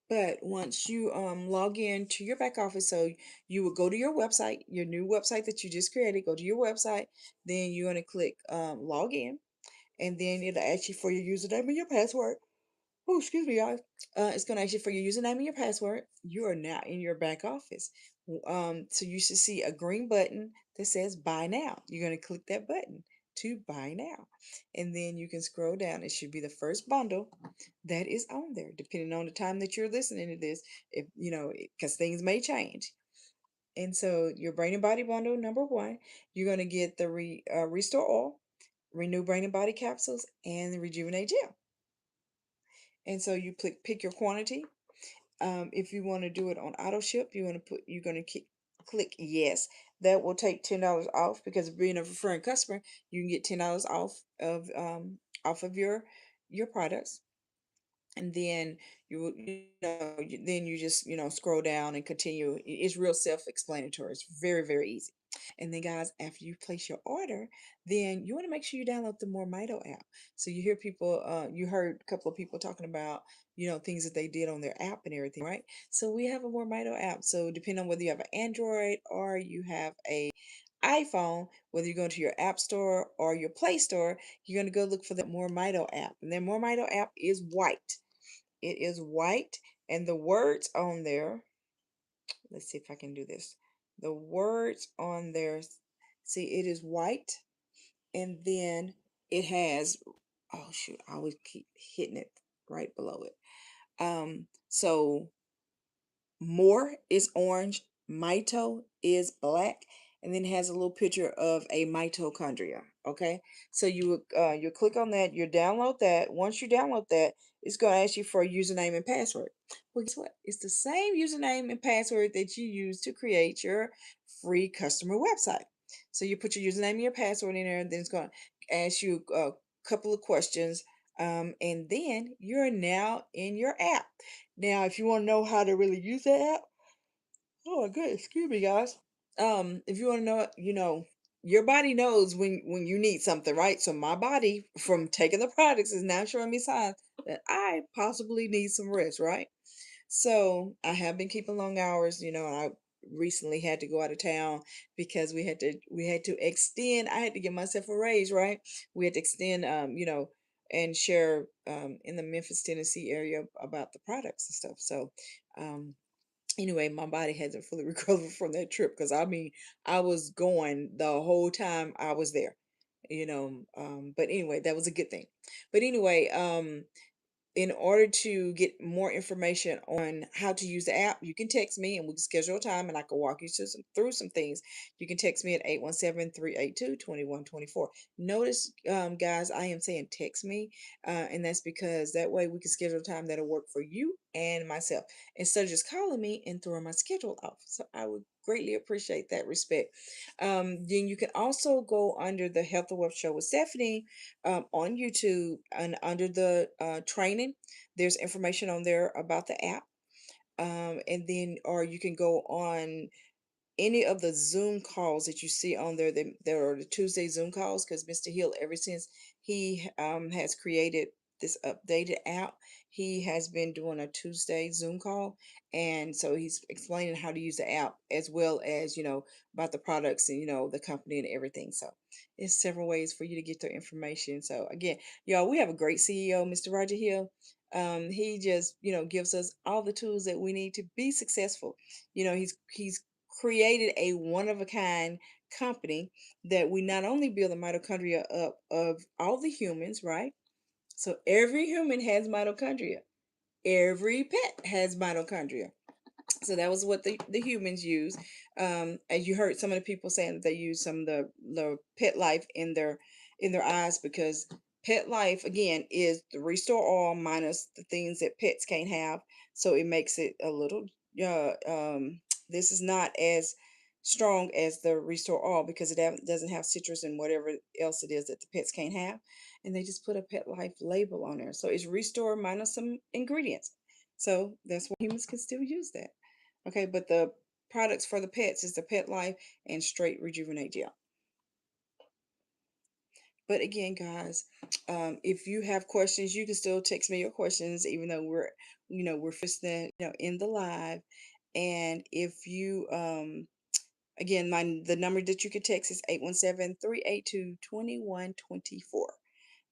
But once you log in to your back office, so you will go to your website, your new website that you just created, go to your website, then you're going to click log in, and then it'll ask you for your username and your password. Oh, excuse me, guys. It's going to ask you for your username and your password. You are now in your back office. So you should see a green button that says buy now. You're going to click that button to buy now. And then you can scroll down. It should be the first bundle that is on there, depending on the time that you're listening to this, if you know, because things may change. And so your brain and body bundle number 1, you're going to get the Restore Oil, Renew Brain and Body capsules, and the Rejuvenate Gel. And so you pick your quantity. If you want to do it on auto ship, you're going to click yes. That will take $10 off, because being a referring customer, you can get $10 off of your products. And then then you just scroll down and continue. It's real self-explanatory. It's very, very easy. And then guys, after you place your order, then you want to make sure you download the MoreMito app. So you hear people, you heard a couple of people talking about things that they did on their app and everything, right? So we have a MoreMito app. So depending on whether you have an Android or you have a iPhone, whether you're going to your app store or your Play Store, you're going to go look for the MoreMito app. And then MoreMito app is white. It is white, and the words on there, let's see if I can do this. The words on there, see, it is white, and then it has, oh shoot, I always keep hitting it right below it. So More is orange, Mito is black, and then it has a little picture of a mitochondria. Okay, so you click on that, you download that. Once you download that, it's going to ask you for a username and password. Well, guess what? It's the same username and password that you use to create your free customer website. So you put your username and your password in there, and then it's going to ask you a couple of questions, and then you're now in your app. Now, if you want to know how to really use that app, oh my goodness, excuse me, guys. If you want to know, your body knows when you need something, right? So my body, from taking the products, is now showing me signs that I possibly need some rest, right? So I have been keeping long hours, and I recently had to go out of town because we had to extend. I had to give myself a raise, right? We had to extend, and share in the Memphis, Tennessee area about the products and stuff. So anyway, my body hasn't fully recovered from that trip, because I mean, I was going the whole time I was there, but anyway, that was a good thing. But anyway, in order to get more information on how to use the app, you can text me and we can schedule a time and I can walk you through some things. You can text me at 817-382-2124. Notice, guys, I am saying text me, and that's because that way we can schedule a time that'll work for you and myself, instead of just calling me and throwing my schedule off. So I would greatly appreciate that respect. Then you can also go under the Health and Wealth Show with Stephanie on YouTube, and under the training, there's information on there about the app. And then, or you can go on any of the Zoom calls that you see on there. There are the Tuesday Zoom calls, because Mr. Hill, ever since he has created this updated app, he has been doing a Tuesday Zoom call. And so he's explaining how to use the app, as well as, about the products and, the company and everything. So it's several ways for you to get the information. So again, y'all, we have a great CEO, Mr. Roger Hill. He just, gives us all the tools that we need to be successful. He's created a one-of-a-kind company that we not only build the mitochondria up of all the humans, right? So every human has mitochondria. Every pet has mitochondria. So that was what the humans use. And you heard some of the people saying that they use some of the Pet Life in their eyes, because Pet Life again is the restore oil minus the things that pets can't have. So it makes it a little this is not as strong as the restore oil because doesn't have citrus and whatever else it is that the pets can't have. And they just put a Pet Life label on there. So it's restore minus some ingredients. So that's why humans can still use that. Okay, but the products for the pets is the Pet Life and Straight Rejuvenate Gel. But again, guys, if you have questions, you can still text me your questions, even though we're fisting, in the live. And if you, again, the number that you can text is 817-382-2124.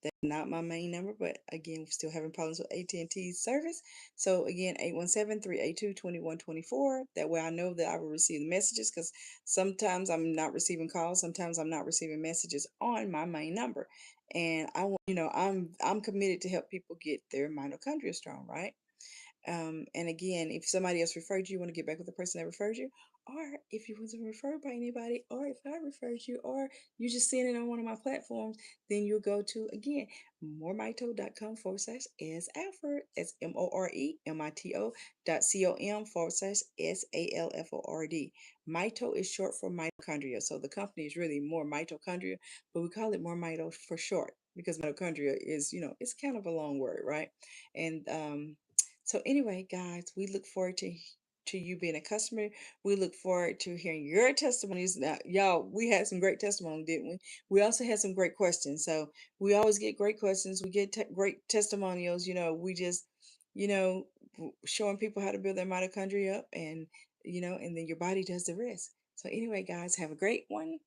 That's not my main number, but again, we're still having problems with AT&T service. So again, 817-382-2124. That way I know that I will receive the messages, because sometimes I'm not receiving calls, sometimes I'm not receiving messages on my main number. And I want, I'm committed to help people get their mitochondria strong, right? And again, if somebody else referred you, you want to get back with the person that referred you, or if you wasn't referred by anybody, or if I referred you, or you just seeing it on one of my platforms, then you'll go to, again, moremito.com/S Alford. That's MoreMito.com/SALFORD. Mito is short for mitochondria. So the company is really More Mitochondria, but we call it More Mito for short, because mitochondria is, it's kind of a long word, right? And so anyway, guys, we look forward to you being a customer. We look forward to hearing your testimonies. Now, y'all, we had some great testimony, didn't we? We also had some great questions. So we always get great questions. We get great testimonials. We just, showing people how to build their mitochondria up, and and then your body does the rest. So anyway, guys, have a great one.